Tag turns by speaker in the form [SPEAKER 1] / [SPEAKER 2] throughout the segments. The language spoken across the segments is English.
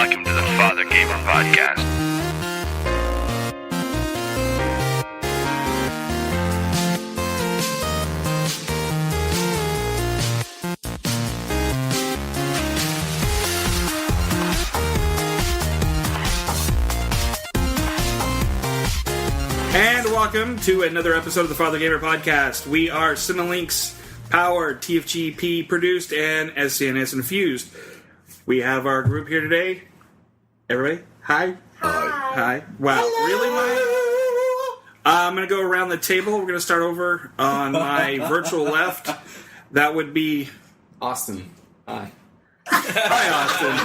[SPEAKER 1] Welcome to the Fathergamer podcast.
[SPEAKER 2] And welcome to another episode of the Fathergamer podcast. We are Cinelinx powered, TFGP produced, and SCNS infused. We have our group here today. Everybody, hi. Hi. Wow,
[SPEAKER 3] Hello.
[SPEAKER 2] Really, Mike? I'm going to go around the table. We're going to start over on my virtual left. That would be
[SPEAKER 4] Austin. Hi.
[SPEAKER 2] Hi, Austin.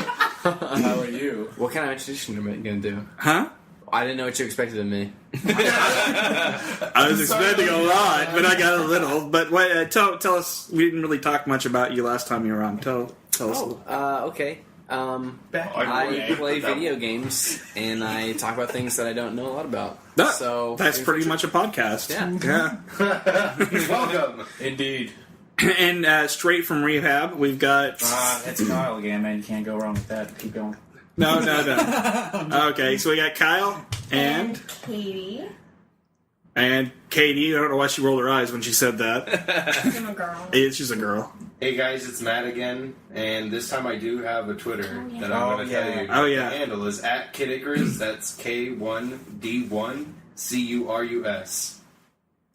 [SPEAKER 4] How are you? What kind of introduction am I going to do?
[SPEAKER 2] Huh?
[SPEAKER 4] I didn't know what you expected of me.
[SPEAKER 2] I was expecting a lot, but I got a little. But what, tell us. We didn't really talk much about you last time you were on. Tell us. A little.
[SPEAKER 4] Okay. I play video games, and I talk about things that I don't know a lot about.
[SPEAKER 2] That's pretty much a podcast.
[SPEAKER 4] Yeah.
[SPEAKER 5] Welcome. Indeed.
[SPEAKER 2] And straight from rehab, we've got...
[SPEAKER 5] It's Kyle again, man. You can't go wrong with that. Keep going.
[SPEAKER 2] No. Okay, so we got Kyle and
[SPEAKER 3] Katie.
[SPEAKER 2] And Katie. I don't know why she rolled her eyes when she said that.
[SPEAKER 3] I'm a girl.
[SPEAKER 2] She's a girl.
[SPEAKER 6] Hey guys, it's Matt again, and this time I do have a Twitter that I'm going to tell you.
[SPEAKER 2] Oh yeah.
[SPEAKER 6] The handle is @KidIcarus. That's K1D1CURUS.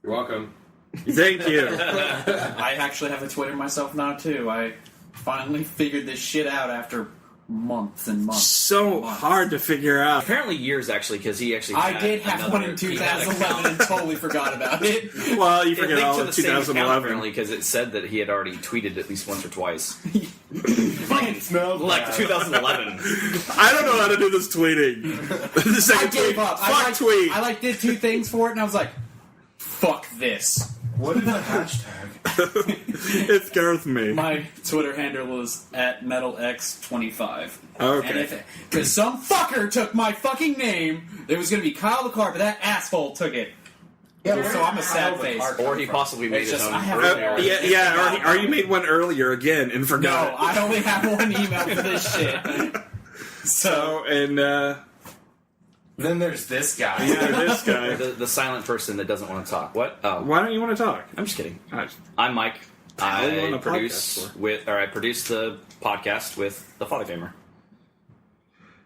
[SPEAKER 6] You're welcome.
[SPEAKER 2] Thank you.
[SPEAKER 5] I actually have a Twitter myself now, too. I finally figured this shit out after months and months.
[SPEAKER 2] So hard to figure out.
[SPEAKER 7] Apparently years, actually, because he actually
[SPEAKER 5] I
[SPEAKER 7] had
[SPEAKER 5] did have one in 2011 and totally forgot about it.
[SPEAKER 2] Well, you
[SPEAKER 7] It
[SPEAKER 2] forget
[SPEAKER 7] linked
[SPEAKER 2] all
[SPEAKER 7] to
[SPEAKER 2] of
[SPEAKER 7] the same account,
[SPEAKER 2] 2011.
[SPEAKER 7] apparently, because it said that he had already tweeted at least once or twice.
[SPEAKER 5] It smells
[SPEAKER 7] Like 2011.
[SPEAKER 2] I don't know how to do this tweeting. The
[SPEAKER 5] I
[SPEAKER 2] second tweet.
[SPEAKER 5] gave up.
[SPEAKER 2] Fuck tweet.
[SPEAKER 5] I did two things for it, and I was like, fuck this.
[SPEAKER 6] What is the hashtag?
[SPEAKER 2] It's Gareth me.
[SPEAKER 5] My Twitter handle is @MetalX25.
[SPEAKER 2] Okay.
[SPEAKER 5] Because some fucker took my fucking name. It was going to be Kyle the Car, but that asshole took it. So I'm a sad face.
[SPEAKER 7] Or he possibly made
[SPEAKER 5] It's
[SPEAKER 7] his
[SPEAKER 5] just,
[SPEAKER 7] own
[SPEAKER 5] I have
[SPEAKER 7] earlier.
[SPEAKER 2] Or you made one earlier again and
[SPEAKER 5] No,
[SPEAKER 2] forgot.
[SPEAKER 5] I only have one email for this shit.
[SPEAKER 2] So, and
[SPEAKER 6] Then there's this guy.
[SPEAKER 2] this guy.
[SPEAKER 7] The silent person that doesn't want to talk. What? Oh,
[SPEAKER 2] Why don't you want to talk?
[SPEAKER 7] I'm just kidding.
[SPEAKER 2] Alright.
[SPEAKER 7] I'm Mike.
[SPEAKER 2] What are you on
[SPEAKER 7] I
[SPEAKER 2] a
[SPEAKER 7] produce
[SPEAKER 2] podcast
[SPEAKER 7] I produce the podcast with the Fathergamer.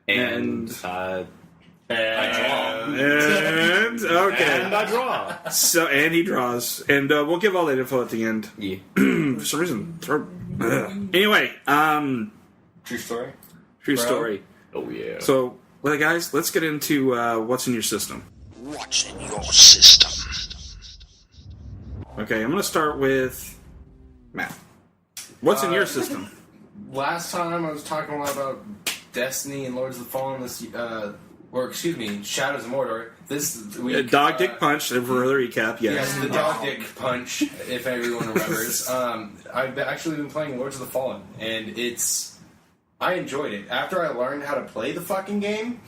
[SPEAKER 7] And I draw.
[SPEAKER 2] And okay.
[SPEAKER 7] And I draw.
[SPEAKER 2] So and he draws, and we'll give all that info at the end.
[SPEAKER 7] Yeah.
[SPEAKER 2] For some reason, anyway,
[SPEAKER 6] True story.
[SPEAKER 2] true story.
[SPEAKER 7] Oh yeah.
[SPEAKER 2] So, well, guys, let's get into what's in your system.
[SPEAKER 1] What's in your system?
[SPEAKER 2] Okay, I'm going to start with Matt. What's in your system?
[SPEAKER 6] Last time I was talking a lot about Destiny and Lords of the Fallen. Shadows of Mordor. This week,
[SPEAKER 2] Dog Dick Punch, for the recap, yes.
[SPEAKER 6] Yes, the Dog Dick Punch, if everyone remembers. I've actually been playing Lords of the Fallen, and I enjoyed it. After I learned how to play the fucking game,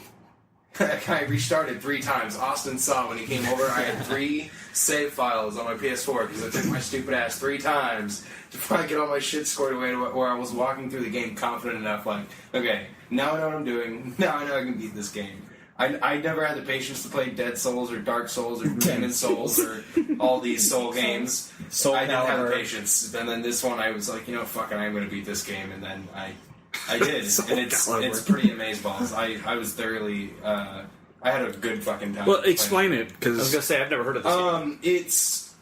[SPEAKER 6] I restarted 3 times. Austin saw when he came over, I had 3 save files on my PS4 because I took my stupid ass 3 times to finally get all my shit scored away where I was walking through the game confident enough, like, okay, now I know what I'm doing, now I know I can beat this game. I never had the patience to play Dead Souls or Dark Souls or Demon Souls or all these Soul games. I didn't have the patience. And then this one I was like, fuck it, I'm going to beat this game. And then I did. And it's pretty amazeballs. I was thoroughly... I had a good fucking time.
[SPEAKER 2] Well, explain it,
[SPEAKER 7] I was
[SPEAKER 2] because...
[SPEAKER 7] gonna say I've never heard of this game.
[SPEAKER 6] It's...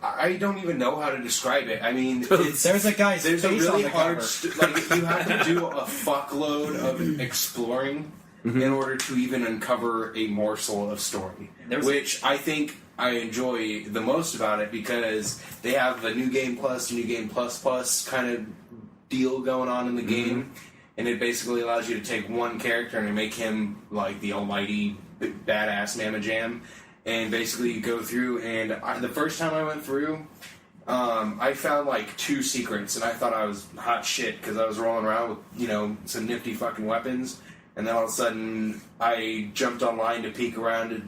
[SPEAKER 6] I don't even know how to describe it. I mean,
[SPEAKER 5] There's a guy's
[SPEAKER 6] there's a
[SPEAKER 5] face
[SPEAKER 6] really
[SPEAKER 5] on the
[SPEAKER 6] hard...
[SPEAKER 5] cover.
[SPEAKER 6] you have to do a fuckload of exploring in order to even uncover a morsel of story. Which I think I enjoy the most about it because they have a New Game Plus, New Game Plus Plus kind of deal going on in the game. And it basically allows you to take one character and make him like the almighty badass mamma jam. And basically you go through, and the first time I went through, I found like 2 secrets, and I thought I was hot shit because I was rolling around with, some nifty fucking weapons. And then all of a sudden, I jumped online to peek around to,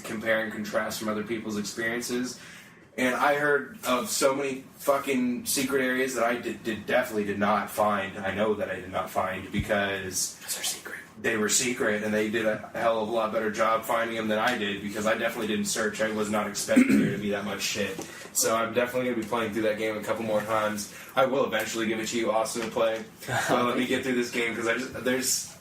[SPEAKER 6] compare and contrast from other people's experiences. And I heard of so many fucking secret areas that I definitely did not find. I know that I did not find because...
[SPEAKER 7] That's our secret.
[SPEAKER 6] they were secret, and they did a hell of a lot better job finding them than I did, because I definitely didn't search. I was not expecting there to be that much shit. So I'm definitely going to be playing through that game a couple more times. I will eventually give it to you, Austin, to play. Let me get through this game, because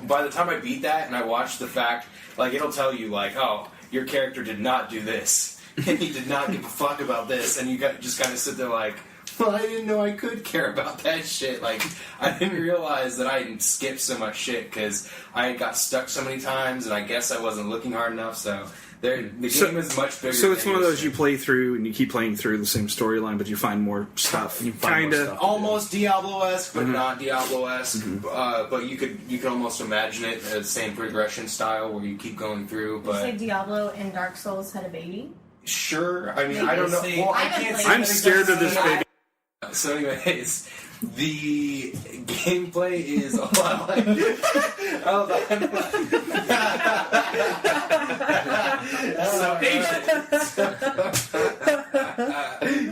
[SPEAKER 6] by the time I beat that and I watch the fact, like, it'll tell you, like, oh, your character did not do this, and he did not give a fuck about this, and you just kind of sit there like, well, I didn't know I could care about that shit. Like, I didn't realize that I skipped so much shit because I got stuck so many times, and I guess I wasn't looking hard enough. So the game is much bigger.
[SPEAKER 2] So it's one of those you play through and you keep playing through the same storyline, but you find more stuff.
[SPEAKER 6] Kind of almost Diablo-esque, but not Diablo-esque. But you could almost imagine it as the same progression style where you keep going through. But
[SPEAKER 3] you say Diablo and Dark Souls had a baby?
[SPEAKER 6] Sure. I mean, I don't know. Well, I can't say
[SPEAKER 2] I'm scared of this baby.
[SPEAKER 6] So anyways, the gameplay is a lot like... Hold on.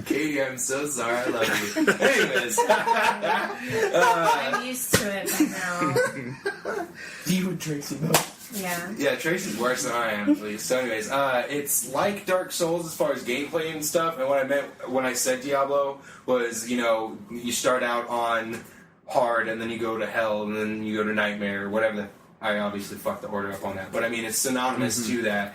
[SPEAKER 6] Katie, I'm so sorry. I love you. Anyways.
[SPEAKER 3] I'm used to it by now.
[SPEAKER 5] You and Tracy both.
[SPEAKER 3] Yeah.
[SPEAKER 6] Yeah, Tracy's worse than I am, please. So anyways, it's like Dark Souls as far as gameplay and stuff, and what I meant when I said Diablo was, you start out on hard, and then you go to hell, and then you go to nightmare, or whatever. I obviously fucked the order up on that, but I mean, it's synonymous to that,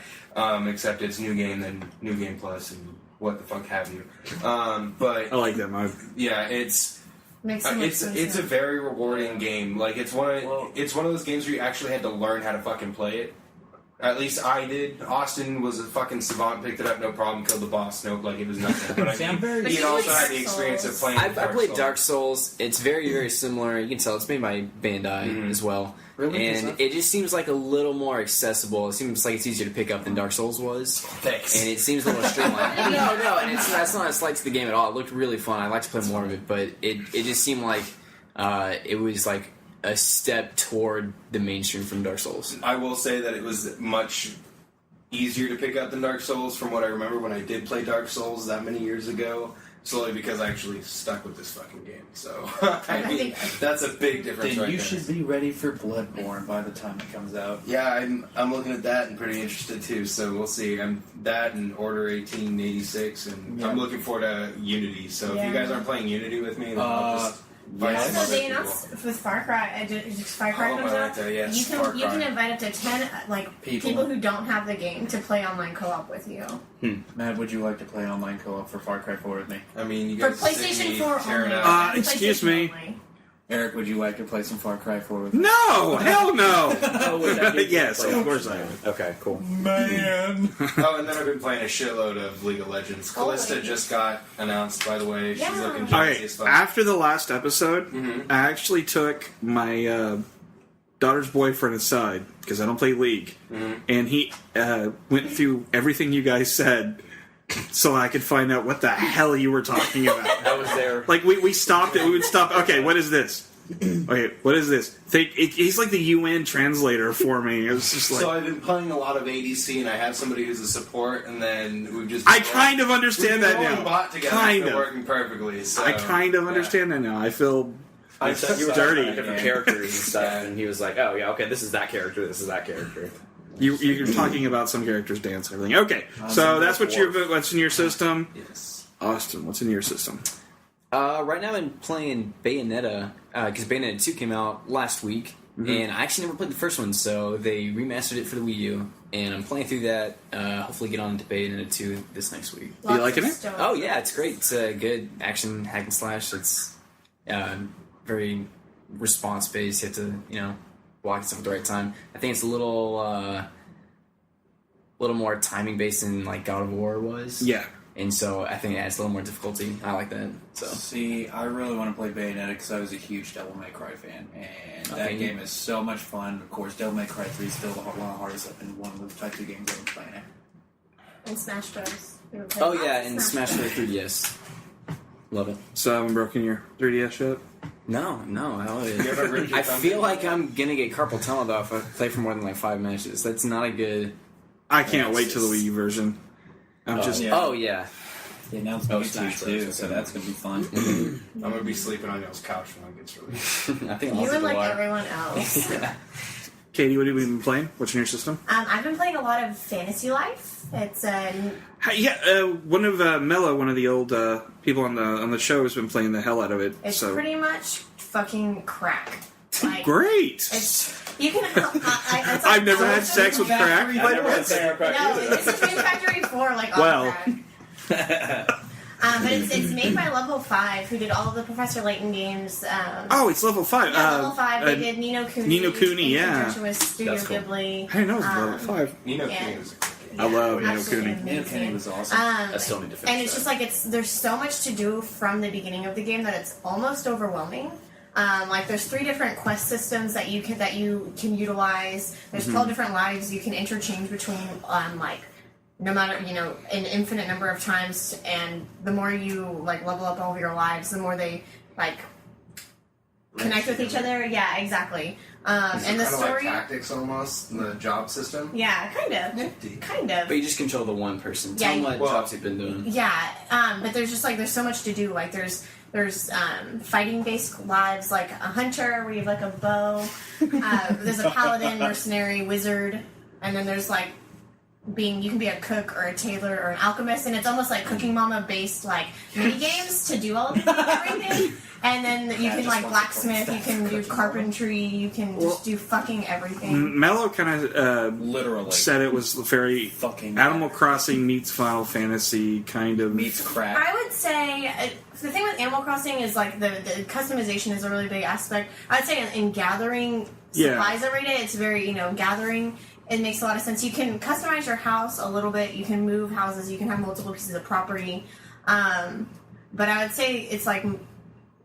[SPEAKER 6] except it's new game, then new game plus, and what the fuck have you. But
[SPEAKER 2] I like that mode.
[SPEAKER 6] Yeah, it's
[SPEAKER 3] a
[SPEAKER 6] very rewarding game. Like, it's one of those games where you actually had to learn how to fucking play it. At least I did. Austin was a fucking savant, picked it up, no problem, killed the boss. Nope, like it was nothing. But I mean, he also had the experience of playing.
[SPEAKER 4] I played Dark Souls. It's very, very similar. You can tell it's made by Bandai as well.
[SPEAKER 5] Really?
[SPEAKER 4] And it just seems like a little more accessible. It seems like it's easier to pick up than Dark Souls was.
[SPEAKER 6] Thanks.
[SPEAKER 4] And it seems a little streamlined. No, and that's not a slight to the game at all. It looked really fun. I'd like to play more of it, but it just seemed like it was like a step toward the mainstream from Dark Souls.
[SPEAKER 6] I will say that it was much easier to pick up than Dark Souls from what I remember when I did play Dark Souls that many years ago. Solely because I actually stuck with this fucking game. So, I mean, that's a big difference.
[SPEAKER 5] Then you should be ready for Bloodborne by the time it comes out.
[SPEAKER 6] Yeah, I'm looking at that and pretty interested too. So we'll see. I'm that and Order 1886, and I'm looking forward to Unity. So if you guys aren't playing Unity with me, then I'll just find some
[SPEAKER 3] Also,
[SPEAKER 6] other
[SPEAKER 3] they
[SPEAKER 6] people.
[SPEAKER 3] announced with Far Cry, Far Cry comes out,
[SPEAKER 6] yes,
[SPEAKER 3] you can invite up to 10 people who don't have the game to play online co-op with you.
[SPEAKER 5] Matt, would you like to play online co-op for Far Cry 4 with me?
[SPEAKER 6] I mean, you
[SPEAKER 3] For
[SPEAKER 6] guys
[SPEAKER 3] PlayStation 4 only.
[SPEAKER 2] Excuse
[SPEAKER 3] PlayStation
[SPEAKER 2] me.
[SPEAKER 3] only.
[SPEAKER 5] Eric, would you like to play some Far Cry 4 with me?
[SPEAKER 2] No! Hell no!
[SPEAKER 7] Yes,
[SPEAKER 2] Yes, of course I would.
[SPEAKER 7] Okay, cool.
[SPEAKER 5] Man!
[SPEAKER 6] Oh, and then I've been playing a shitload of League of Legends. Callista just got announced, by the way. She's
[SPEAKER 3] Yeah.
[SPEAKER 6] looking
[SPEAKER 2] All
[SPEAKER 6] juicy
[SPEAKER 2] right,
[SPEAKER 6] as fuck.
[SPEAKER 2] after the last episode, I actually took my daughter's boyfriend aside, because I don't play League, and he went through everything you guys said so I could find out what the hell you were talking about.
[SPEAKER 7] I was there.
[SPEAKER 2] Like, we stopped it. We would stop. Okay, what is this? Okay, what is this? He's like the UN translator for me. It was just like...
[SPEAKER 6] So I've been playing a lot of ADC, and I have somebody who's a support, and then we've just...
[SPEAKER 2] I kind of understand that now.
[SPEAKER 6] Bot together,
[SPEAKER 2] Kind
[SPEAKER 6] it's been
[SPEAKER 2] of.
[SPEAKER 6] working perfectly. So,
[SPEAKER 2] I kind of understand that now. I feel...
[SPEAKER 6] I
[SPEAKER 2] You were dirty.
[SPEAKER 7] Different characters and stuff, and he was like, "Oh yeah, okay, this is that character. This is that character."
[SPEAKER 2] You're talking about some characters' dance and everything. Okay, so that's what's in your system.
[SPEAKER 6] Yes.
[SPEAKER 2] Austin, what's in your system?
[SPEAKER 4] Right now I'm playing Bayonetta, because Bayonetta 2 came out last week, and I actually never played the first one, so they remastered it for the Wii U, and I'm playing through that, hopefully get on to Bayonetta 2 this next week.
[SPEAKER 2] You liking it?
[SPEAKER 4] Oh yeah, it's great. It's a good action hack and slash. It's very response-based. You have to, block stuff at the right time. I think it's a little more timing-based than like God of War was.
[SPEAKER 2] Yeah.
[SPEAKER 4] And so I think it adds a little more difficulty. I like that. So
[SPEAKER 5] See, I really want to play Bayonetta because I was a huge Devil May Cry fan, and that game is so much fun. Of course, Devil May Cry 3 is still one of the hardest and one of the types of games I've been playing.
[SPEAKER 3] And Smash Bros. You ever played
[SPEAKER 4] oh
[SPEAKER 3] that?
[SPEAKER 4] yeah, and Smash Bros. 3DS. Love it.
[SPEAKER 2] So I haven't broken your 3DS yet?
[SPEAKER 4] No, I don't.
[SPEAKER 6] You ever ripped your
[SPEAKER 4] I
[SPEAKER 6] thumb
[SPEAKER 4] feel
[SPEAKER 6] in?
[SPEAKER 4] like I'm gonna get carpal tunnel though if I play for more than like 5 matches. That's not a good.
[SPEAKER 2] I can't wait till the Wii U version. I'm just...
[SPEAKER 5] yeah.
[SPEAKER 4] Oh yeah.
[SPEAKER 5] They announced
[SPEAKER 4] Oh,
[SPEAKER 5] Mewtwo
[SPEAKER 4] Smash
[SPEAKER 5] too,
[SPEAKER 4] Bros.
[SPEAKER 5] so that's gonna be fun.
[SPEAKER 6] I'm going to be sleeping on y'all's couch when it gets released.
[SPEAKER 4] I think
[SPEAKER 3] You
[SPEAKER 4] I'll
[SPEAKER 3] and like
[SPEAKER 4] the wire.
[SPEAKER 3] everyone else.
[SPEAKER 2] Katie, what have you been playing? What's in your system?
[SPEAKER 3] I've been playing a lot of Fantasy Life. It's
[SPEAKER 2] One of Mello, one of the old people on the show, has been playing the hell out of it.
[SPEAKER 3] it's
[SPEAKER 2] so
[SPEAKER 3] pretty much fucking crack. Like,
[SPEAKER 2] great.
[SPEAKER 3] You can.
[SPEAKER 2] I've never had sex with crack.
[SPEAKER 7] I never had Sarah Crack
[SPEAKER 3] No,
[SPEAKER 7] either.
[SPEAKER 3] it's a Dream Factory 4, like,
[SPEAKER 2] Well.
[SPEAKER 3] all crack. But it's made by Level 5, who did all of the Professor Layton games.
[SPEAKER 2] Oh, it's level 5.
[SPEAKER 3] Yeah, Level 5. They did Ni no Kuni.
[SPEAKER 2] Ni no Kuni,
[SPEAKER 3] in
[SPEAKER 2] yeah.
[SPEAKER 3] conjunction with Studio
[SPEAKER 7] That's cool.
[SPEAKER 3] Ghibli.
[SPEAKER 2] I didn't know it was level 5.
[SPEAKER 6] You know,
[SPEAKER 3] Yeah.
[SPEAKER 6] I
[SPEAKER 2] love Ni no
[SPEAKER 3] absolutely
[SPEAKER 2] Kuni.
[SPEAKER 5] Neil
[SPEAKER 3] amazing.
[SPEAKER 5] Kenny was awesome.
[SPEAKER 7] I still need to finish
[SPEAKER 3] And it's
[SPEAKER 7] that.
[SPEAKER 3] just like there's so much to do from the beginning of the game that it's almost overwhelming. Like there's 3 different quest systems that you can utilize. There's 12 different lives you can interchange between. Like no matter an infinite number of times, and the more you like level up all of your lives, the more they like connect with each other. Yeah, exactly. And the story.
[SPEAKER 8] Like tactics almost, in the job system.
[SPEAKER 3] Yeah, kind of.
[SPEAKER 4] But you just control the one person.
[SPEAKER 3] Yeah,
[SPEAKER 4] Tell them what
[SPEAKER 8] well-
[SPEAKER 4] jobs you've been doing.
[SPEAKER 3] Yeah, but there's just like there's so much to do. Like there's fighting based lives, like a hunter where you have like a bow. There's a paladin, mercenary, wizard, and then there's like you can be a cook or a tailor or an alchemist, and it's almost like Cooking Mama based like mini games to do all of everything. And then you can like blacksmith, you can do carpentry, you can just do fucking everything.
[SPEAKER 2] Mello kind of
[SPEAKER 5] Literally.
[SPEAKER 2] said it was very
[SPEAKER 5] Fucking
[SPEAKER 2] Animal Crossing meets Final Fantasy kind of.
[SPEAKER 5] meets crack.
[SPEAKER 3] I would say the thing with Animal Crossing is like the customization is a really big aspect. I would say in gathering supplies every day, it's very gathering. It makes a lot of sense. You can customize your house a little bit. You can move houses. You can have multiple pieces of property. But I would say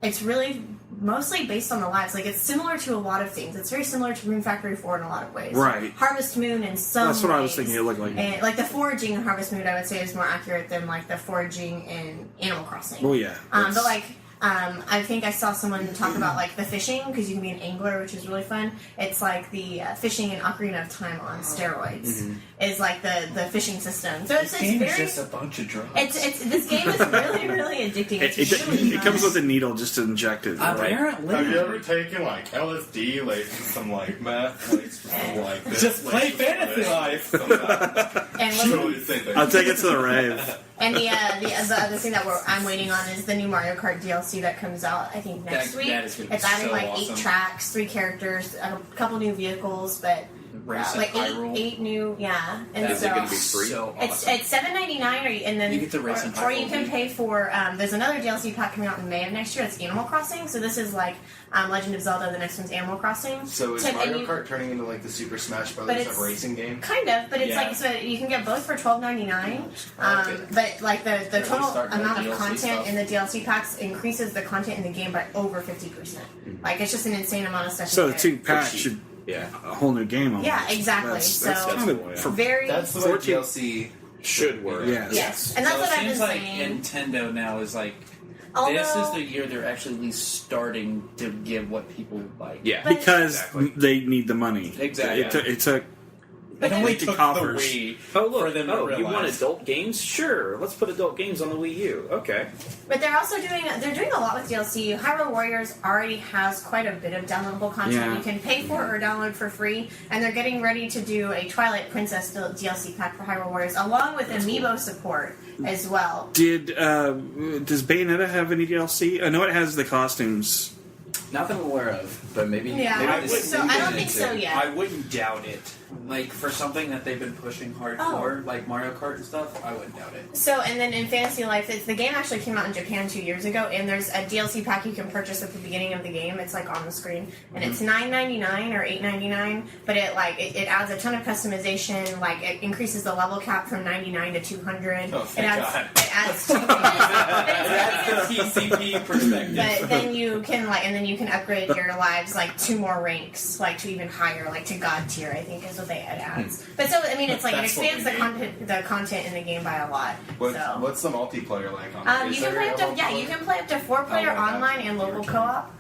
[SPEAKER 3] it's really mostly based on the lives. Like, it's similar to a lot of things. It's very similar to Rune Factory 4 in a lot of ways.
[SPEAKER 2] Right.
[SPEAKER 3] Harvest Moon in some
[SPEAKER 2] That's what I was
[SPEAKER 3] ways.
[SPEAKER 2] thinking it looked like.
[SPEAKER 3] And, like, the foraging in Harvest Moon, I would say, is more accurate than, like, the foraging in Animal Crossing.
[SPEAKER 2] Oh, yeah.
[SPEAKER 3] But, like, I think I saw someone talk about, like, the fishing, because you can be an angler, which is really fun. It's like the fishing in Ocarina of Time on steroids. Is, like, the fishing system. So it's
[SPEAKER 5] Game
[SPEAKER 3] very...
[SPEAKER 5] is just a bunch of drugs.
[SPEAKER 3] This game is really, really addicting. It's really
[SPEAKER 2] It
[SPEAKER 3] fun.
[SPEAKER 2] comes with a needle just to inject it. Right?
[SPEAKER 5] Apparently.
[SPEAKER 8] Have you ever taken like LSD, like some like meth, like something like this?
[SPEAKER 5] Just play
[SPEAKER 8] like,
[SPEAKER 5] Fantasy Life.
[SPEAKER 3] And what-
[SPEAKER 8] Totally the same thing.
[SPEAKER 2] I'll take it to the rave.
[SPEAKER 3] And the other thing that I'm waiting on is the new Mario Kart DLC that comes out, I think, next week.
[SPEAKER 5] that is gonna be
[SPEAKER 3] It's adding
[SPEAKER 5] so
[SPEAKER 3] like
[SPEAKER 5] awesome.
[SPEAKER 3] 8 tracks, 3 characters, a couple new vehicles, but
[SPEAKER 5] Race
[SPEAKER 3] like
[SPEAKER 5] in Hyrule.
[SPEAKER 3] 8 new, And
[SPEAKER 7] Is it going to be free?
[SPEAKER 5] So
[SPEAKER 3] it's
[SPEAKER 5] awesome.
[SPEAKER 3] $7.99, and then
[SPEAKER 5] You get to race in
[SPEAKER 3] or you
[SPEAKER 5] Hyrule.
[SPEAKER 3] can pay for. There's another DLC pack coming out in May of next year. It's Animal Crossing. So this is like Legend of Zelda. The next one's Animal Crossing.
[SPEAKER 8] So is
[SPEAKER 3] and
[SPEAKER 8] Mario
[SPEAKER 3] you-
[SPEAKER 8] Kart turning into like the Super Smash
[SPEAKER 3] But
[SPEAKER 8] Brothers
[SPEAKER 3] it's-
[SPEAKER 8] of racing game?
[SPEAKER 3] Kind of, but it's
[SPEAKER 5] Yeah.
[SPEAKER 3] like so you can get both for $12.99.
[SPEAKER 8] Okay.
[SPEAKER 3] But like the total
[SPEAKER 5] start doing
[SPEAKER 3] amount of
[SPEAKER 5] DLC
[SPEAKER 3] content
[SPEAKER 5] stuff.
[SPEAKER 3] in the DLC packs increases the content in the game by over 50%. Like it's just an insane amount of stuff.
[SPEAKER 2] So
[SPEAKER 3] in
[SPEAKER 2] the
[SPEAKER 3] there.
[SPEAKER 2] 2 packs should
[SPEAKER 7] Yeah.
[SPEAKER 2] a whole new game almost.
[SPEAKER 3] Yeah, exactly.
[SPEAKER 2] That's
[SPEAKER 3] So-
[SPEAKER 2] kind of
[SPEAKER 7] That's
[SPEAKER 2] for,
[SPEAKER 3] very
[SPEAKER 8] That's the way
[SPEAKER 2] 14
[SPEAKER 8] DLC
[SPEAKER 7] Should work.
[SPEAKER 2] Yes.
[SPEAKER 3] yes, and that's
[SPEAKER 5] so
[SPEAKER 3] what
[SPEAKER 5] it
[SPEAKER 3] I've been
[SPEAKER 5] seems like
[SPEAKER 3] saying.
[SPEAKER 5] Nintendo now is like,
[SPEAKER 3] Although,
[SPEAKER 5] this is the year they're actually at least starting to give what people like.
[SPEAKER 7] Yeah.
[SPEAKER 3] But-
[SPEAKER 2] because
[SPEAKER 7] Exactly.
[SPEAKER 2] they need the money.
[SPEAKER 5] Exactly.
[SPEAKER 2] It took
[SPEAKER 5] It only
[SPEAKER 2] Empty
[SPEAKER 5] took
[SPEAKER 2] coffers.
[SPEAKER 5] the Wii
[SPEAKER 7] Oh, look.
[SPEAKER 5] for them to
[SPEAKER 7] You want
[SPEAKER 5] realize.
[SPEAKER 7] adult games? Sure. Let's put adult games on the Wii U. Okay.
[SPEAKER 3] but they're also doing a lot with DLC. Hyrule Warriors already has quite a bit of downloadable content
[SPEAKER 2] Yeah.
[SPEAKER 3] you can pay for or download for free, and they're getting ready to do a Twilight Princess DLC pack for Hyrule Warriors, along with amiibo support as well.
[SPEAKER 2] does Bayonetta have any DLC? I know it has the costumes.
[SPEAKER 4] Not that I'm aware of, but maybe.
[SPEAKER 3] Yeah,
[SPEAKER 4] maybe this-
[SPEAKER 3] so I don't think so yet.
[SPEAKER 5] I wouldn't doubt it. Like, for something that they've been pushing hardcore, like Mario Kart and stuff, I wouldn't doubt it.
[SPEAKER 3] So, and then in Fantasy Life, the game actually came out in Japan 2 years ago, and there's a DLC pack you can purchase at the beginning of the game. It's like on the screen, and it's $9.99 or $8.99. But it adds a ton of customization. Like it increases the level cap from 99 to 200.
[SPEAKER 5] Oh, thank God.
[SPEAKER 3] It adds. But it's
[SPEAKER 5] TCP perspective.
[SPEAKER 3] But then you can upgrade your lives like 2 more ranks, like to even higher, like to God tier. I think is what it adds. But so I mean, it's like it
[SPEAKER 5] That's what
[SPEAKER 3] expands
[SPEAKER 5] we
[SPEAKER 3] the content in the game by a lot. So.
[SPEAKER 8] What's the multiplayer like on that? Is
[SPEAKER 3] You can
[SPEAKER 8] there
[SPEAKER 3] play
[SPEAKER 8] a
[SPEAKER 3] up to you can play up to 4-player
[SPEAKER 8] Oh, okay.
[SPEAKER 3] online and local co-op.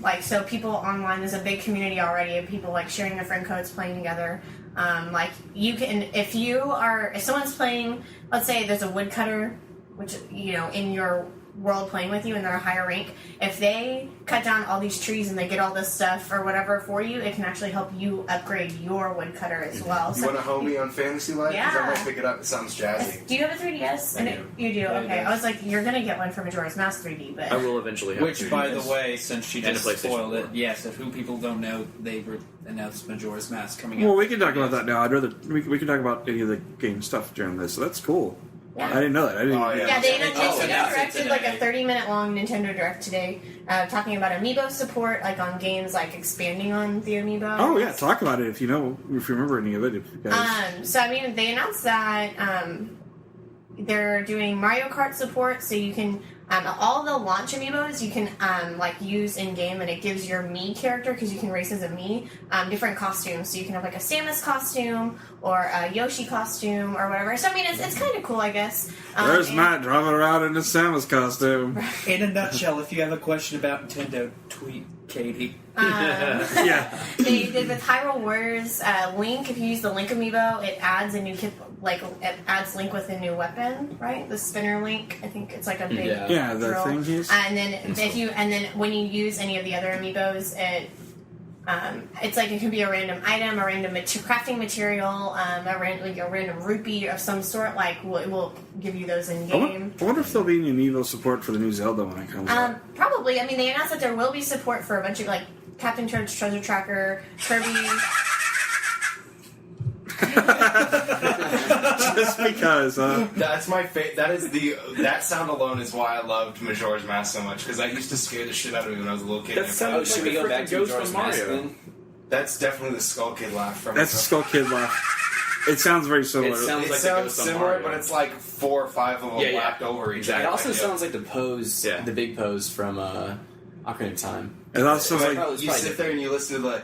[SPEAKER 3] Like so, people online. There's a big community already of people like sharing their friend codes, playing together. Like you can, if someone's playing, let's say there's a woodcutter, which in your world playing with you and they're a higher rank, if they cut down all these trees and they get all this stuff or whatever for you, it can actually help you upgrade your woodcutter as well.
[SPEAKER 6] You want a homie on Fantasy Life? Because I might pick it up. It sounds jazzy.
[SPEAKER 3] Do you have a 3DS? You do? Okay. I was like, you're going to get one for Majora's Mask 3D, but...
[SPEAKER 7] I will eventually have
[SPEAKER 5] Which,
[SPEAKER 7] 3DS.
[SPEAKER 5] by the way, since she
[SPEAKER 7] And
[SPEAKER 5] just
[SPEAKER 7] a PlayStation
[SPEAKER 5] spoiled
[SPEAKER 7] 4.
[SPEAKER 5] it, yes, if who people don't know, they announced Majora's Mask coming out.
[SPEAKER 2] Well, we can talk about that now. I'd rather we can talk about any of the game stuff during this. So that's cool.
[SPEAKER 3] Yeah.
[SPEAKER 2] I didn't know that. I didn't.
[SPEAKER 6] Oh, yeah.
[SPEAKER 3] Yeah, they
[SPEAKER 5] Oh,
[SPEAKER 3] Nintendo
[SPEAKER 5] yeah.
[SPEAKER 3] Direct did like a 30-minute long Nintendo Direct today, talking about amiibo support, like on games, like expanding on the amiibo.
[SPEAKER 2] Oh yeah, talk about it if you remember any of it. If you guys.
[SPEAKER 3] So I mean, they announced that they're doing Mario Kart support, so you can all the launch amiibos you can like use in game, and it gives your Mii character, because you can race as a Mii, different costumes. So you can have like a Samus costume or a Yoshi costume or whatever. So I mean, it's kind of cool, I guess.
[SPEAKER 2] There's Matt driving around in a Samus costume.
[SPEAKER 5] In a nutshell, if you have a question about Nintendo, tweet Katie.
[SPEAKER 2] Yeah.
[SPEAKER 3] They did with Hyrule Warriors Link. If you use the Link amiibo, it adds a new it adds Link with a new weapon, right? The spinner Link. I think it's like a big
[SPEAKER 2] Yeah, the
[SPEAKER 3] drill.
[SPEAKER 2] thing he's.
[SPEAKER 3] And then when you use any of the other amiibos, it's like it can be a random item, a random crafting material, a random rupee of some sort. Like it will give you those in game.
[SPEAKER 2] I wonder if there'll be any amiibo support for the new Zelda when it comes out.
[SPEAKER 3] Probably. I mean, they announced that there will be support for a bunch of like Captain Toad's Treasure Tracker, Kirby.
[SPEAKER 2] Just because,
[SPEAKER 6] That's my that sound alone is why I loved Majora's Mask so much, because I used to scare the shit out of me when I was a little kid.
[SPEAKER 7] That sounds
[SPEAKER 4] Should
[SPEAKER 7] like
[SPEAKER 4] we
[SPEAKER 7] a
[SPEAKER 4] go back
[SPEAKER 7] freaking
[SPEAKER 4] to
[SPEAKER 7] Ghost
[SPEAKER 4] Majora's
[SPEAKER 7] from
[SPEAKER 4] Mask
[SPEAKER 7] Mario.
[SPEAKER 4] then?
[SPEAKER 6] That's definitely the Skull Kid laugh from.
[SPEAKER 2] that's the Skull Kid laugh. It sounds very similar.
[SPEAKER 7] It sounds
[SPEAKER 6] It
[SPEAKER 7] like the
[SPEAKER 6] sounds
[SPEAKER 7] Ghost on
[SPEAKER 6] similar,
[SPEAKER 7] Mario.
[SPEAKER 6] but it's like 4 or 5 of them
[SPEAKER 7] Yeah, yeah.
[SPEAKER 6] lapped over each
[SPEAKER 7] Exactly.
[SPEAKER 6] other.
[SPEAKER 4] It also
[SPEAKER 6] Like,
[SPEAKER 4] sounds like the pose,
[SPEAKER 7] Yeah.
[SPEAKER 4] the big pose from Ocarina of Time.
[SPEAKER 2] It also sounds like
[SPEAKER 6] you sit there and you listen to the.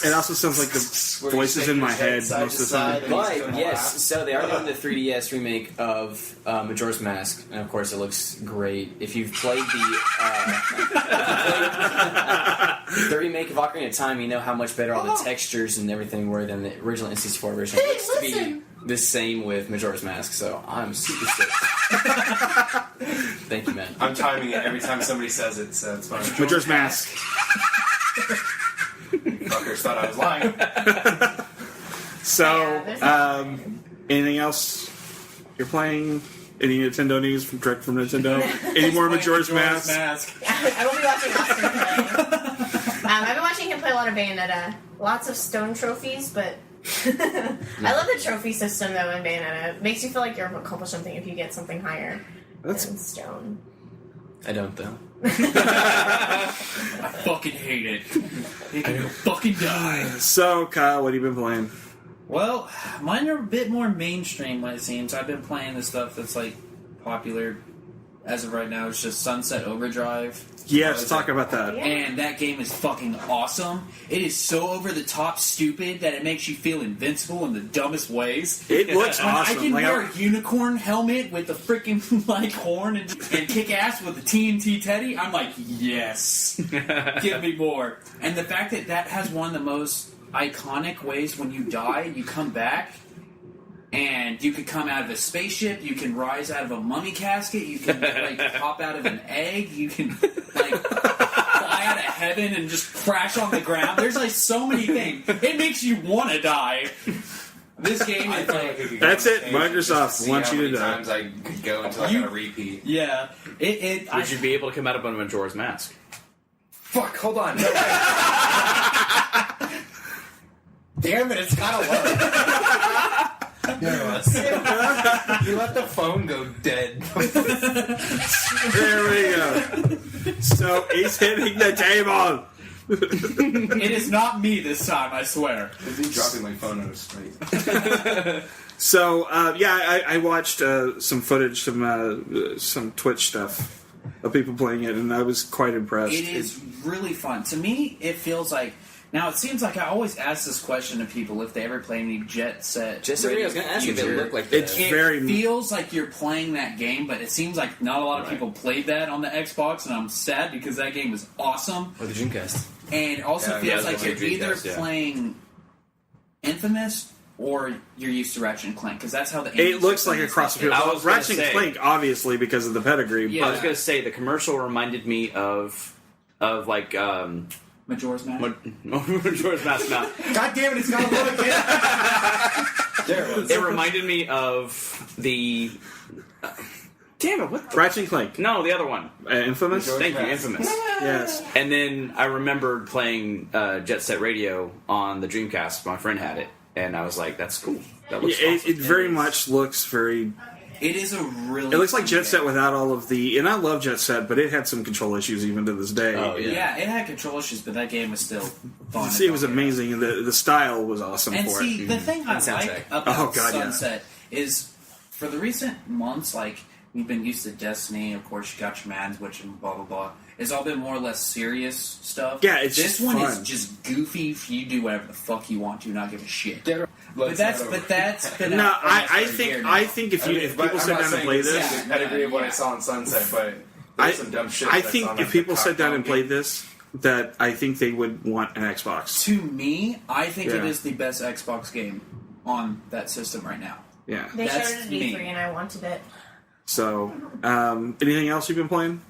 [SPEAKER 2] it also sounds like the
[SPEAKER 6] where you
[SPEAKER 2] voices
[SPEAKER 6] shake
[SPEAKER 2] in
[SPEAKER 6] your
[SPEAKER 2] my head
[SPEAKER 6] side
[SPEAKER 2] most
[SPEAKER 6] to
[SPEAKER 2] of the time.
[SPEAKER 6] side and he's doing
[SPEAKER 4] But
[SPEAKER 6] a
[SPEAKER 4] yes,
[SPEAKER 6] laugh.
[SPEAKER 4] so they are doing the 3DS remake of Majora's Mask, and of course it looks great. If you've played the remake of Ocarina of Time, you know how much better all the textures and everything were than the original N64 version. It
[SPEAKER 3] Hey,
[SPEAKER 4] looks to be
[SPEAKER 3] listen.
[SPEAKER 4] the same with Majora's Mask, so I'm super stoked. Thank you, man.
[SPEAKER 6] I'm timing it every time somebody says it, so it's fine.
[SPEAKER 2] Majora's Mask.
[SPEAKER 6] Fuckers thought I was lying.
[SPEAKER 2] So,
[SPEAKER 3] Yeah,
[SPEAKER 2] anything else you're playing? Any Nintendo news direct from Nintendo? Any more Majora's Mask?
[SPEAKER 3] I will be watching Austin play. I've been watching him play a lot of Bayonetta. Lots of stone trophies, but I love the trophy system though in Bayonetta. It makes you feel like you've accomplished something if you get something higher than stone.
[SPEAKER 4] I don't, though.
[SPEAKER 5] I fucking hate it. It can go fucking die.
[SPEAKER 2] So, Kyle, what have you been playing?
[SPEAKER 5] Well, mine are a bit more mainstream, it seems. I've been playing the stuff that's like popular as of right now. It's just Sunset Overdrive.
[SPEAKER 2] Yes, talk about that.
[SPEAKER 3] Yeah.
[SPEAKER 5] And that game is fucking awesome. It is so over the top stupid that it makes you feel invincible in the dumbest ways.
[SPEAKER 2] It looks
[SPEAKER 5] When
[SPEAKER 2] awesome.
[SPEAKER 5] I can
[SPEAKER 2] Like,
[SPEAKER 5] wear a unicorn helmet with a freaking like horn and kick ass with a TNT Teddy. I'm like, yes, give me more. And the fact that that has one of the most iconic ways when you die, you come back. And you could come out of a spaceship, you can rise out of a mummy casket, you can like pop out of an egg, you can like fly out of heaven and just crash on the ground. There's like so many things. It makes you want to die. This game is like
[SPEAKER 2] That's it. Microsoft wants you to die.
[SPEAKER 6] Times I could go until I got a repeat.
[SPEAKER 5] yeah.
[SPEAKER 7] Would you be able to come out of a Majora's Mask?
[SPEAKER 6] Fuck! Hold on. Damn it! It's gotta work. You let the phone go dead.
[SPEAKER 2] There we go. So, he's hitting the table.
[SPEAKER 5] It is not me this time, I swear.
[SPEAKER 6] Is he dropping my phone on his street?
[SPEAKER 2] So, I watched some footage, some Twitch stuff of people playing it, and I was quite impressed.
[SPEAKER 5] It is really fun. To me, it feels like... Now, it seems like I always ask this question to people if they ever play any Jet Set.
[SPEAKER 4] Just I was going to ask you if it
[SPEAKER 5] Future.
[SPEAKER 4] looked like that.
[SPEAKER 2] It's
[SPEAKER 5] It
[SPEAKER 2] very
[SPEAKER 5] feels like you're playing that game, but it seems like not a lot of people played that on the Xbox, and I'm sad because that game was awesome.
[SPEAKER 4] Or the Dreamcast.
[SPEAKER 5] And it also
[SPEAKER 6] Yeah,
[SPEAKER 5] feels
[SPEAKER 7] yeah,
[SPEAKER 5] like
[SPEAKER 7] the
[SPEAKER 5] you're either
[SPEAKER 7] Dreamcast, yeah.
[SPEAKER 5] playing Infamous or you're used to Ratchet and Clank, because that's how the
[SPEAKER 2] It looks like a cross
[SPEAKER 7] I
[SPEAKER 2] between
[SPEAKER 7] was gonna
[SPEAKER 2] Ratchet and
[SPEAKER 7] say-
[SPEAKER 2] Clank, obviously, because of the pedigree.
[SPEAKER 5] Yeah.
[SPEAKER 7] I was going to say the commercial reminded me of like
[SPEAKER 5] Majora's Mask.
[SPEAKER 7] Majora's Mask. Now
[SPEAKER 8] God damn it, it's gonna look again. There it was.
[SPEAKER 7] it reminded me of the. Damn it! What?
[SPEAKER 2] Ratchet and Clank.
[SPEAKER 7] No, the other one.
[SPEAKER 2] Infamous?
[SPEAKER 7] Thank you, Infamous.
[SPEAKER 2] Yes.
[SPEAKER 7] And then I remembered playing Jet Set Radio on the Dreamcast. My friend had it, and I was like, "That's cool. That looks awesome."
[SPEAKER 2] It very much looks very...
[SPEAKER 5] It is a really.
[SPEAKER 2] It looks like
[SPEAKER 5] fun
[SPEAKER 2] Jet Set
[SPEAKER 5] game.
[SPEAKER 2] without all of the... And I love Jet Set, but it had some control issues even to this day.
[SPEAKER 7] Oh, yeah.
[SPEAKER 5] Yeah, it had control issues, but that game was still fun.
[SPEAKER 2] It was amazing, and the style was awesome
[SPEAKER 5] And
[SPEAKER 2] for
[SPEAKER 5] see,
[SPEAKER 2] it.
[SPEAKER 5] the thing I
[SPEAKER 4] And
[SPEAKER 5] like
[SPEAKER 4] soundtrack.
[SPEAKER 5] about
[SPEAKER 2] Oh, God, yeah.
[SPEAKER 5] Sunset is, for the recent months, like, we've been used to Destiny, of course you got your Mads, which and blah, blah, blah. It's all been more or less serious stuff.
[SPEAKER 2] Yeah, it's
[SPEAKER 5] This
[SPEAKER 2] just
[SPEAKER 5] one
[SPEAKER 2] fun.
[SPEAKER 5] is just goofy, you do whatever the fuck you want to, not give a shit. But
[SPEAKER 6] Let's
[SPEAKER 5] that's been
[SPEAKER 2] No,
[SPEAKER 5] out almost
[SPEAKER 2] I
[SPEAKER 5] for a
[SPEAKER 2] think
[SPEAKER 5] year now.
[SPEAKER 2] I think if people sit down and play this,
[SPEAKER 6] the pedigree of what I saw on Sunset, but there's some dumb shit.
[SPEAKER 2] I
[SPEAKER 6] that's
[SPEAKER 2] think
[SPEAKER 6] on
[SPEAKER 2] if
[SPEAKER 6] the
[SPEAKER 2] people sat down and
[SPEAKER 6] cocktail
[SPEAKER 2] played this, that I think they would want an Xbox.
[SPEAKER 5] To me, I think it
[SPEAKER 2] Yeah.
[SPEAKER 5] is the best Xbox game on that system right now.
[SPEAKER 2] Yeah.
[SPEAKER 3] They
[SPEAKER 5] That's
[SPEAKER 3] showed it at
[SPEAKER 5] me.
[SPEAKER 3] E3 and I wanted it.
[SPEAKER 2] So, anything else you've been playing?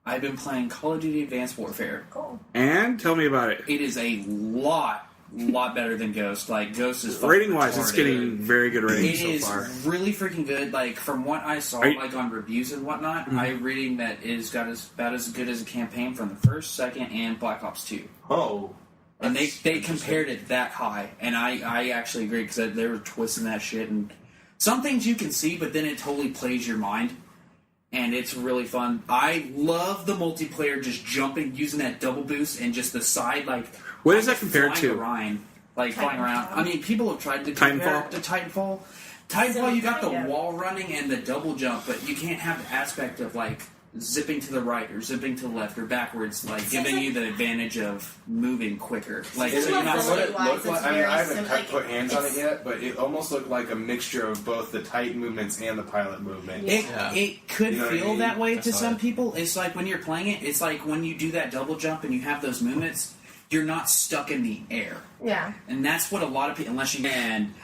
[SPEAKER 5] I've been playing Call of Duty Advanced Warfare.
[SPEAKER 3] Cool.
[SPEAKER 2] And tell me about it.
[SPEAKER 5] It is a lot better than Ghost. Like, Ghost is fucking
[SPEAKER 2] Rating wise, it's
[SPEAKER 5] retarded.
[SPEAKER 2] getting very good ratings
[SPEAKER 5] It
[SPEAKER 2] so
[SPEAKER 5] is
[SPEAKER 2] far.
[SPEAKER 5] really freaking good. Like, from what I saw,
[SPEAKER 2] Are you-
[SPEAKER 5] like on reviews and whatnot,
[SPEAKER 2] Mm-hmm.
[SPEAKER 5] I'm reading that it has got about as good as a campaign from the first, second, and Black Ops 2.
[SPEAKER 6] Oh.
[SPEAKER 5] And they
[SPEAKER 6] That's
[SPEAKER 5] compared it that high, and I actually agree because they were twisting that shit. And some things you can see, but then it totally plays your mind, and it's really fun. I love the multiplayer, just jumping, using that double boost, and just the side like.
[SPEAKER 2] What is that compared
[SPEAKER 5] flying
[SPEAKER 2] to?
[SPEAKER 5] around, like flying around. I mean, people have tried to
[SPEAKER 2] Titanfall?
[SPEAKER 5] compare it to Titanfall. Titanfall, you got the
[SPEAKER 3] kind of.
[SPEAKER 5] wall running and the double jump, but you can't have the aspect of like zipping to the right or zipping to the left or backwards, like giving you the advantage of moving quicker. Like,
[SPEAKER 6] Is
[SPEAKER 5] so
[SPEAKER 6] it
[SPEAKER 5] you're not
[SPEAKER 6] from what it
[SPEAKER 3] Visually-wise,
[SPEAKER 6] looked like?
[SPEAKER 3] it's
[SPEAKER 6] I mean,
[SPEAKER 3] very
[SPEAKER 6] I haven't
[SPEAKER 3] like,
[SPEAKER 6] put hands on it
[SPEAKER 3] it's-
[SPEAKER 6] yet, but it almost looked like a mixture of both the tight movements and the pilot movement.
[SPEAKER 5] It could
[SPEAKER 6] You know what I
[SPEAKER 5] feel
[SPEAKER 6] mean?
[SPEAKER 5] that way
[SPEAKER 6] That's
[SPEAKER 5] to
[SPEAKER 6] how
[SPEAKER 5] some
[SPEAKER 6] it-
[SPEAKER 5] people. It's like when you're playing it, it's like when you do that double jump and you have those movements, you're not stuck in the air.
[SPEAKER 3] Yeah.
[SPEAKER 5] And that's what a lot of people, unless you can.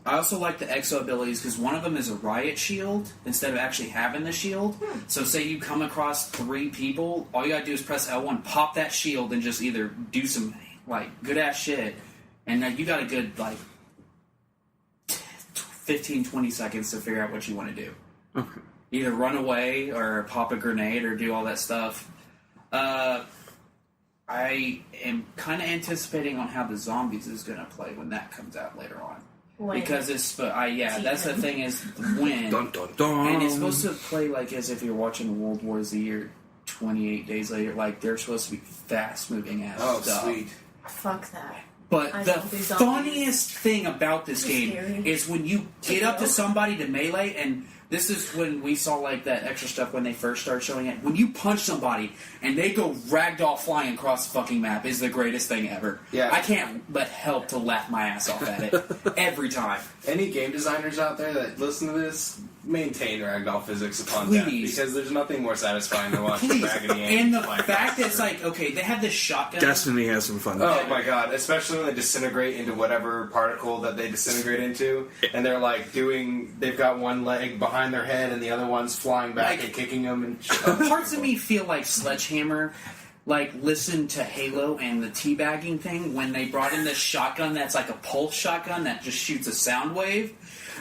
[SPEAKER 5] I also like the exo abilities because one of them is a riot shield instead of actually having the shield. So, say you come across 3 people, all you gotta do is press L1, pop that shield, and just either do some like good ass shit, and then you got a good like 15, 20 seconds to figure out what you want to do.
[SPEAKER 2] Okay.
[SPEAKER 5] Either run away or pop a grenade or do all that stuff. I am kind of anticipating on how the zombies is going to play when that comes out later on.
[SPEAKER 3] When-
[SPEAKER 5] Because it's, that's the thing is when.
[SPEAKER 2] Dun, dun, dun.
[SPEAKER 5] And it's supposed to play like as if you're watching World War Z or 28 Days Later. Like, they're supposed to be fast moving ass
[SPEAKER 6] Oh,
[SPEAKER 5] stuff.
[SPEAKER 6] sweet.
[SPEAKER 3] Fuck that.
[SPEAKER 5] But
[SPEAKER 3] I
[SPEAKER 5] the
[SPEAKER 3] don't do zombies.
[SPEAKER 5] funniest thing about this
[SPEAKER 3] They're
[SPEAKER 5] game
[SPEAKER 3] scary.
[SPEAKER 5] is when you get up to
[SPEAKER 3] kill.
[SPEAKER 5] somebody to melee, and this is when we saw like that extra stuff when they first started showing it. When you punch somebody and they go ragdoll flying across the fucking map is the greatest thing ever.
[SPEAKER 6] Yeah.
[SPEAKER 5] I can't but help to laugh my ass off at it every time.
[SPEAKER 6] Any game designers out there that listen to this, maintain ragdoll physics upon death,
[SPEAKER 5] Please.
[SPEAKER 6] because there's nothing more satisfying than watching
[SPEAKER 5] Please.
[SPEAKER 6] Raggedy
[SPEAKER 5] And the
[SPEAKER 6] Ann.
[SPEAKER 5] fact that it's like, okay, they have this shotgun.
[SPEAKER 2] Destiny has some fun.
[SPEAKER 6] Oh my god, especially when they disintegrate into whatever particle that they disintegrate into, and they're like they've got one leg behind their head and the other one's flying back
[SPEAKER 5] Like-
[SPEAKER 6] and kicking them and shit.
[SPEAKER 5] Parts of me feel like Sledgehammer, like, listened to Halo and the teabagging thing when they brought in this shotgun that's like a pulse shotgun that just shoots a sound wave.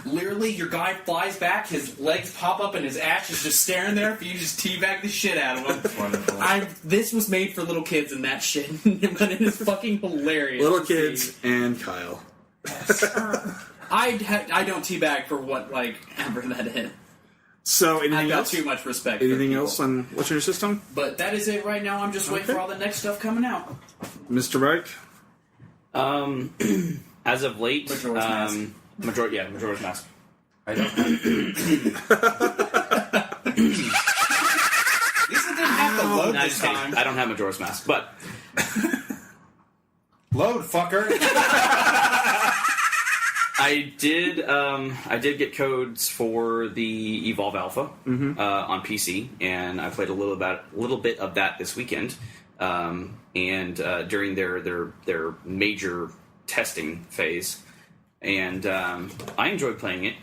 [SPEAKER 5] Literally, your guy flies back, his legs pop up, and his ass is just staring there if you just teabag the shit out of him.
[SPEAKER 6] Wonderful.
[SPEAKER 5] This was made for little kids and that shit, but it is fucking hilarious.
[SPEAKER 2] Little
[SPEAKER 5] to see.
[SPEAKER 2] kids and Kyle.
[SPEAKER 5] I don't teabag for what, like, ever that is.
[SPEAKER 2] So,
[SPEAKER 5] I've
[SPEAKER 2] anything
[SPEAKER 5] got
[SPEAKER 2] else?
[SPEAKER 5] too much respect for
[SPEAKER 2] Anything
[SPEAKER 5] people.
[SPEAKER 2] else on what's your system?
[SPEAKER 5] But that is it right now. I'm just waiting
[SPEAKER 2] Okay.
[SPEAKER 5] for all the next stuff coming out.
[SPEAKER 2] Mr. Reich?
[SPEAKER 7] As of late,
[SPEAKER 5] Majora's Mask.
[SPEAKER 7] Majora's Mask.
[SPEAKER 6] I don't have
[SPEAKER 5] At least it didn't have to load
[SPEAKER 7] No,
[SPEAKER 5] this
[SPEAKER 7] just kidding.
[SPEAKER 5] time.
[SPEAKER 7] I don't have Majora's Mask, but
[SPEAKER 6] load, fucker.
[SPEAKER 7] I did get codes for the Evolve Alpha on PC, and I played a little bit of that this weekend. And during their major testing phase, and I enjoyed playing it.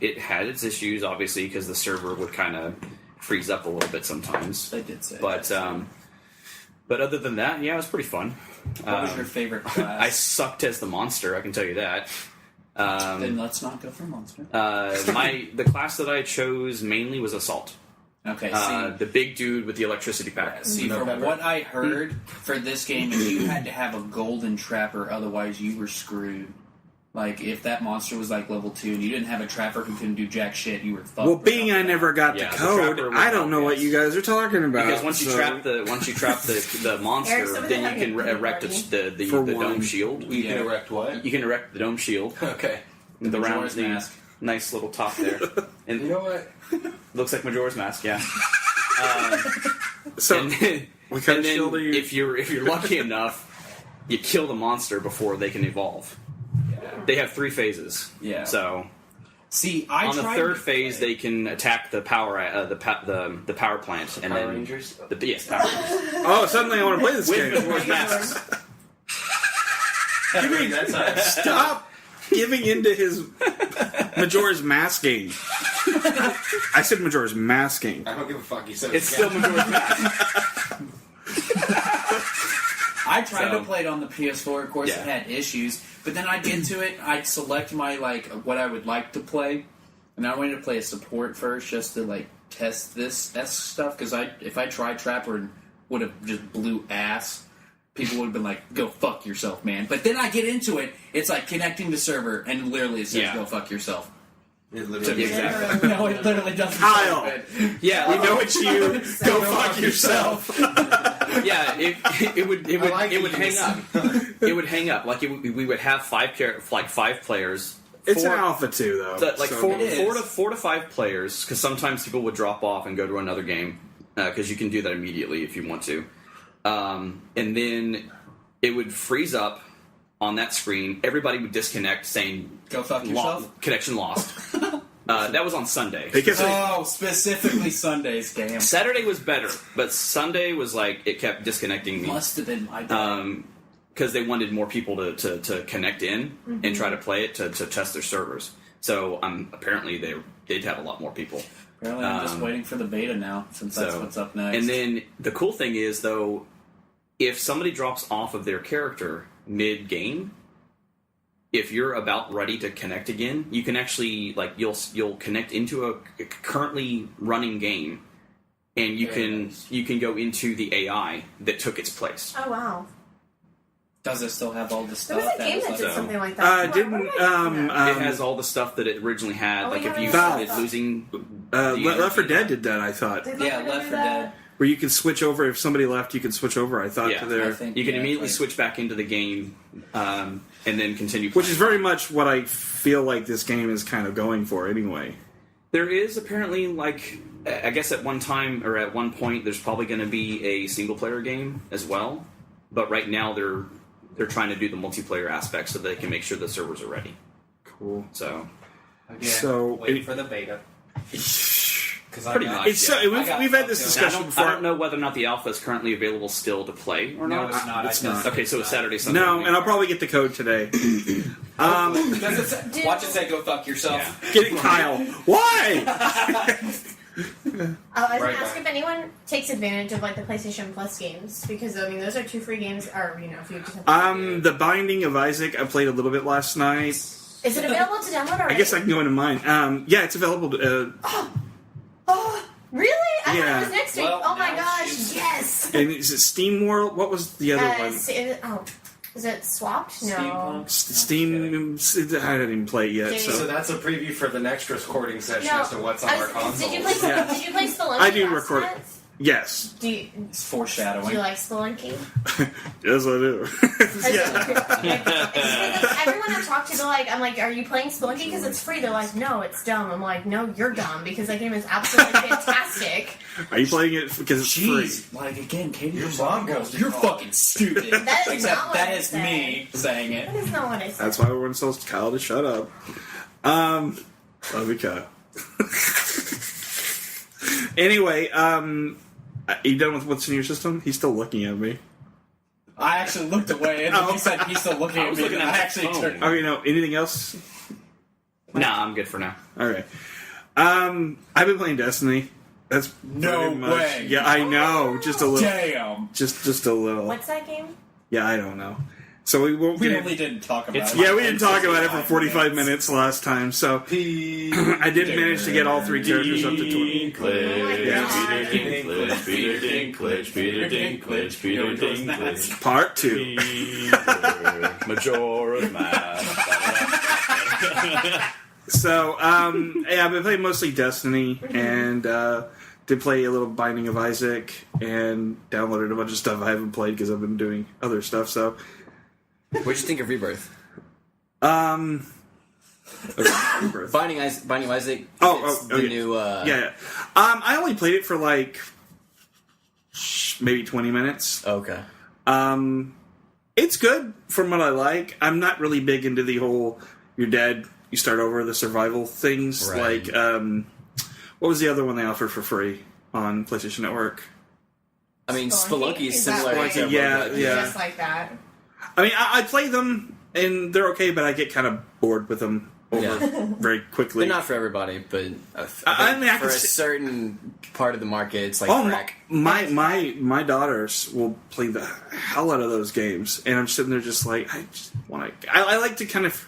[SPEAKER 7] It had its issues, obviously, because the server would kind of freeze up a little bit sometimes.
[SPEAKER 5] I did say
[SPEAKER 7] But
[SPEAKER 5] that.
[SPEAKER 7] but other than that, yeah, it was pretty fun.
[SPEAKER 5] What was your favorite class?
[SPEAKER 7] I sucked as the monster, I can tell you that.
[SPEAKER 5] Then let's not go for monster.
[SPEAKER 7] The class that I chose mainly was assault.
[SPEAKER 5] Okay, see.
[SPEAKER 7] The big dude with the electricity pack.
[SPEAKER 5] See, from what I heard, for this game, you had to have a golden trapper, otherwise you were screwed. Like, if that monster was like level 2 and you didn't have a trapper who couldn't do jack shit, you were fucked.
[SPEAKER 2] Well, being I never got
[SPEAKER 7] Yeah,
[SPEAKER 2] the
[SPEAKER 7] the
[SPEAKER 2] code,
[SPEAKER 7] trapper was
[SPEAKER 2] I don't know
[SPEAKER 7] not
[SPEAKER 2] what
[SPEAKER 7] best.
[SPEAKER 2] you guys are talking about.
[SPEAKER 7] Because once you trap the
[SPEAKER 3] Eric,
[SPEAKER 7] monster,
[SPEAKER 3] some of
[SPEAKER 7] then
[SPEAKER 3] them
[SPEAKER 7] you can
[SPEAKER 3] have a
[SPEAKER 7] erect
[SPEAKER 3] party.
[SPEAKER 7] the
[SPEAKER 2] For
[SPEAKER 7] dome
[SPEAKER 2] one.
[SPEAKER 7] shield.
[SPEAKER 6] You can erect what?
[SPEAKER 7] You can erect the dome shield.
[SPEAKER 6] Okay.
[SPEAKER 7] The round
[SPEAKER 5] Majora's Mask.
[SPEAKER 7] nice little top there, and
[SPEAKER 6] You know what?
[SPEAKER 7] looks like Majora's Mask. Yeah.
[SPEAKER 2] So,
[SPEAKER 7] And then,
[SPEAKER 2] what kind
[SPEAKER 7] and
[SPEAKER 2] of
[SPEAKER 7] then
[SPEAKER 2] shield are you?
[SPEAKER 7] if you're lucky enough, you kill the monster before they can evolve. They have 3 phases.
[SPEAKER 5] Yeah.
[SPEAKER 7] So
[SPEAKER 5] See, I
[SPEAKER 7] on the
[SPEAKER 5] tried
[SPEAKER 7] third
[SPEAKER 5] to
[SPEAKER 7] phase,
[SPEAKER 5] play-
[SPEAKER 7] they can attack the power the power plant and
[SPEAKER 6] Power
[SPEAKER 7] then
[SPEAKER 6] Rangers?
[SPEAKER 7] yes, Power Rangers.
[SPEAKER 2] Oh, suddenly I want to play this
[SPEAKER 7] With
[SPEAKER 2] game.
[SPEAKER 7] Majora's Mask.
[SPEAKER 2] Stop giving into his Majora's masking. I said Majora's masking.
[SPEAKER 6] I don't give a fuck. You said
[SPEAKER 7] It's still Majora's Mask.
[SPEAKER 5] I tried
[SPEAKER 7] So-
[SPEAKER 5] to play it on the PS4. Of course,
[SPEAKER 7] Yeah.
[SPEAKER 5] it had issues, but then I'd get to it. I'd select my what I would like to play, and I wanted to play a support first, just to test this stuff. Because if I tried Trapper and would have just blew ass, people would have been like, "Go fuck yourself, man." But then I get into it. It's like connecting the server, and literally it says,
[SPEAKER 7] Yeah.
[SPEAKER 5] "Go fuck yourself."
[SPEAKER 6] It literally
[SPEAKER 7] Exactly.
[SPEAKER 5] No, it literally doesn't.
[SPEAKER 2] Kyle.
[SPEAKER 5] say it.
[SPEAKER 7] Yeah,
[SPEAKER 2] We know it's you. Go fuck yourself.
[SPEAKER 7] yeah. It would
[SPEAKER 6] like
[SPEAKER 7] it would
[SPEAKER 6] it.
[SPEAKER 7] hang up. It would hang up. We would have 5 players.
[SPEAKER 2] It's
[SPEAKER 7] Four-
[SPEAKER 2] an alpha too, though.
[SPEAKER 7] So, like
[SPEAKER 2] so-
[SPEAKER 7] four to five players, because sometimes people would drop off and go to another game, because you can do that immediately if you want to, and then it would freeze up on that screen. Everybody would disconnect, saying
[SPEAKER 5] Go fuck yourself.
[SPEAKER 7] connection lost. That was on Sunday.
[SPEAKER 2] Because
[SPEAKER 5] Oh, specifically Sundays, damn.
[SPEAKER 7] Saturday was better, but Sunday was like it kept disconnecting me.
[SPEAKER 5] Must have been my day.
[SPEAKER 7] Because they wanted more people to connect in and try to play it to test their servers. So apparently they did have a lot more people.
[SPEAKER 5] Apparently, I'm just waiting for the beta now, since that's
[SPEAKER 7] So-
[SPEAKER 5] what's up next.
[SPEAKER 7] And then the cool thing is, though, if somebody drops off of their character mid-game, if you're about ready to connect again, you can actually you'll connect into a currently running game, and you can go into the AI that took its place.
[SPEAKER 3] Oh wow!
[SPEAKER 5] Does it still have all the
[SPEAKER 3] There
[SPEAKER 5] stuff?
[SPEAKER 3] was a game that
[SPEAKER 5] was
[SPEAKER 3] did
[SPEAKER 5] like-
[SPEAKER 3] something like that.
[SPEAKER 2] didn't
[SPEAKER 3] Where did I see that?
[SPEAKER 7] It has all the stuff that it originally had.
[SPEAKER 3] Oh,
[SPEAKER 7] like
[SPEAKER 3] we
[SPEAKER 7] if you
[SPEAKER 3] haven't
[SPEAKER 7] started
[SPEAKER 3] done
[SPEAKER 7] losing,
[SPEAKER 2] Left 4 Dead did that, I thought.
[SPEAKER 3] Did
[SPEAKER 5] Yeah,
[SPEAKER 3] Left 4
[SPEAKER 5] Left
[SPEAKER 3] do
[SPEAKER 5] 4
[SPEAKER 3] that?
[SPEAKER 5] Dead.
[SPEAKER 2] Where you could switch over. If somebody left, you could switch over, I thought,
[SPEAKER 7] Yeah,
[SPEAKER 2] to
[SPEAKER 5] I
[SPEAKER 2] their...
[SPEAKER 5] think,
[SPEAKER 7] you can
[SPEAKER 5] yeah,
[SPEAKER 7] immediately
[SPEAKER 5] like-
[SPEAKER 7] switch back into the game, and then continue.
[SPEAKER 2] Which is very much what I feel like this game is kind of going for anyway.
[SPEAKER 7] There is apparently, I guess at one time or at one point, there's probably going to be a single player game as well. But right now, they're trying to do the multiplayer aspect so they can make sure the servers are ready.
[SPEAKER 2] Cool.
[SPEAKER 7] So
[SPEAKER 8] Again,
[SPEAKER 2] So,
[SPEAKER 8] wait
[SPEAKER 2] it-
[SPEAKER 8] for the beta. Because
[SPEAKER 7] Pretty
[SPEAKER 8] I'm not,
[SPEAKER 7] much.
[SPEAKER 2] It's so,
[SPEAKER 8] I
[SPEAKER 2] we've
[SPEAKER 8] got
[SPEAKER 2] had this
[SPEAKER 8] fucked
[SPEAKER 2] discussion
[SPEAKER 7] I
[SPEAKER 2] before.
[SPEAKER 7] don't know whether or not the alpha is currently available still to play or
[SPEAKER 8] No,
[SPEAKER 7] not.
[SPEAKER 8] it's not.
[SPEAKER 2] It's
[SPEAKER 8] I
[SPEAKER 2] not.
[SPEAKER 8] tested
[SPEAKER 7] Okay, so
[SPEAKER 8] it.
[SPEAKER 7] it's Saturday, Sunday.
[SPEAKER 2] No, and I'll probably get the code today.
[SPEAKER 5] Does it say, watch it say "Go fuck yourself."
[SPEAKER 7] Yeah.
[SPEAKER 2] Get it, Kyle. Why?
[SPEAKER 3] I was
[SPEAKER 6] Right
[SPEAKER 3] gonna ask
[SPEAKER 6] back.
[SPEAKER 3] if anyone takes advantage of the PlayStation Plus games, because I mean those are 2 free games, or if you just have
[SPEAKER 2] The Binding of Isaac, I played a little bit last night.
[SPEAKER 3] Is it available to download already?
[SPEAKER 2] I guess I can go into mine. Yeah, it's available.
[SPEAKER 3] Oh, really? I thought
[SPEAKER 2] Yeah.
[SPEAKER 3] it was next week.
[SPEAKER 8] Well,
[SPEAKER 3] Oh my
[SPEAKER 8] now
[SPEAKER 3] gosh,
[SPEAKER 8] she's-
[SPEAKER 3] yes.
[SPEAKER 2] And is it Steam World? What was the other one?
[SPEAKER 3] Is it swapped? No.
[SPEAKER 5] Steampunk?
[SPEAKER 2] Steam. I didn't even play it yet.
[SPEAKER 6] So
[SPEAKER 2] So
[SPEAKER 6] that's a preview for the next recording session
[SPEAKER 3] No.
[SPEAKER 6] as to what's on our console.
[SPEAKER 3] Did you play?
[SPEAKER 2] Yeah.
[SPEAKER 3] Did you play Spelunky?
[SPEAKER 2] I do
[SPEAKER 3] last
[SPEAKER 2] record-
[SPEAKER 3] night?
[SPEAKER 2] yes,
[SPEAKER 3] Do you
[SPEAKER 5] It's foreshadowing.
[SPEAKER 3] like Spelunky?
[SPEAKER 2] yes I do.
[SPEAKER 3] Everyone I've talked to, I'm like, are you playing Spelunky because it's free? They're like, no, it's dumb. I'm like, no, you're dumb because that game is absolutely fantastic.
[SPEAKER 2] Are you playing it because it's free?
[SPEAKER 5] Jeez, again, Katie,
[SPEAKER 8] Your
[SPEAKER 5] you're
[SPEAKER 8] mom
[SPEAKER 5] fucking
[SPEAKER 8] goes to
[SPEAKER 5] You're
[SPEAKER 8] college.
[SPEAKER 5] fucking stupid.
[SPEAKER 3] That is
[SPEAKER 5] Except
[SPEAKER 3] not what
[SPEAKER 5] that
[SPEAKER 3] I
[SPEAKER 5] is
[SPEAKER 3] said.
[SPEAKER 5] me saying it.
[SPEAKER 3] That is not what I said.
[SPEAKER 2] That's why everyone tells Kyle to shut up. Love you, Kyle. Anyway, are you done with what's in your system? He's still looking at me.
[SPEAKER 5] I actually looked away, and then he said he's still looking at me, and I actually turned.
[SPEAKER 2] I mean, no. Anything else?
[SPEAKER 7] Nah, I'm good for now.
[SPEAKER 2] All right. I've been playing Destiny. That's
[SPEAKER 5] No
[SPEAKER 2] pretty much,
[SPEAKER 5] way.
[SPEAKER 2] Yeah, I know. Just a little.
[SPEAKER 5] Damn.
[SPEAKER 2] Just a little.
[SPEAKER 3] What's that game?
[SPEAKER 2] Yeah, I don't know. So we won't
[SPEAKER 8] We
[SPEAKER 2] get.
[SPEAKER 8] really didn't talk about it.
[SPEAKER 2] Yeah, we didn't talk about it for 45 minutes last time. So I did manage to get all 3 characters up to 20.
[SPEAKER 8] Peter Dinklage, Peter Dinklage.
[SPEAKER 2] Part 2.
[SPEAKER 7] Majora's Mask.
[SPEAKER 2] So yeah, I've been playing mostly Destiny and did play a little Binding of Isaac and downloaded a bunch of stuff I haven't played because I've been doing other stuff. So.
[SPEAKER 4] What'd you think of Rebirth?
[SPEAKER 2] Rebirth.
[SPEAKER 4] Binding of Isaac.
[SPEAKER 2] Oh,
[SPEAKER 4] the
[SPEAKER 2] okay.
[SPEAKER 4] new.
[SPEAKER 2] Yeah. I only played it for like maybe 20 minutes.
[SPEAKER 4] Okay.
[SPEAKER 2] It's good from what I like. I'm not really big into the whole you're dead, you start over, the survival things.
[SPEAKER 4] Right.
[SPEAKER 2] Like, what was the other one they offered for free on PlayStation Network?
[SPEAKER 4] I mean, Spelunky is
[SPEAKER 3] Is that
[SPEAKER 4] similar
[SPEAKER 3] right?
[SPEAKER 4] to
[SPEAKER 2] Yeah,
[SPEAKER 4] Roguelike.
[SPEAKER 2] yeah.
[SPEAKER 3] Just like that.
[SPEAKER 2] I mean, I play them, and they're okay, but I get kind of bored with them over very quickly.
[SPEAKER 4] They're not for everybody, but
[SPEAKER 2] I mean, I
[SPEAKER 4] for
[SPEAKER 2] can
[SPEAKER 4] a
[SPEAKER 2] see-
[SPEAKER 4] certain part of the market, it's like
[SPEAKER 2] Oh,
[SPEAKER 4] crack.
[SPEAKER 2] my daughters will play the hell out of those games, and I'm sitting there just like, I just want to. I like to kind of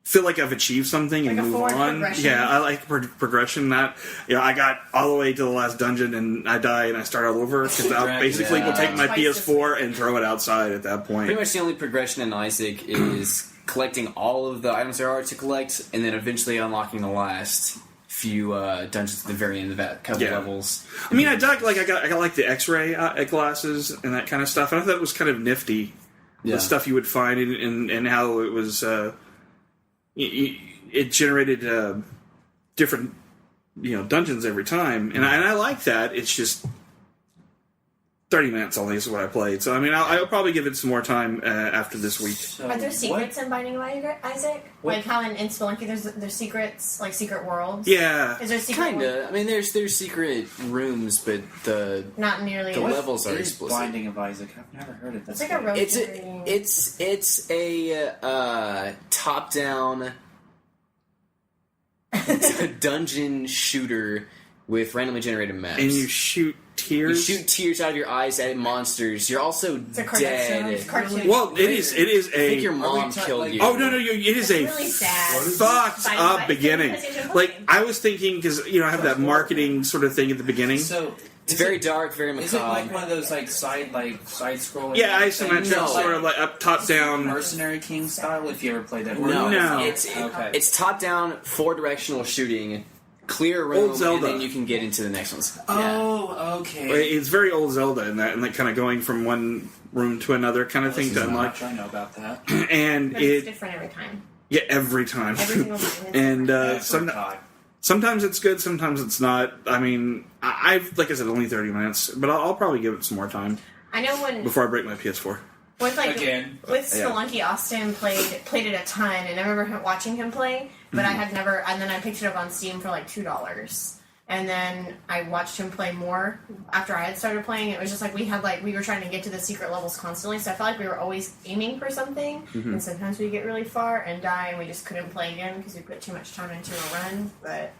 [SPEAKER 2] feel like I've achieved something and
[SPEAKER 3] Like a
[SPEAKER 2] move
[SPEAKER 3] forward
[SPEAKER 2] on.
[SPEAKER 3] progression.
[SPEAKER 2] Yeah, I like progression. Not, I got all the way to the last dungeon and I die and I start all over because I
[SPEAKER 5] Drag
[SPEAKER 2] basically
[SPEAKER 4] it
[SPEAKER 2] will
[SPEAKER 4] out.
[SPEAKER 2] take my
[SPEAKER 3] Twice this
[SPEAKER 2] PS4 and throw it outside at that point.
[SPEAKER 4] Pretty much the only progression in Isaac is collecting all of the items there are to collect, and then eventually unlocking the last few dungeons at the very end of that couple
[SPEAKER 2] Yeah.
[SPEAKER 4] levels.
[SPEAKER 2] I mean, I got like the X-ray glasses and that kind of stuff. And I thought it was kind of nifty,
[SPEAKER 4] Yeah.
[SPEAKER 2] the stuff you would find and how it was. It generated different, dungeons every time, and I like that. It's just 30 minutes only is what I played. So I mean, I'll probably give it some more time after this week.
[SPEAKER 5] So
[SPEAKER 3] Are there secrets in Binding of Isaac? Like how in Spelunky there's secrets, like secret worlds?
[SPEAKER 2] Yeah,
[SPEAKER 3] Is there secret world?
[SPEAKER 4] Kinda. I mean, there's secret rooms, but
[SPEAKER 3] Not nearly.
[SPEAKER 4] The
[SPEAKER 3] as-
[SPEAKER 4] levels are
[SPEAKER 5] Is
[SPEAKER 4] explicit.
[SPEAKER 5] Binding of Isaac. I've never heard of this.
[SPEAKER 3] It's like a road
[SPEAKER 4] It's
[SPEAKER 3] game.
[SPEAKER 4] a top-down dungeon shooter with randomly generated maps.
[SPEAKER 2] and you shoot
[SPEAKER 4] You
[SPEAKER 2] tears.
[SPEAKER 4] shoot tears out of your eyes at monsters. You're also
[SPEAKER 3] It's a cartoon. It's
[SPEAKER 4] dead.
[SPEAKER 3] cartoon.
[SPEAKER 2] Well, it is
[SPEAKER 4] I think your
[SPEAKER 2] a.
[SPEAKER 4] mom
[SPEAKER 5] ta-
[SPEAKER 4] killed
[SPEAKER 5] like-
[SPEAKER 4] you.
[SPEAKER 2] Oh no, it is a
[SPEAKER 3] really sad.
[SPEAKER 2] fucked
[SPEAKER 3] Binding
[SPEAKER 2] up
[SPEAKER 3] of Isaac
[SPEAKER 2] beginning.
[SPEAKER 3] PlayStation
[SPEAKER 2] Like
[SPEAKER 3] game.
[SPEAKER 2] I was thinking because I have that marketing sort of thing at the beginning.
[SPEAKER 5] So
[SPEAKER 4] It's very dark, very macabre.
[SPEAKER 5] Is it like one of those side scrolling?
[SPEAKER 2] Yeah, isometric,
[SPEAKER 4] No.
[SPEAKER 2] sort of like up, top down.
[SPEAKER 5] Mercenary King style. If you ever played that,
[SPEAKER 4] No,
[SPEAKER 2] No.
[SPEAKER 5] Okay.
[SPEAKER 4] it's top down, 4-directional shooting. Clear a room,
[SPEAKER 2] Old
[SPEAKER 4] and
[SPEAKER 2] Zelda.
[SPEAKER 4] then you can get into the next ones.
[SPEAKER 5] Oh, okay.
[SPEAKER 2] It's very old Zelda and that kind of going from one room to another kind of thing to
[SPEAKER 5] How
[SPEAKER 2] unlock.
[SPEAKER 5] much I know about that.
[SPEAKER 2] And
[SPEAKER 3] But it's
[SPEAKER 2] it
[SPEAKER 3] different every time.
[SPEAKER 2] every time.
[SPEAKER 3] Every single time. It's
[SPEAKER 2] And
[SPEAKER 5] Every time.
[SPEAKER 2] sometimes it's good, sometimes it's not. I mean, I've like I said, only 30 minutes, but I'll probably give it some more time
[SPEAKER 3] I know when
[SPEAKER 2] before I break my PS4.
[SPEAKER 3] with
[SPEAKER 5] Again.
[SPEAKER 3] with Spelunky, Austin played it a ton, and I remember watching him play. But I had never, and then I picked it up on Steam for like $2. And then I watched him play more after I had started playing. It was just like we were trying to get to the secret levels constantly, so I felt like we were always aiming for something. And sometimes we get really far and die, and we just couldn't play again because we put too much time into a run. But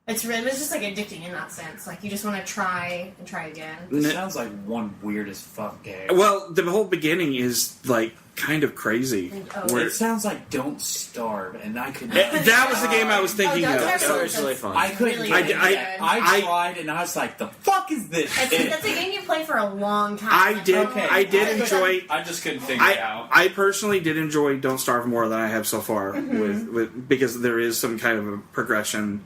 [SPEAKER 3] it was just like addicting in that sense. Like you just want to try and try again.
[SPEAKER 5] This sounds like one weird as fuck game.
[SPEAKER 2] Well, the whole beginning is like kind of crazy.
[SPEAKER 3] Oh.
[SPEAKER 2] Where-
[SPEAKER 5] It sounds like Don't Starve, and I could.
[SPEAKER 2] that was the game I was thinking
[SPEAKER 3] Oh,
[SPEAKER 2] of.
[SPEAKER 3] Don't Starve
[SPEAKER 4] That was really fun.
[SPEAKER 5] I couldn't.
[SPEAKER 3] Really,
[SPEAKER 5] get
[SPEAKER 3] really
[SPEAKER 5] it.
[SPEAKER 3] good.
[SPEAKER 5] I tried, and I was like, "The fuck is this?" shit?
[SPEAKER 3] That's a game you play for a long time.
[SPEAKER 2] I
[SPEAKER 3] Like,
[SPEAKER 2] did.
[SPEAKER 5] Okay.
[SPEAKER 2] I did
[SPEAKER 3] I-
[SPEAKER 2] enjoy.
[SPEAKER 5] I just couldn't figure it out.
[SPEAKER 2] I personally did enjoy Don't Starve more than I have so far with because there is some kind of a progression,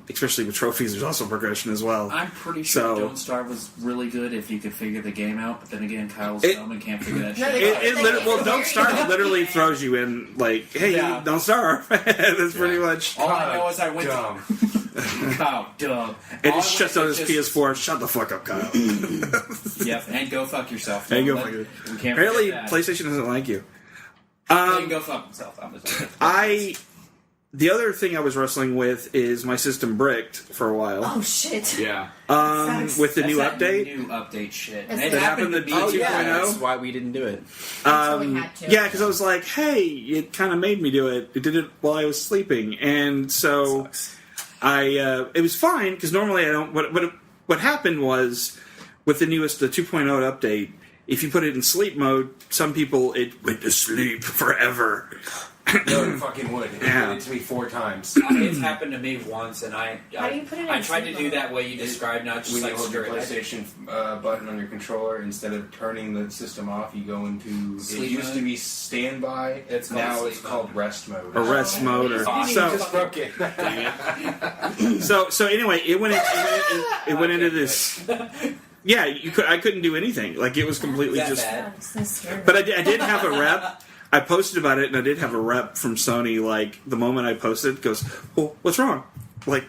[SPEAKER 2] especially with trophies. There's also progression as well.
[SPEAKER 5] I'm pretty sure
[SPEAKER 2] So-
[SPEAKER 5] Don't Starve was really good if you could figure the game out, but then again, Kyle's
[SPEAKER 2] It-
[SPEAKER 5] dumb and can't figure that
[SPEAKER 3] No,
[SPEAKER 5] shit
[SPEAKER 3] they
[SPEAKER 5] out.
[SPEAKER 3] can't.
[SPEAKER 2] Don't Starve literally throws you in like, hey,
[SPEAKER 5] Yeah.
[SPEAKER 2] don't starve. That's pretty much.
[SPEAKER 5] All I know is I went
[SPEAKER 6] Dumb.
[SPEAKER 5] to Kyle, dumb.
[SPEAKER 2] And
[SPEAKER 5] All
[SPEAKER 2] just
[SPEAKER 5] I
[SPEAKER 2] shuts
[SPEAKER 5] went
[SPEAKER 2] on
[SPEAKER 5] to
[SPEAKER 2] his
[SPEAKER 5] just-
[SPEAKER 2] PS4. Shut the fuck up, Kyle.
[SPEAKER 5] Yep, and go fuck yourself.
[SPEAKER 2] And go
[SPEAKER 5] Let-
[SPEAKER 2] fuck it.
[SPEAKER 5] We can't
[SPEAKER 2] Apparently,
[SPEAKER 5] forget that.
[SPEAKER 2] PlayStation doesn't like you.
[SPEAKER 5] He can go fuck himself. I'm just
[SPEAKER 2] I the other thing I was wrestling with is my system bricked for a while.
[SPEAKER 3] Oh shit!
[SPEAKER 7] Yeah.
[SPEAKER 2] With the
[SPEAKER 5] That's
[SPEAKER 2] new
[SPEAKER 5] that
[SPEAKER 2] update.
[SPEAKER 5] New update shit.
[SPEAKER 3] It's
[SPEAKER 5] It
[SPEAKER 3] that
[SPEAKER 2] happened to
[SPEAKER 5] me.
[SPEAKER 2] be- Oh, yeah.
[SPEAKER 4] That's why we didn't do it.
[SPEAKER 3] Until we had to.
[SPEAKER 2] Yeah, because I was like, hey, it kind of made me do it. It did it while I was sleeping, and so
[SPEAKER 4] Sucks.
[SPEAKER 2] it was fine because normally I don't. What happened was with the 2.0 update, if you put it in sleep mode, some people it went to sleep forever.
[SPEAKER 6] No, it fucking would. It
[SPEAKER 2] Yeah.
[SPEAKER 6] did it to me 4 times.
[SPEAKER 5] It's happened to me once, and I
[SPEAKER 3] How do you put it in
[SPEAKER 5] I tried to
[SPEAKER 3] sleep
[SPEAKER 5] do
[SPEAKER 3] mode?
[SPEAKER 5] that way you described, not just
[SPEAKER 6] When you
[SPEAKER 5] like
[SPEAKER 6] hold your
[SPEAKER 5] straight.
[SPEAKER 6] PlayStation button on your controller, instead of turning the system off, you go into.
[SPEAKER 5] Sleep
[SPEAKER 6] it used
[SPEAKER 5] mode?
[SPEAKER 6] to be standby.
[SPEAKER 5] It's called
[SPEAKER 6] now
[SPEAKER 5] sleep
[SPEAKER 6] it's
[SPEAKER 5] mode.
[SPEAKER 6] called rest mode.
[SPEAKER 2] Or rest mode, or
[SPEAKER 6] You
[SPEAKER 2] so.
[SPEAKER 6] just broke it.
[SPEAKER 2] So anyway, it went into this. Yeah, I couldn't do anything. Like it was completely
[SPEAKER 5] That
[SPEAKER 2] just.
[SPEAKER 5] bad?
[SPEAKER 3] God, it's so scary.
[SPEAKER 2] But I did have a rep. I posted about it, and I did have a rep from Sony. Like the moment I posted, goes, "Well, what's wrong?" Like,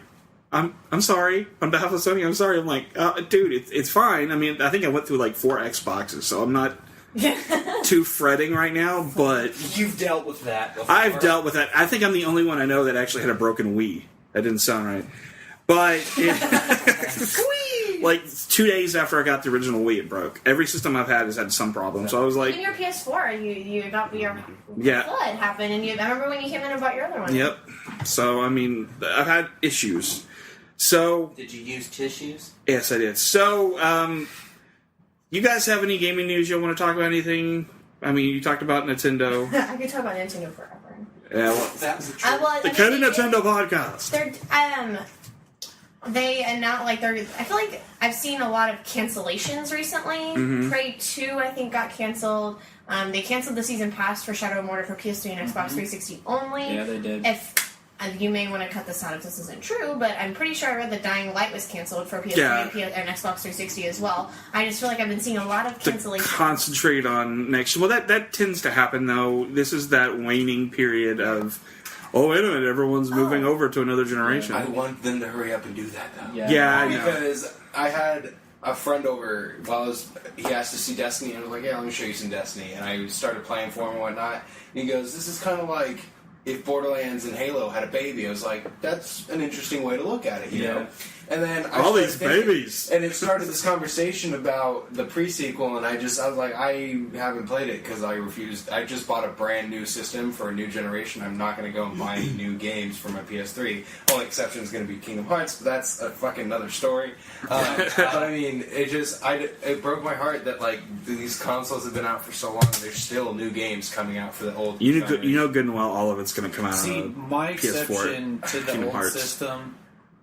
[SPEAKER 2] I'm sorry on behalf of Sony. I'm sorry. I'm like, dude, it's fine. I mean, I think I went through like 4 Xboxes, so I'm not too fretting right now. But
[SPEAKER 5] You've dealt with that before.
[SPEAKER 2] I've dealt with that. I think I'm the only one I know that actually had a broken Wii. That didn't sound right, but. Like 2 days after I got the original Wii, it broke. Every system I've had has had some problem. So I was like,
[SPEAKER 3] In your PS4, you got your
[SPEAKER 2] Yeah.
[SPEAKER 3] flood happened, and I remember when you came in and bought your other one.
[SPEAKER 2] yep. So I mean, I've had issues. So
[SPEAKER 5] Did you use tissues?
[SPEAKER 2] yes, I did. So you guys have any gaming news you want to talk about? Anything? I mean, you talked about Nintendo.
[SPEAKER 3] I could talk about Nintendo forever.
[SPEAKER 2] Yeah, well,
[SPEAKER 5] That was a
[SPEAKER 2] the Kind of Nintendo podcast.
[SPEAKER 3] They're they announced I feel like I've seen a lot of cancellations recently.
[SPEAKER 2] Mm-hmm.
[SPEAKER 3] Prey 2 I think got canceled. They canceled the season pass for Shadow of Mordor for PS3 and Xbox 360 only.
[SPEAKER 5] Yeah, they did.
[SPEAKER 3] If you may want to cut this out if this isn't true, but I'm pretty sure I read that Dying Light was canceled for PS3
[SPEAKER 2] Yeah.
[SPEAKER 3] and Xbox 360 as well. I just feel like I've been seeing a lot of
[SPEAKER 2] To
[SPEAKER 3] cancellations.
[SPEAKER 2] concentrate on next. Well, that tends to happen though. This is that waning period of. Oh wait a minute! Everyone's moving over to another generation.
[SPEAKER 6] I want them to hurry up and do that though.
[SPEAKER 2] Yeah, I know.
[SPEAKER 6] Because I had a friend over he asked to see Destiny, and I was like, yeah, let me show you some Destiny. And I started playing for him and whatnot. And he goes, this is kind of like if Borderlands and Halo had a baby. I was like, that's an interesting way to look at it, you know? And then I
[SPEAKER 2] All
[SPEAKER 6] started
[SPEAKER 2] these
[SPEAKER 6] thinking-
[SPEAKER 2] babies.
[SPEAKER 6] And it started this conversation about the pre-sequel, and I was like, I haven't played it because I refused. I just bought a brand new system for a new generation. I'm not going to go and buy new games for my PS3. Only exception is going to be Kingdom Hearts, but that's a fucking another story. But I mean, it broke my heart that like these consoles have been out for so long, and there's still new games coming out for the old.
[SPEAKER 2] You know good and well all of it's going to come out
[SPEAKER 5] See,
[SPEAKER 2] on
[SPEAKER 5] my
[SPEAKER 2] PS4.
[SPEAKER 5] exception to the
[SPEAKER 2] Kingdom
[SPEAKER 5] old
[SPEAKER 2] Hearts.
[SPEAKER 5] system.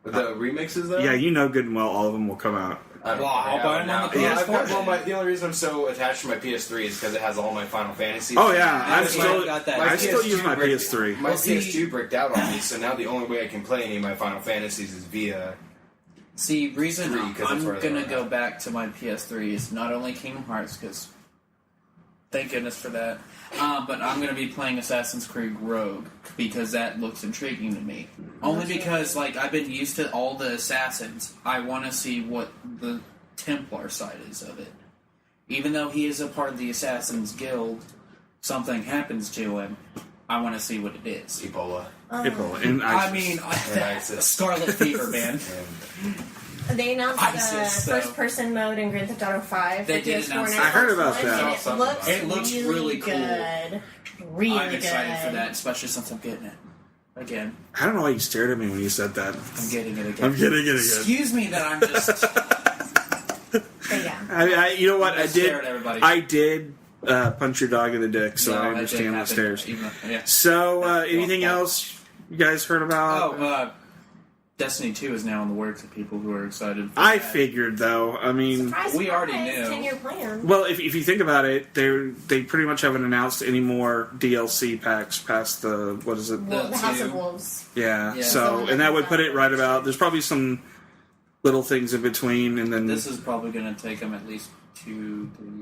[SPEAKER 6] The remixes though.
[SPEAKER 2] Yeah, you know good and well all of them will come out.
[SPEAKER 6] I don't
[SPEAKER 5] Well, I'll
[SPEAKER 6] care
[SPEAKER 5] buy them
[SPEAKER 6] now.
[SPEAKER 5] on the
[SPEAKER 6] Yeah,
[SPEAKER 5] PS4
[SPEAKER 6] the only reason I'm so attached to my PS3 is because it has all my Final Fantasy.
[SPEAKER 2] Oh yeah, I
[SPEAKER 5] That's why
[SPEAKER 2] still
[SPEAKER 5] I got that.
[SPEAKER 2] I still use my
[SPEAKER 6] bricked-
[SPEAKER 2] PS3.
[SPEAKER 6] My
[SPEAKER 5] Well, see-
[SPEAKER 6] PS2 bricked out on me, so now the only way I can play any of my Final Fantasies is via.
[SPEAKER 5] See, reason
[SPEAKER 6] 3, 'cause that's
[SPEAKER 5] I'm
[SPEAKER 6] where they
[SPEAKER 5] gonna
[SPEAKER 6] are
[SPEAKER 5] go
[SPEAKER 6] now.
[SPEAKER 5] back to my PS3 is not only Kingdom Hearts, because thank goodness for that, but I'm gonna be playing Assassin's Creed Rogue because that looks intriguing to me. Only because like I've been used to all the assassins, I want to see what the Templar side is of it. Even though he is a part of the Assassins Guild, something happens to him. I want to see what it is.
[SPEAKER 6] Ebola.
[SPEAKER 2] April and
[SPEAKER 5] I mean,
[SPEAKER 6] ISIS.
[SPEAKER 5] Scarlet Fever, man.
[SPEAKER 3] They announced
[SPEAKER 5] ISIS, so-
[SPEAKER 3] first-person mode in Grand Theft Auto 5
[SPEAKER 5] They
[SPEAKER 3] for
[SPEAKER 5] did
[SPEAKER 3] PS4
[SPEAKER 5] announce
[SPEAKER 3] and
[SPEAKER 5] that.
[SPEAKER 2] I heard about
[SPEAKER 3] Xbox
[SPEAKER 2] that.
[SPEAKER 3] One, and
[SPEAKER 5] It looks really cool.
[SPEAKER 3] good. Really
[SPEAKER 5] I'm excited
[SPEAKER 3] good.
[SPEAKER 5] for that, especially since I'm getting it again.
[SPEAKER 2] I don't know why you stared at me when you said that.
[SPEAKER 5] I'm getting it again.
[SPEAKER 2] I'm getting it again.
[SPEAKER 5] Excuse me that I'm just
[SPEAKER 3] But yeah.
[SPEAKER 2] I you know what I
[SPEAKER 5] just stare
[SPEAKER 2] did?
[SPEAKER 5] at everybody.
[SPEAKER 2] I did punch your dog in the dick, so
[SPEAKER 5] No,
[SPEAKER 2] I
[SPEAKER 5] that
[SPEAKER 2] understand
[SPEAKER 5] didn't
[SPEAKER 2] the
[SPEAKER 5] happen,
[SPEAKER 2] stairs.
[SPEAKER 5] even- yeah.
[SPEAKER 2] So anything else you guys heard about?
[SPEAKER 5] Oh, Destiny 2 is now in the works of people who are excited. For
[SPEAKER 2] I
[SPEAKER 5] that.
[SPEAKER 2] figured though. I mean,
[SPEAKER 3] Surprise,
[SPEAKER 5] we already
[SPEAKER 3] surprise,
[SPEAKER 5] knew.
[SPEAKER 3] 10-year plan.
[SPEAKER 2] well, if you think about it, they pretty much haven't announced any more DLC packs past the what is it?
[SPEAKER 3] The House of
[SPEAKER 5] two.
[SPEAKER 3] Wolves.
[SPEAKER 2] Yeah.
[SPEAKER 5] Yeah.
[SPEAKER 2] So and that would put it right about. There's probably some little things in between, and then
[SPEAKER 5] This is probably going to take them at least 2-3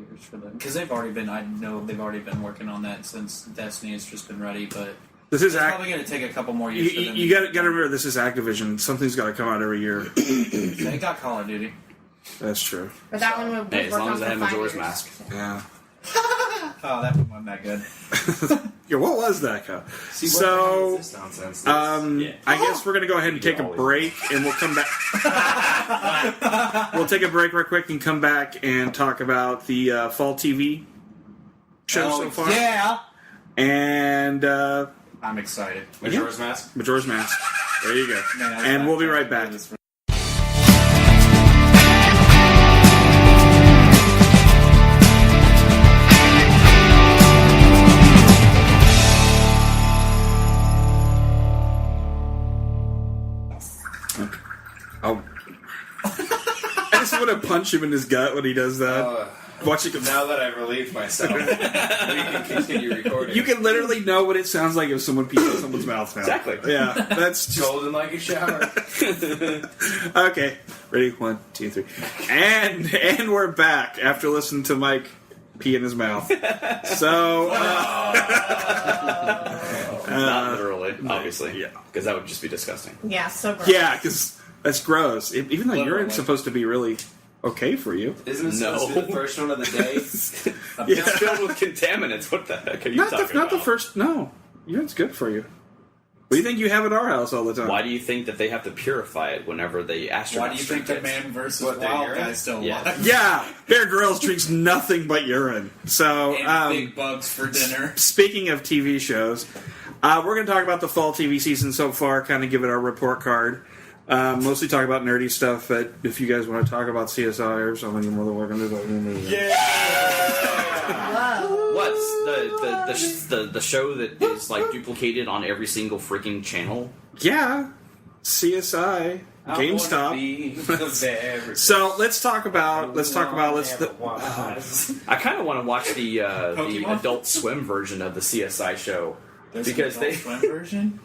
[SPEAKER 5] years for them because they've already been. I know they've already been working on that since Destiny has just been ready, but
[SPEAKER 2] this is
[SPEAKER 5] it's probably going to take a couple more years. for them
[SPEAKER 2] you got to remember this is Activision. Something's got to come out every year.
[SPEAKER 5] They got Call of Duty.
[SPEAKER 2] That's true.
[SPEAKER 3] But that one would
[SPEAKER 7] Hey, as
[SPEAKER 3] work
[SPEAKER 7] long
[SPEAKER 3] on
[SPEAKER 7] as I
[SPEAKER 3] for
[SPEAKER 7] have
[SPEAKER 3] 5
[SPEAKER 7] Majora's
[SPEAKER 3] years.
[SPEAKER 7] Mask.
[SPEAKER 2] Yeah.
[SPEAKER 5] Oh, that one wasn't that good.
[SPEAKER 2] Yeah, what was that, Kyle?
[SPEAKER 6] See, what
[SPEAKER 2] So,
[SPEAKER 6] the hell is this nonsense?
[SPEAKER 2] I guess we're gonna go ahead and take a break, and we'll come back. We'll take a break real quick and come back and talk about the fall TV show so far.
[SPEAKER 5] Yeah.
[SPEAKER 2] And
[SPEAKER 5] I'm excited.
[SPEAKER 6] Majora's Mask?
[SPEAKER 2] Majora's Mask. There you go.
[SPEAKER 5] Man, I was
[SPEAKER 2] And
[SPEAKER 5] back
[SPEAKER 2] we'll be
[SPEAKER 5] to
[SPEAKER 2] right back.
[SPEAKER 5] this.
[SPEAKER 2] Oh. I just want to punch him in his gut when he does that. Watch it go.
[SPEAKER 6] Now that I've relieved myself, we can continue recording.
[SPEAKER 2] You can literally know what it sounds like if someone pees in someone's mouth now.
[SPEAKER 7] Exactly.
[SPEAKER 2] Yeah, that's just...
[SPEAKER 6] golden like a shower.
[SPEAKER 2] Okay, ready? 1, 2, 3. And we're back after listening to Mike pee in his mouth. So,
[SPEAKER 7] Not literally, obviously.
[SPEAKER 2] yeah.
[SPEAKER 7] Because that would just be disgusting.
[SPEAKER 3] Yeah, so gross.
[SPEAKER 2] yeah, because that's gross. Even though
[SPEAKER 5] Literally.
[SPEAKER 2] urine's supposed to be really okay for you.
[SPEAKER 6] Isn't this
[SPEAKER 7] No.
[SPEAKER 6] supposed to be the first one of the day?
[SPEAKER 7] It's filled with contaminants. What the heck are you talking about?
[SPEAKER 2] Not the first. No, urine's good for you. What do you think you have at our house all the time?
[SPEAKER 7] Why do you think that they have to purify it whenever they astronauts
[SPEAKER 5] Why do you think the
[SPEAKER 7] drink it?
[SPEAKER 5] Man versus
[SPEAKER 6] What, the
[SPEAKER 5] Wild
[SPEAKER 6] urine?
[SPEAKER 5] guy's still
[SPEAKER 7] Yeah.
[SPEAKER 5] alive?
[SPEAKER 2] Yeah, Bear Grylls drinks nothing but urine. So,
[SPEAKER 5] And big bugs for dinner.
[SPEAKER 2] speaking of TV shows, we're going to talk about the fall TV season so far, kind of give it our report card. Mostly talk about nerdy stuff, but if you guys want to talk about CSI or something, you're more than welcome to do.
[SPEAKER 3] Whoa.
[SPEAKER 7] What's the show that is like duplicated on every single freaking channel?
[SPEAKER 2] Yeah, CSI, GameStop. So let's talk about
[SPEAKER 7] I kind of want to watch the
[SPEAKER 5] Pokemon?
[SPEAKER 7] Adult Swim version of the CSI show
[SPEAKER 5] There's
[SPEAKER 7] because
[SPEAKER 5] an
[SPEAKER 7] they
[SPEAKER 5] Adult Swim version?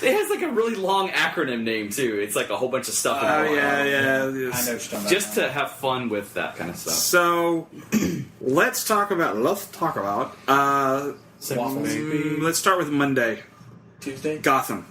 [SPEAKER 7] it has like a really long acronym name too. It's like a whole bunch of stuff. in
[SPEAKER 2] Oh
[SPEAKER 7] one.
[SPEAKER 2] yeah.
[SPEAKER 5] I know what you're talking about.
[SPEAKER 7] Just to have fun with that kind of stuff.
[SPEAKER 2] So let's talk about. Let's start with Monday.
[SPEAKER 5] Tuesday.
[SPEAKER 2] Gotham.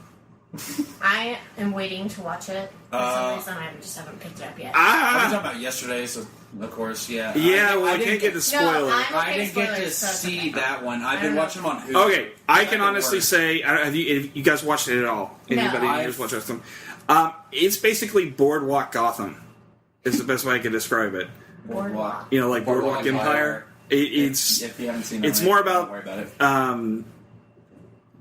[SPEAKER 3] I am waiting to watch it. For some reason, I just haven't picked it up yet.
[SPEAKER 5] I was talking about yesterday, so of course, yeah.
[SPEAKER 2] Yeah,
[SPEAKER 5] I
[SPEAKER 2] well, I
[SPEAKER 5] didn't
[SPEAKER 2] can't get the spoiler.
[SPEAKER 3] No, I'm
[SPEAKER 5] I
[SPEAKER 3] okay
[SPEAKER 5] didn't get to
[SPEAKER 3] spoilers, so it's
[SPEAKER 5] see
[SPEAKER 3] okay.
[SPEAKER 5] that one. I've
[SPEAKER 3] I
[SPEAKER 5] been
[SPEAKER 3] don't
[SPEAKER 5] watching them on Hulu.
[SPEAKER 2] Okay, I can
[SPEAKER 5] Second
[SPEAKER 2] honestly
[SPEAKER 5] worst.
[SPEAKER 2] say, have you guys watched it at all? Anybody
[SPEAKER 3] No.
[SPEAKER 2] here's watched them? It's basically Boardwalk Gotham. Is the best way I can describe it.
[SPEAKER 3] Boardwalk.
[SPEAKER 2] You know, like Boardwalk Empire. It's
[SPEAKER 5] If you haven't seen it,
[SPEAKER 2] it's more
[SPEAKER 5] don't
[SPEAKER 2] about
[SPEAKER 5] worry about it.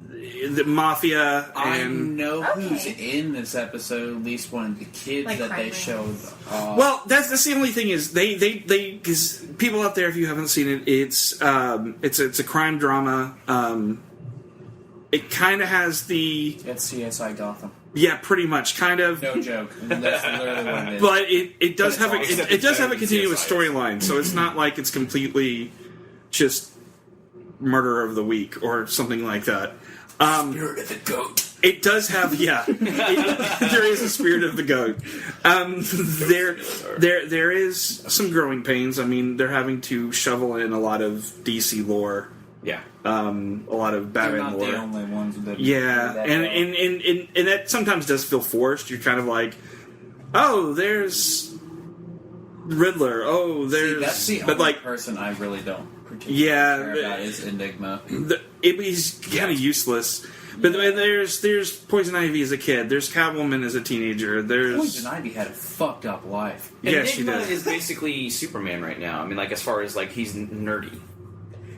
[SPEAKER 2] The mafia
[SPEAKER 5] I
[SPEAKER 2] and
[SPEAKER 5] know who's
[SPEAKER 3] Okay.
[SPEAKER 5] in this episode. At least one of the kids
[SPEAKER 3] Like
[SPEAKER 5] that they
[SPEAKER 3] crime
[SPEAKER 5] showed.
[SPEAKER 2] well, that's the only thing is they because people out there, if you haven't seen it, it's a crime drama. It kind of has the
[SPEAKER 5] It's CSI Gotham.
[SPEAKER 2] pretty much kind of.
[SPEAKER 5] No joke. That's literally what it is.
[SPEAKER 2] But it does have
[SPEAKER 6] But it's
[SPEAKER 2] it does have a
[SPEAKER 6] awesome.
[SPEAKER 2] continuous storyline, so it's not like it's completely just murder of the week or something like that.
[SPEAKER 5] Spirit of the goat.
[SPEAKER 2] It does have, there is a spirit of the goat. There is some growing pains. I mean, they're having to shovel in a lot of DC lore,
[SPEAKER 7] Yeah.
[SPEAKER 2] a lot of
[SPEAKER 5] They're
[SPEAKER 2] Batman
[SPEAKER 5] not
[SPEAKER 2] lore.
[SPEAKER 5] the only ones that.
[SPEAKER 2] Yeah,
[SPEAKER 5] that
[SPEAKER 2] and that sometimes does feel forced. You're kind of like, oh, there's Riddler. Oh,
[SPEAKER 5] See,
[SPEAKER 2] there's
[SPEAKER 5] that's the
[SPEAKER 2] but
[SPEAKER 5] only
[SPEAKER 2] like
[SPEAKER 5] person I really don't particularly
[SPEAKER 2] Yeah,
[SPEAKER 5] care about is Enigma.
[SPEAKER 2] he's kind of useless. But there's Poison Ivy as a kid. There's Catwoman as a teenager. There's
[SPEAKER 5] Poison Ivy had a fucked up life.
[SPEAKER 2] Yeah, she
[SPEAKER 7] Enigma
[SPEAKER 2] did.
[SPEAKER 7] is basically Superman right now. I mean, like as far as like he's nerdy.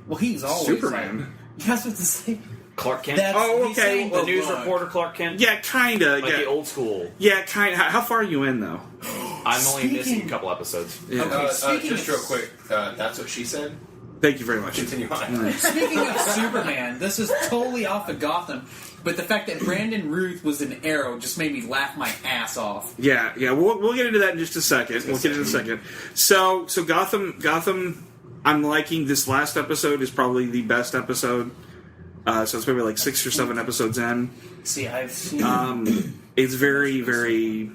[SPEAKER 5] Well, he's always
[SPEAKER 2] Superman.
[SPEAKER 5] Like, that's what to say.
[SPEAKER 7] Clark Kent.
[SPEAKER 5] That's,
[SPEAKER 2] Oh,
[SPEAKER 5] he's
[SPEAKER 2] okay,
[SPEAKER 5] saying
[SPEAKER 7] the
[SPEAKER 2] well,
[SPEAKER 7] news
[SPEAKER 5] book.
[SPEAKER 7] reporter Clark Kent.
[SPEAKER 2] Yeah, kinda.
[SPEAKER 7] Like
[SPEAKER 2] yeah,
[SPEAKER 7] the old school.
[SPEAKER 2] yeah, kind. How far are you in though?
[SPEAKER 7] I'm only missing
[SPEAKER 5] Speaking-
[SPEAKER 7] a couple episodes.
[SPEAKER 2] Yeah.
[SPEAKER 5] Okay. Speaking
[SPEAKER 6] Just
[SPEAKER 5] of-
[SPEAKER 6] real quick, that's what she said.
[SPEAKER 2] Thank you very much.
[SPEAKER 6] Continue on.
[SPEAKER 5] Speaking of Superman, this is totally off of Gotham, but the fact that Brandon Ruth was an Arrow just made me laugh my ass off.
[SPEAKER 2] Yeah, we'll get into that in just a second. We'll get into a second. So Gotham. I'm liking this last episode is probably the best episode. So it's maybe like 6 or 7 episodes in.
[SPEAKER 5] See, I've seen.
[SPEAKER 2] It's very, very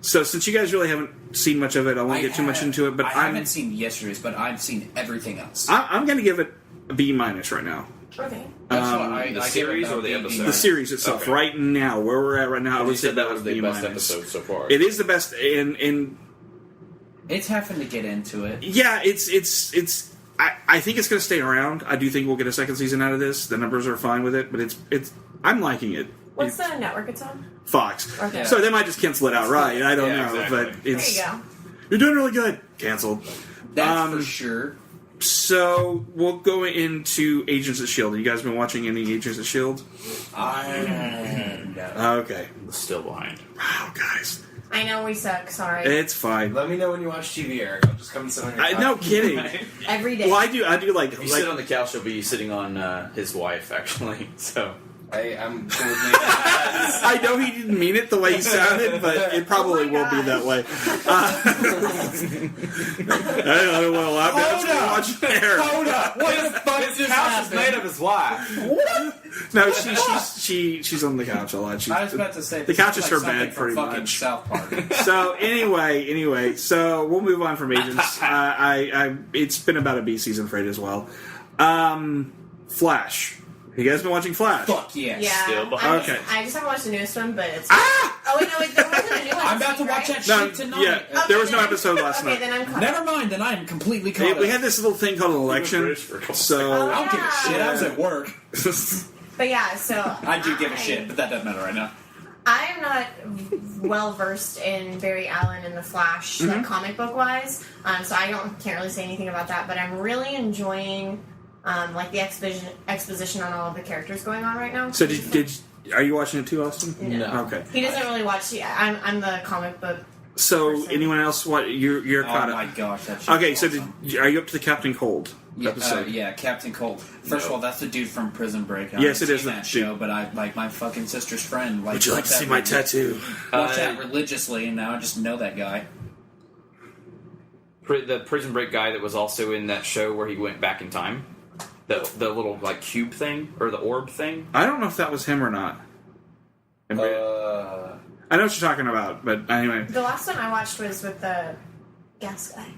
[SPEAKER 2] So since you guys really haven't seen much of it, I won't get too much into it. But
[SPEAKER 5] I haven't seen yesterday's, but I've seen everything else.
[SPEAKER 2] I'm going to give it a B- right now.
[SPEAKER 3] Okay.
[SPEAKER 5] That's what I
[SPEAKER 7] the
[SPEAKER 5] give
[SPEAKER 7] series
[SPEAKER 5] it
[SPEAKER 7] or the
[SPEAKER 5] a
[SPEAKER 7] episode?
[SPEAKER 2] The series itself,
[SPEAKER 7] Okay.
[SPEAKER 2] right now, where we're at right now, I
[SPEAKER 7] You
[SPEAKER 2] would say
[SPEAKER 7] said that was the
[SPEAKER 2] B-.
[SPEAKER 7] best episode so far.
[SPEAKER 2] It is the best, and
[SPEAKER 5] It's having to get into it.
[SPEAKER 2] yeah, it's. I think it's going to stay around. I do think we'll get a second season out of this. The numbers are fine with it, but it's I'm liking it.
[SPEAKER 3] What's the network it's on?
[SPEAKER 2] Fox.
[SPEAKER 3] Okay.
[SPEAKER 2] So they might just cancel it outright. I don't know,
[SPEAKER 8] exactly.
[SPEAKER 2] but
[SPEAKER 3] There
[SPEAKER 2] it's
[SPEAKER 3] you go.
[SPEAKER 2] you're doing really good. Canceled.
[SPEAKER 5] That's for sure.
[SPEAKER 2] So we'll go into Agents of S.H.I.E.L.D. You guys been watching any Agents of S.H.I.E.L.D.? Okay.
[SPEAKER 7] Still behind.
[SPEAKER 2] Wow, guys.
[SPEAKER 3] I know we suck. Sorry.
[SPEAKER 2] It's fine.
[SPEAKER 6] Let me know when you watch TV, Eric. I'll just come and sit on your couch.
[SPEAKER 2] No kidding.
[SPEAKER 3] Every day.
[SPEAKER 2] Well, I do like.
[SPEAKER 7] If you sit on the couch, he'll be sitting on his wife, actually. So
[SPEAKER 6] I'm cool with me.
[SPEAKER 2] I know he didn't mean it the way he sounded, but it probably will be that way. I don't want to laugh at watch there.
[SPEAKER 5] Hold up! What the fuck just happened?
[SPEAKER 7] of his wife.
[SPEAKER 2] No, she's on the couch a lot.
[SPEAKER 5] I was about to say
[SPEAKER 2] the couch is her
[SPEAKER 5] something
[SPEAKER 2] bed,
[SPEAKER 5] from
[SPEAKER 2] pretty
[SPEAKER 5] fucking
[SPEAKER 2] much.
[SPEAKER 5] South Park.
[SPEAKER 2] So anyway, so we'll move on from Agents. It's been about a B season for it as well. Flash. You guys been watching Flash?
[SPEAKER 5] Fuck yes.
[SPEAKER 3] Yeah.
[SPEAKER 7] Still behind.
[SPEAKER 2] Okay.
[SPEAKER 3] I just haven't watched the newest one, but it's.
[SPEAKER 2] Ah!
[SPEAKER 3] Oh wait, no, wait, there wasn't a new one.
[SPEAKER 5] I'm about to
[SPEAKER 3] right?
[SPEAKER 5] watch that
[SPEAKER 2] No,
[SPEAKER 5] shit tonight.
[SPEAKER 2] yeah,
[SPEAKER 3] Okay,
[SPEAKER 2] there was no
[SPEAKER 3] then-
[SPEAKER 2] episode last
[SPEAKER 3] Okay,
[SPEAKER 2] night.
[SPEAKER 3] then I'm caught.
[SPEAKER 5] Never mind, then I am completely caught
[SPEAKER 2] We
[SPEAKER 5] up.
[SPEAKER 2] had this little thing called an election, so
[SPEAKER 3] Oh,
[SPEAKER 5] I don't give a shit.
[SPEAKER 3] yeah.
[SPEAKER 5] I was at work.
[SPEAKER 3] But yeah, so
[SPEAKER 5] I do give a shit, but that doesn't matter right now.
[SPEAKER 3] I am not well versed in Barry Allen and the Flash,
[SPEAKER 2] Mm-hmm.
[SPEAKER 3] like comic book wise. So I can't really say anything about that. But I'm really enjoying like the exposition on all of the characters going on right now.
[SPEAKER 2] So are you watching it too, Austin?
[SPEAKER 3] No.
[SPEAKER 2] Okay.
[SPEAKER 3] He doesn't really watch. I'm the comic book.
[SPEAKER 2] So
[SPEAKER 3] person.
[SPEAKER 2] anyone else? What you're
[SPEAKER 5] Oh
[SPEAKER 2] caught
[SPEAKER 5] my
[SPEAKER 2] up?
[SPEAKER 5] gosh, that shit
[SPEAKER 2] Okay,
[SPEAKER 5] was
[SPEAKER 2] so
[SPEAKER 5] awesome.
[SPEAKER 2] are you up to the Captain Cold episode?
[SPEAKER 5] Yeah, Captain Cold. First of all, that's the dude from Prison Break. I
[SPEAKER 2] Yes,
[SPEAKER 5] haven't
[SPEAKER 2] it is
[SPEAKER 5] seen
[SPEAKER 2] the
[SPEAKER 5] that
[SPEAKER 2] dude.
[SPEAKER 5] show, but I like my fucking sister's friend. Like,
[SPEAKER 2] Would you like to
[SPEAKER 5] watched
[SPEAKER 2] see
[SPEAKER 5] that
[SPEAKER 2] my tattoo?
[SPEAKER 5] Watch that religiously, and now I just know that guy.
[SPEAKER 7] The Prison Break guy that was also in that show where he went back in time. The little like cube thing or the orb thing.
[SPEAKER 2] I don't know if that was him or not. I know what you're talking about, but anyway.
[SPEAKER 3] The last one I watched was with the gas guy.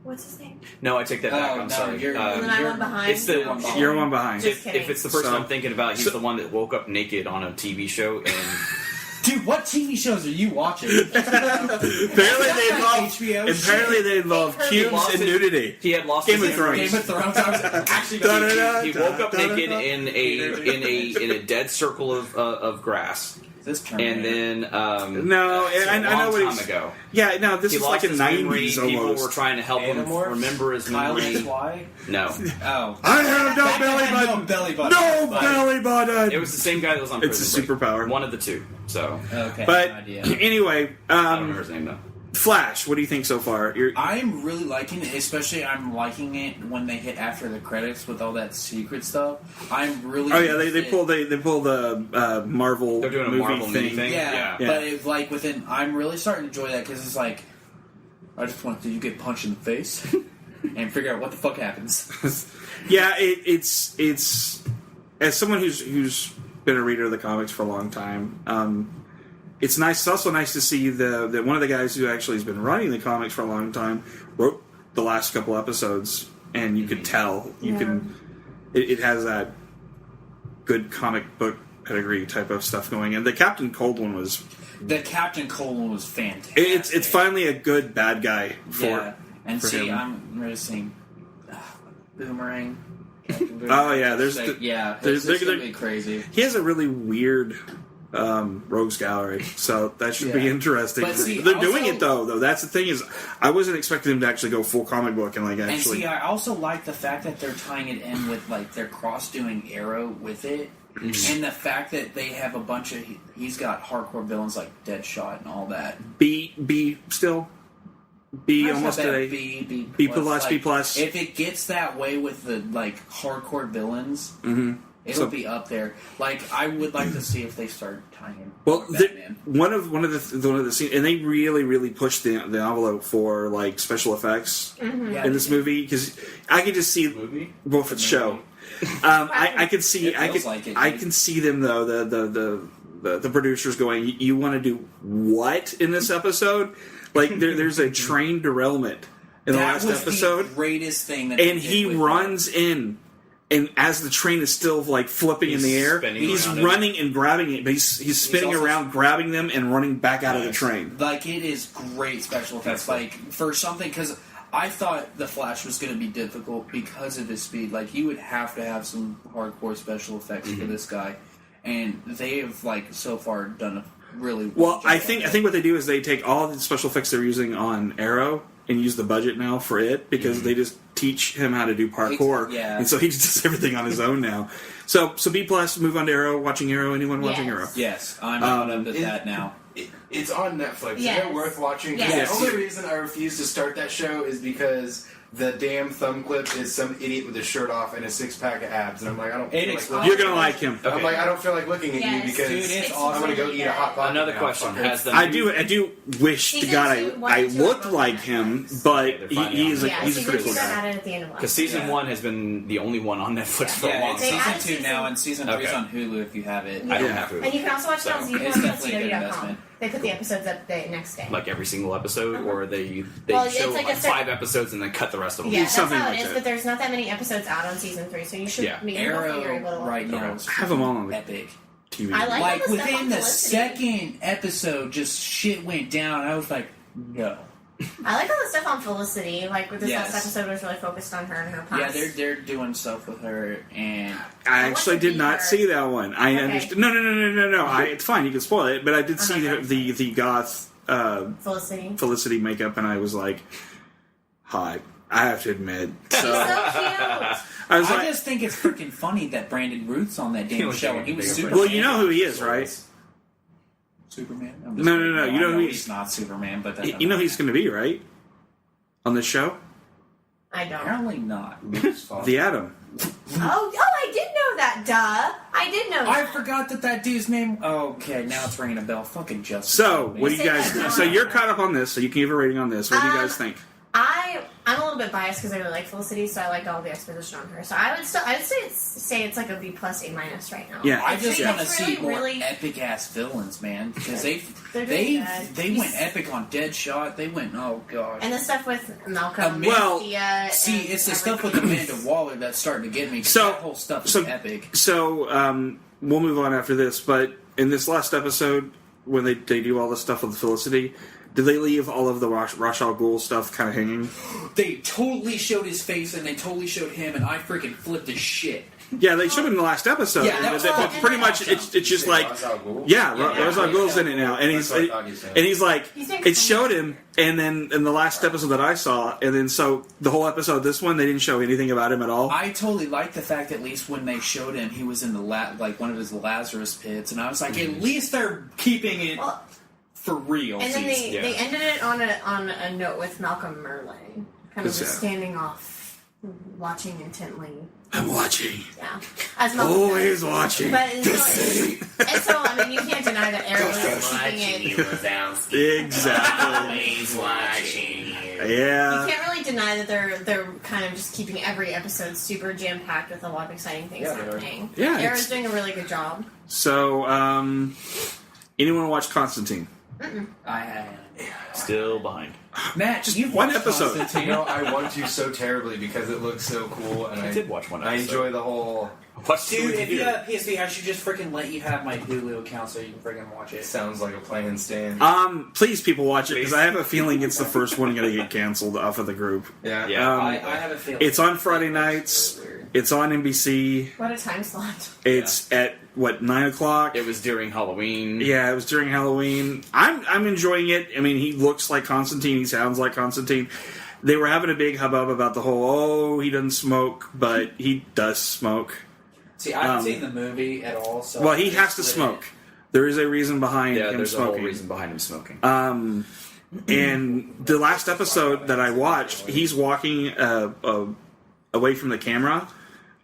[SPEAKER 3] What's his name?
[SPEAKER 7] No, I take that back.
[SPEAKER 5] Oh,
[SPEAKER 7] I'm
[SPEAKER 5] no,
[SPEAKER 7] sorry.
[SPEAKER 5] you're-
[SPEAKER 3] And then I went behind.
[SPEAKER 7] It's the
[SPEAKER 2] You're one behind.
[SPEAKER 3] Just kidding.
[SPEAKER 7] if it's the person
[SPEAKER 2] So-
[SPEAKER 7] I'm thinking about, he's
[SPEAKER 2] so-
[SPEAKER 7] the one that woke up naked on a TV show and
[SPEAKER 5] Dude, what TV shows are you watching?
[SPEAKER 2] Apparently they involve cubes
[SPEAKER 7] lost
[SPEAKER 2] and
[SPEAKER 7] his-
[SPEAKER 2] nudity.
[SPEAKER 7] he had lost
[SPEAKER 2] Game
[SPEAKER 7] his
[SPEAKER 2] of Thrones.
[SPEAKER 5] Game of Thrones. I was actually gonna
[SPEAKER 2] Da-da-da.
[SPEAKER 7] He woke up
[SPEAKER 2] Da-da-da.
[SPEAKER 7] naked in a dead circle of grass,
[SPEAKER 5] this
[SPEAKER 7] and
[SPEAKER 5] Terminator.
[SPEAKER 7] then
[SPEAKER 2] No,
[SPEAKER 7] a
[SPEAKER 2] I know what
[SPEAKER 7] long
[SPEAKER 2] he's.
[SPEAKER 7] time ago.
[SPEAKER 2] Yeah, no, this
[SPEAKER 7] He
[SPEAKER 2] is
[SPEAKER 7] lost
[SPEAKER 2] like a
[SPEAKER 7] his memory.
[SPEAKER 2] 90s
[SPEAKER 7] People
[SPEAKER 2] almost.
[SPEAKER 7] were trying to help him
[SPEAKER 6] Animorphs?
[SPEAKER 7] remember his
[SPEAKER 5] Kyle
[SPEAKER 7] memory.
[SPEAKER 5] Why?
[SPEAKER 7] No,
[SPEAKER 5] Oh.
[SPEAKER 2] I have no
[SPEAKER 5] That guy
[SPEAKER 2] belly
[SPEAKER 5] had
[SPEAKER 2] button.
[SPEAKER 5] No belly button.
[SPEAKER 2] No
[SPEAKER 5] But-
[SPEAKER 2] belly button.
[SPEAKER 7] it was the same guy that was on.
[SPEAKER 2] It's
[SPEAKER 7] Prison
[SPEAKER 2] a
[SPEAKER 7] Break.
[SPEAKER 2] superpower.
[SPEAKER 7] One of the two. So
[SPEAKER 5] Okay.
[SPEAKER 2] But
[SPEAKER 5] no idea.
[SPEAKER 2] anyway,
[SPEAKER 7] I don't remember his name though.
[SPEAKER 2] Flash. What do you think so far?
[SPEAKER 5] I'm really liking it, especially I'm liking it when they hit after the credits with all that secret stuff. I'm really.
[SPEAKER 2] Oh yeah, they
[SPEAKER 5] interested-
[SPEAKER 2] pull the Marvel
[SPEAKER 7] They're doing a
[SPEAKER 2] movie
[SPEAKER 7] Marvel mini thing.
[SPEAKER 5] Yeah,
[SPEAKER 2] Yeah.
[SPEAKER 5] but it, like within, I'm really starting to enjoy that because it's like, I just want you get punched in the face and figure out what the fuck happens.
[SPEAKER 2] Yeah, it's as someone who's been a reader of the comics for a long time. It's nice. It's also nice to see that one of the guys who actually has been writing the comics for a long time wrote the last couple episodes, and you could tell it has that good comic book pedigree type of stuff going. And the Captain Cold one was
[SPEAKER 5] The Captain Cold one was fantastic.
[SPEAKER 2] it's finally a good bad guy for.
[SPEAKER 5] Yeah, and
[SPEAKER 2] for
[SPEAKER 5] see,
[SPEAKER 2] him.
[SPEAKER 5] I'm really seeing Boomerang.
[SPEAKER 2] Oh, yeah, there's
[SPEAKER 5] Like,
[SPEAKER 2] the-
[SPEAKER 5] yeah,
[SPEAKER 2] there's-
[SPEAKER 5] it's gonna
[SPEAKER 2] there-
[SPEAKER 5] be crazy.
[SPEAKER 2] He has a really weird rogues gallery, so that should be
[SPEAKER 5] Yeah.
[SPEAKER 2] interesting.
[SPEAKER 5] But see,
[SPEAKER 2] They're doing
[SPEAKER 5] also-
[SPEAKER 2] it though. That's the thing is, I wasn't expecting them to actually go full comic book and like
[SPEAKER 5] And
[SPEAKER 2] actually.
[SPEAKER 5] see, I also like the fact that they're tying it in with like they're cross doing Arrow with it,
[SPEAKER 2] Mm-hmm.
[SPEAKER 5] and the fact that they have a bunch of he's got hardcore villains like Deadshot and all that.
[SPEAKER 2] B still B
[SPEAKER 5] I
[SPEAKER 2] almost
[SPEAKER 5] have that
[SPEAKER 2] today.
[SPEAKER 5] B
[SPEAKER 2] plus, B plus.
[SPEAKER 5] If it gets that way with the like hardcore villains, it'll
[SPEAKER 2] So-
[SPEAKER 5] be up there. Like I would like to see if they start tying in.
[SPEAKER 2] Well,
[SPEAKER 5] more Batman.
[SPEAKER 2] one of the scenes, and they really pushed the envelope for like special effects
[SPEAKER 5] Yeah,
[SPEAKER 2] in this movie because I could just see
[SPEAKER 7] Movie?
[SPEAKER 2] both for the show. I could see
[SPEAKER 5] It feels like it,
[SPEAKER 2] I
[SPEAKER 5] dude.
[SPEAKER 2] can see them though the producers going, you want to do what in this episode? Like there's a train derailment in the
[SPEAKER 5] that
[SPEAKER 2] last
[SPEAKER 5] was
[SPEAKER 2] episode,
[SPEAKER 5] the greatest thing that
[SPEAKER 2] and
[SPEAKER 5] they
[SPEAKER 2] he
[SPEAKER 5] did with
[SPEAKER 2] runs in. And as the train is still like flipping in the air,
[SPEAKER 7] spinning
[SPEAKER 2] he's
[SPEAKER 7] around it.
[SPEAKER 2] running and grabbing it, but he's spinning
[SPEAKER 5] also-
[SPEAKER 2] around, grabbing them, and running back out of the train.
[SPEAKER 5] Like it is great special effects. Like for something because I thought the Flash was going to be difficult because of his speed. Like, you would have to have some hardcore special effects for this guy, and they have so far done a really
[SPEAKER 2] well. I think what they do is they take all the special effects they're using on Arrow and use the budget now for it because they just teach him how to do parkour, and so he just does everything on his own now. So B plus, move on to Arrow. Watching Arrow? Anyone watching Arrow?
[SPEAKER 5] Yes, I'm out of that now.
[SPEAKER 6] It's on Netflix.
[SPEAKER 3] Yes.
[SPEAKER 6] Is it worth watching?
[SPEAKER 3] Yes.
[SPEAKER 6] The only reason I refuse to start that show is because the damn thumb clip is some idiot with his shirt off and a six-pack of abs, and I'm like, I don't feel like looking.
[SPEAKER 2] You're gonna like him.
[SPEAKER 6] I'm like, I don't feel like looking at you because
[SPEAKER 5] Dude, it's
[SPEAKER 6] I'm gonna go eat a hot pocket.
[SPEAKER 7] Another
[SPEAKER 6] now.
[SPEAKER 7] question: Has the
[SPEAKER 2] I do wish to
[SPEAKER 3] Season
[SPEAKER 2] God
[SPEAKER 3] 2,
[SPEAKER 2] I
[SPEAKER 3] 1 and 2
[SPEAKER 2] looked
[SPEAKER 3] are
[SPEAKER 2] like
[SPEAKER 3] both
[SPEAKER 2] him,
[SPEAKER 3] Netflix.
[SPEAKER 2] but
[SPEAKER 7] They're finally
[SPEAKER 2] he's
[SPEAKER 7] on.
[SPEAKER 2] he's a
[SPEAKER 3] season
[SPEAKER 2] pretty
[SPEAKER 3] 2
[SPEAKER 2] cool
[SPEAKER 3] got
[SPEAKER 2] guy.
[SPEAKER 3] added at the end of last
[SPEAKER 7] Because season
[SPEAKER 3] year.
[SPEAKER 7] 1 has been the only one on Netflix for a
[SPEAKER 5] Yeah,
[SPEAKER 7] long
[SPEAKER 5] it's
[SPEAKER 3] They
[SPEAKER 7] time.
[SPEAKER 5] season
[SPEAKER 3] added
[SPEAKER 5] 2
[SPEAKER 3] season-
[SPEAKER 5] now, and season 3 is
[SPEAKER 7] Okay.
[SPEAKER 5] on Hulu if you have it.
[SPEAKER 7] I don't
[SPEAKER 3] Yeah.
[SPEAKER 7] have to.
[SPEAKER 3] And you can also watch it on
[SPEAKER 7] So-
[SPEAKER 5] It's definitely a good
[SPEAKER 3] CW.com.
[SPEAKER 5] investment.
[SPEAKER 3] They put the episodes up the next day.
[SPEAKER 7] Like every single episode, or they
[SPEAKER 3] Well, it's
[SPEAKER 7] show
[SPEAKER 3] like
[SPEAKER 7] like
[SPEAKER 3] a certain-
[SPEAKER 7] 5 episodes and then cut the rest of them.
[SPEAKER 3] Yeah, that's
[SPEAKER 2] something
[SPEAKER 3] how
[SPEAKER 2] like
[SPEAKER 3] it is,
[SPEAKER 2] that.
[SPEAKER 3] but there's not that many episodes out on season 3, so you should
[SPEAKER 7] Yeah.
[SPEAKER 3] be hopefully you're able to
[SPEAKER 5] Arrow
[SPEAKER 3] watch
[SPEAKER 5] right
[SPEAKER 3] it.
[SPEAKER 5] now is
[SPEAKER 2] I have them all on the
[SPEAKER 5] epic.
[SPEAKER 2] TV.
[SPEAKER 3] I like
[SPEAKER 5] Like
[SPEAKER 3] all the stuff
[SPEAKER 5] within
[SPEAKER 3] on
[SPEAKER 5] the
[SPEAKER 3] Felicity.
[SPEAKER 5] second episode, just shit went down. I was like, no.
[SPEAKER 3] I like all the stuff on Felicity. Like with this
[SPEAKER 5] Yes.
[SPEAKER 3] last episode was really focused on her and her past.
[SPEAKER 5] Yeah, they're doing stuff with her, and
[SPEAKER 2] I
[SPEAKER 3] I
[SPEAKER 2] actually
[SPEAKER 3] want to
[SPEAKER 2] did
[SPEAKER 3] be
[SPEAKER 2] not
[SPEAKER 3] her.
[SPEAKER 2] see that one. I
[SPEAKER 3] Okay.
[SPEAKER 2] understand. No. It's fine. You can spoil it. But I did see the goth
[SPEAKER 3] Felicity.
[SPEAKER 2] Felicity makeup, and I was like, "Hi." I have to admit.
[SPEAKER 3] She's
[SPEAKER 2] So
[SPEAKER 3] so cute.
[SPEAKER 2] I was
[SPEAKER 5] I
[SPEAKER 2] like,
[SPEAKER 5] just think it's freaking funny that Brandon Ruth's on that damn
[SPEAKER 7] was
[SPEAKER 5] show,
[SPEAKER 7] doing
[SPEAKER 5] and he was
[SPEAKER 7] bigger
[SPEAKER 5] Superman.
[SPEAKER 2] "Well, you know who he is, right?
[SPEAKER 5] Superman? I'm
[SPEAKER 2] No.
[SPEAKER 5] kidding.
[SPEAKER 2] You know
[SPEAKER 5] I
[SPEAKER 2] who he's-
[SPEAKER 5] he's not Superman, but that
[SPEAKER 2] You know who he's going to be, right? On this show,
[SPEAKER 3] I don't.
[SPEAKER 5] apparently not.
[SPEAKER 2] the Atom.
[SPEAKER 3] Oh, I did know that. Duh. I did know
[SPEAKER 5] I
[SPEAKER 3] that.
[SPEAKER 5] forgot that dude's name. Okay, now it's ringing a bell. Fucking Justice.
[SPEAKER 2] So,
[SPEAKER 5] League,
[SPEAKER 2] what do
[SPEAKER 5] man.
[SPEAKER 2] you guys? So you're caught up on this, so you can give a rating on this. What do you guys think?
[SPEAKER 3] I'm a little bit biased because I really like Felicity, so I liked all the exposition on her. So I would say it's like a B plus A minus right now.
[SPEAKER 2] Yeah.
[SPEAKER 5] I just
[SPEAKER 3] It's
[SPEAKER 5] want to
[SPEAKER 3] really,
[SPEAKER 5] see more
[SPEAKER 3] really-
[SPEAKER 5] epic ass villains, man, because
[SPEAKER 3] They're doing good.
[SPEAKER 5] they went epic on Deadshot. They went, oh gosh.
[SPEAKER 3] And the stuff with Malcolm,
[SPEAKER 2] Well,
[SPEAKER 3] Thea,
[SPEAKER 5] See,
[SPEAKER 3] and
[SPEAKER 5] it's the stuff with
[SPEAKER 3] everything.
[SPEAKER 5] Amanda Waller that's starting to get me. 'cause
[SPEAKER 2] So-
[SPEAKER 5] that whole stuff is
[SPEAKER 2] so-
[SPEAKER 5] epic.
[SPEAKER 2] So we'll move on after this. But in this last episode, when they do all the stuff with Felicity, did they leave all of the Ra's al Ghul stuff kind of hanging?
[SPEAKER 5] They totally showed his face, and they totally showed him, and I freaking flipped his shit.
[SPEAKER 2] Yeah, they showed him in the last episode.
[SPEAKER 5] Yeah, that was
[SPEAKER 2] but
[SPEAKER 3] awesome.
[SPEAKER 2] pretty much it's just like, yeah, Ra's al Ghul's in it now, and he's
[SPEAKER 6] That's what I thought you said.
[SPEAKER 2] and he's like,
[SPEAKER 3] He's doing
[SPEAKER 2] it
[SPEAKER 3] something.
[SPEAKER 2] showed him, and then in the last episode that I saw, and then so the whole episode, this one they didn't show anything about him at all.
[SPEAKER 5] I totally liked the fact, at least when they showed him, he was in the like one of his Lazarus pits, and I was like, at least they're keeping it
[SPEAKER 3] Well,
[SPEAKER 5] for real.
[SPEAKER 3] and then
[SPEAKER 7] Yeah.
[SPEAKER 3] they ended it on a note with Malcolm Merle, kind of
[SPEAKER 2] Who's
[SPEAKER 3] just
[SPEAKER 2] that?
[SPEAKER 3] standing off, watching intently.
[SPEAKER 2] I'm watching,
[SPEAKER 3] Yeah, as Malcolm
[SPEAKER 2] always
[SPEAKER 3] does.
[SPEAKER 2] watching.
[SPEAKER 3] But I mean, you can't deny that Arrow is keeping it.
[SPEAKER 2] Exactly. Yeah.
[SPEAKER 3] You can't really deny that they're kind of just keeping every episode super jam packed with a lot of exciting things
[SPEAKER 6] Yeah, they are.
[SPEAKER 3] happening.
[SPEAKER 2] Yeah,
[SPEAKER 3] Arrow's
[SPEAKER 2] it's-
[SPEAKER 3] doing a really good job.
[SPEAKER 2] So, anyone watch Constantine?
[SPEAKER 5] I
[SPEAKER 7] Still behind.
[SPEAKER 5] Matt,
[SPEAKER 2] Just
[SPEAKER 5] you've
[SPEAKER 2] one
[SPEAKER 5] watched
[SPEAKER 2] episode.
[SPEAKER 5] Constantine.
[SPEAKER 6] You know, I want to so terribly because it looks so cool, and
[SPEAKER 7] I did watch one
[SPEAKER 6] I
[SPEAKER 7] episode.
[SPEAKER 6] enjoy the whole.
[SPEAKER 7] What's
[SPEAKER 5] Dude, if you have PSP, I should just freaking let you have my Hulu account so you can freaking watch
[SPEAKER 6] It
[SPEAKER 5] it.
[SPEAKER 6] sounds like a plan stand.
[SPEAKER 2] Please, people, watch it because I have a feeling it's the first one going to get canceled off of the group.
[SPEAKER 6] Yeah.
[SPEAKER 7] Yeah.
[SPEAKER 5] I have a feeling.
[SPEAKER 2] It's on Friday nights. It's on NBC.
[SPEAKER 3] What a time slot.
[SPEAKER 2] It's at what 9 o'clock.
[SPEAKER 7] It was during Halloween.
[SPEAKER 2] Yeah, it was during Halloween. I'm enjoying it. I mean, he looks like Constantine. He sounds like Constantine. They were having a big hubbub about the whole, he doesn't smoke, but he does smoke.
[SPEAKER 5] See, I haven't seen the movie at all. So
[SPEAKER 2] Well, he
[SPEAKER 5] I
[SPEAKER 2] has to
[SPEAKER 5] just
[SPEAKER 2] smoke. There is a reason behind
[SPEAKER 7] Yeah,
[SPEAKER 2] him
[SPEAKER 7] there's a
[SPEAKER 2] smoking.
[SPEAKER 7] whole reason behind him smoking.
[SPEAKER 2] And the last episode that I watched, he's walking away from the camera,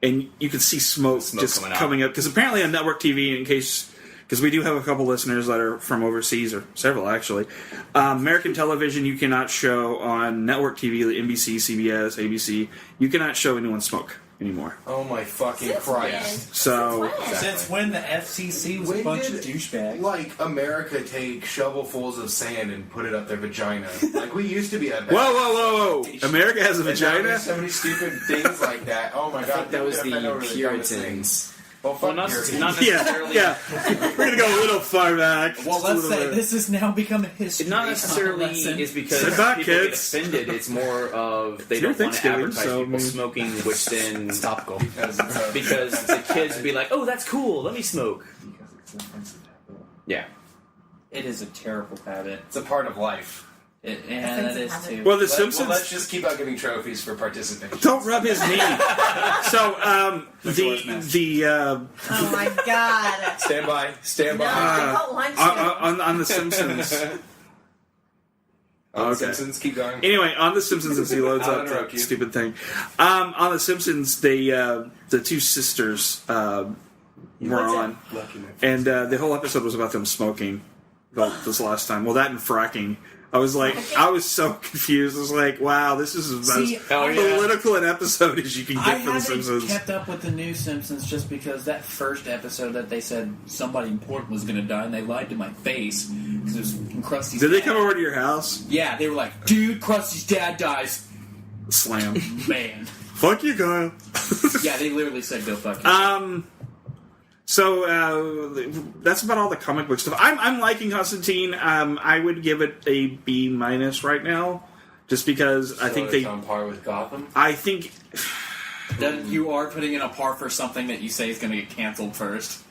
[SPEAKER 2] and you can see smoke just
[SPEAKER 7] coming out.
[SPEAKER 2] coming up. Because apparently on network TV, because we do have a couple listeners that are from overseas, or several actually, American television you cannot show on network TV, the NBC, CBS, ABC, you cannot show anyone smoke anymore.
[SPEAKER 6] Oh my fucking
[SPEAKER 3] Since
[SPEAKER 6] Christ!
[SPEAKER 3] when?
[SPEAKER 2] So-
[SPEAKER 3] Since when?
[SPEAKER 5] Since when the FCC was a
[SPEAKER 6] When
[SPEAKER 5] bunch
[SPEAKER 6] did,
[SPEAKER 5] of douchebags?
[SPEAKER 6] Like America take shovelfuls of sand and put it up their vagina. Like we used to be a.
[SPEAKER 2] Whoa! America has a
[SPEAKER 6] And now
[SPEAKER 2] vagina?
[SPEAKER 6] there's so many stupid things like that. Oh my god!
[SPEAKER 4] That was
[SPEAKER 6] people get offended
[SPEAKER 4] the
[SPEAKER 6] over dumbest
[SPEAKER 4] Puritans.
[SPEAKER 6] things. Well, fuck
[SPEAKER 7] Well, not
[SPEAKER 6] Puritan.
[SPEAKER 7] necessarily.
[SPEAKER 2] Yeah. We're going to go a little far back.
[SPEAKER 5] Well,
[SPEAKER 2] Just a
[SPEAKER 5] let's
[SPEAKER 2] little
[SPEAKER 5] say
[SPEAKER 2] bit.
[SPEAKER 5] this is now become a history.
[SPEAKER 7] It not necessarily
[SPEAKER 5] lesson.
[SPEAKER 7] is because
[SPEAKER 2] Sit back,
[SPEAKER 7] people get
[SPEAKER 2] kids.
[SPEAKER 7] offended. It's more of they
[SPEAKER 2] It's your
[SPEAKER 7] don't want to
[SPEAKER 2] Thanksgiving,
[SPEAKER 7] advertise
[SPEAKER 2] so,
[SPEAKER 7] people
[SPEAKER 2] I mean-
[SPEAKER 7] smoking, which then
[SPEAKER 8] Topical.
[SPEAKER 7] because the kids would be like, "Oh, that's cool. Let me smoke." Yeah.
[SPEAKER 5] It is a terrible habit.
[SPEAKER 6] It's a part of life.
[SPEAKER 5] And that is too.
[SPEAKER 2] Well, The
[SPEAKER 6] Well,
[SPEAKER 2] Simpsons...
[SPEAKER 6] let's just keep on giving trophies for participation.
[SPEAKER 2] Don't rub his knee. So,
[SPEAKER 3] Oh my god.
[SPEAKER 6] Stand by. Stand
[SPEAKER 3] No,
[SPEAKER 6] by.
[SPEAKER 3] I don't want to.
[SPEAKER 2] on The Simpsons...
[SPEAKER 6] On The
[SPEAKER 2] Okay.
[SPEAKER 6] Simpsons, keep going.
[SPEAKER 2] Anyway, on The Simpsons, as he loads
[SPEAKER 6] I'll
[SPEAKER 2] up
[SPEAKER 6] interrupt
[SPEAKER 2] that
[SPEAKER 6] you.
[SPEAKER 2] stupid thing. On The Simpsons, they the two sisters were on, and the whole episode was about them smoking. This last time, well, that and fracking. I was like, I was so confused. I was like, wow, this is as
[SPEAKER 5] See,
[SPEAKER 2] political an episode as you can
[SPEAKER 5] I
[SPEAKER 2] get for The
[SPEAKER 5] haven't
[SPEAKER 2] Simpsons.
[SPEAKER 5] kept up with the new Simpsons just because that first episode that they said somebody important was going to die and they lied to my face because it was Krusty's
[SPEAKER 2] Did they
[SPEAKER 5] dad.
[SPEAKER 2] come over to your house?
[SPEAKER 5] Yeah, they were like, dude, Krusty's dad dies.
[SPEAKER 2] Slam.
[SPEAKER 5] Man.
[SPEAKER 2] Fuck you, Kyle.
[SPEAKER 5] Yeah, they literally said go fuck yourself.
[SPEAKER 2] So that's about all the comic book stuff. I'm liking Constantine. I would give it a B- right now, just because I think
[SPEAKER 6] it's
[SPEAKER 2] they.
[SPEAKER 6] on par with Gotham.
[SPEAKER 2] I think
[SPEAKER 5] Then you are putting in a par for something that you say is going to get canceled first.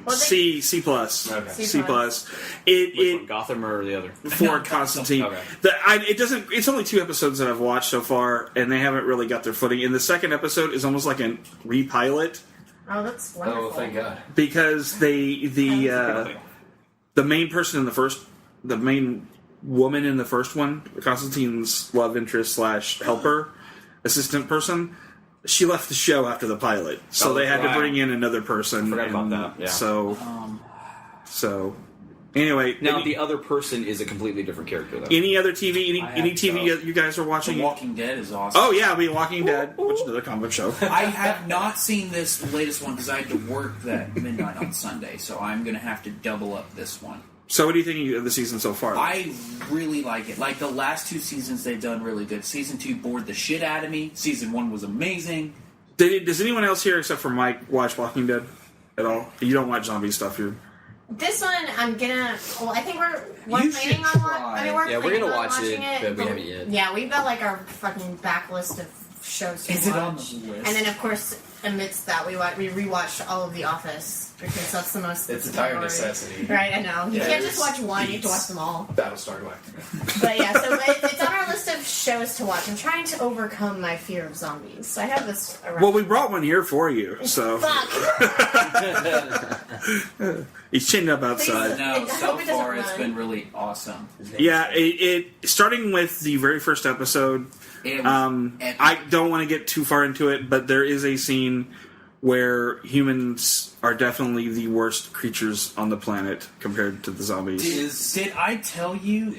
[SPEAKER 2] C plus
[SPEAKER 6] Okay.
[SPEAKER 2] C plus.
[SPEAKER 7] Which one,
[SPEAKER 2] It
[SPEAKER 7] Gotham or the other?
[SPEAKER 2] for Constantine.
[SPEAKER 7] Okay.
[SPEAKER 2] It doesn't. It's only 2 episodes that I've watched so far, and they haven't really got their footing. And the second episode is almost like a repilot.
[SPEAKER 3] Oh, that's wonderful.
[SPEAKER 6] Oh, thank God.
[SPEAKER 2] Because the main person in the main woman in the first one, Constantine's love interest / helper, assistant person, she left the show after the pilot, so
[SPEAKER 7] Oh,
[SPEAKER 2] they had to
[SPEAKER 7] right.
[SPEAKER 2] bring in another person.
[SPEAKER 7] Forgot about
[SPEAKER 2] and
[SPEAKER 7] that, yeah.
[SPEAKER 2] So anyway,
[SPEAKER 7] Now the other person is a completely different character, though.
[SPEAKER 2] any other TV,
[SPEAKER 5] I
[SPEAKER 2] any
[SPEAKER 5] have
[SPEAKER 2] TV you guys are
[SPEAKER 5] The
[SPEAKER 2] watching?
[SPEAKER 5] Walking Dead is awesome.
[SPEAKER 2] Oh yeah, Walking Dead, which is another comic show.
[SPEAKER 5] I have not seen this latest one because I had to work that midnight on Sunday, so I'm going to have to double up this one.
[SPEAKER 2] So what do you think of the season so far?
[SPEAKER 5] I really like it. Like the last 2 seasons, they've done really good. Season 2 bored the shit out of me. Season 1 was amazing.
[SPEAKER 2] Does anyone else here except for Mike watch Walking Dead at all? You don't watch zombie stuff here.
[SPEAKER 3] This one, I'm gonna. Well, I think we're
[SPEAKER 5] You
[SPEAKER 3] planning
[SPEAKER 5] should
[SPEAKER 3] on
[SPEAKER 5] try.
[SPEAKER 3] watching. I mean, we're
[SPEAKER 4] Yeah, we're
[SPEAKER 3] planning
[SPEAKER 4] gonna
[SPEAKER 3] on
[SPEAKER 4] watch
[SPEAKER 3] watching
[SPEAKER 4] it, but we haven't yet.
[SPEAKER 3] Yeah, we've got like our fucking backlist of shows to
[SPEAKER 5] Is
[SPEAKER 3] watch.
[SPEAKER 5] it on the list?
[SPEAKER 3] And then, of course, amidst that, we rewatched all of The Office because that's the most.
[SPEAKER 6] It's a dire
[SPEAKER 3] memory.
[SPEAKER 6] necessity.
[SPEAKER 3] Right, I know. You
[SPEAKER 6] Yeah,
[SPEAKER 3] can't just
[SPEAKER 6] there's
[SPEAKER 3] watch one; you have to
[SPEAKER 6] beats.
[SPEAKER 3] watch them all.
[SPEAKER 6] Battlestar Galactica.
[SPEAKER 3] But yeah, so it's on our list of shows to watch. I'm trying to overcome my fear of zombies. So I have this around.
[SPEAKER 2] Well, we brought one here for you, so
[SPEAKER 3] Fuck.
[SPEAKER 2] he's chinned up outside.
[SPEAKER 5] No,
[SPEAKER 3] I
[SPEAKER 5] so
[SPEAKER 3] hope it doesn't
[SPEAKER 5] far it's
[SPEAKER 3] run.
[SPEAKER 5] been really awesome.
[SPEAKER 2] Yeah, it starting with the very first episode.
[SPEAKER 5] It was epic.
[SPEAKER 2] I don't want to get too far into it, but there is a scene where humans are definitely the worst creatures on the planet compared to the zombies.
[SPEAKER 5] Did I tell you?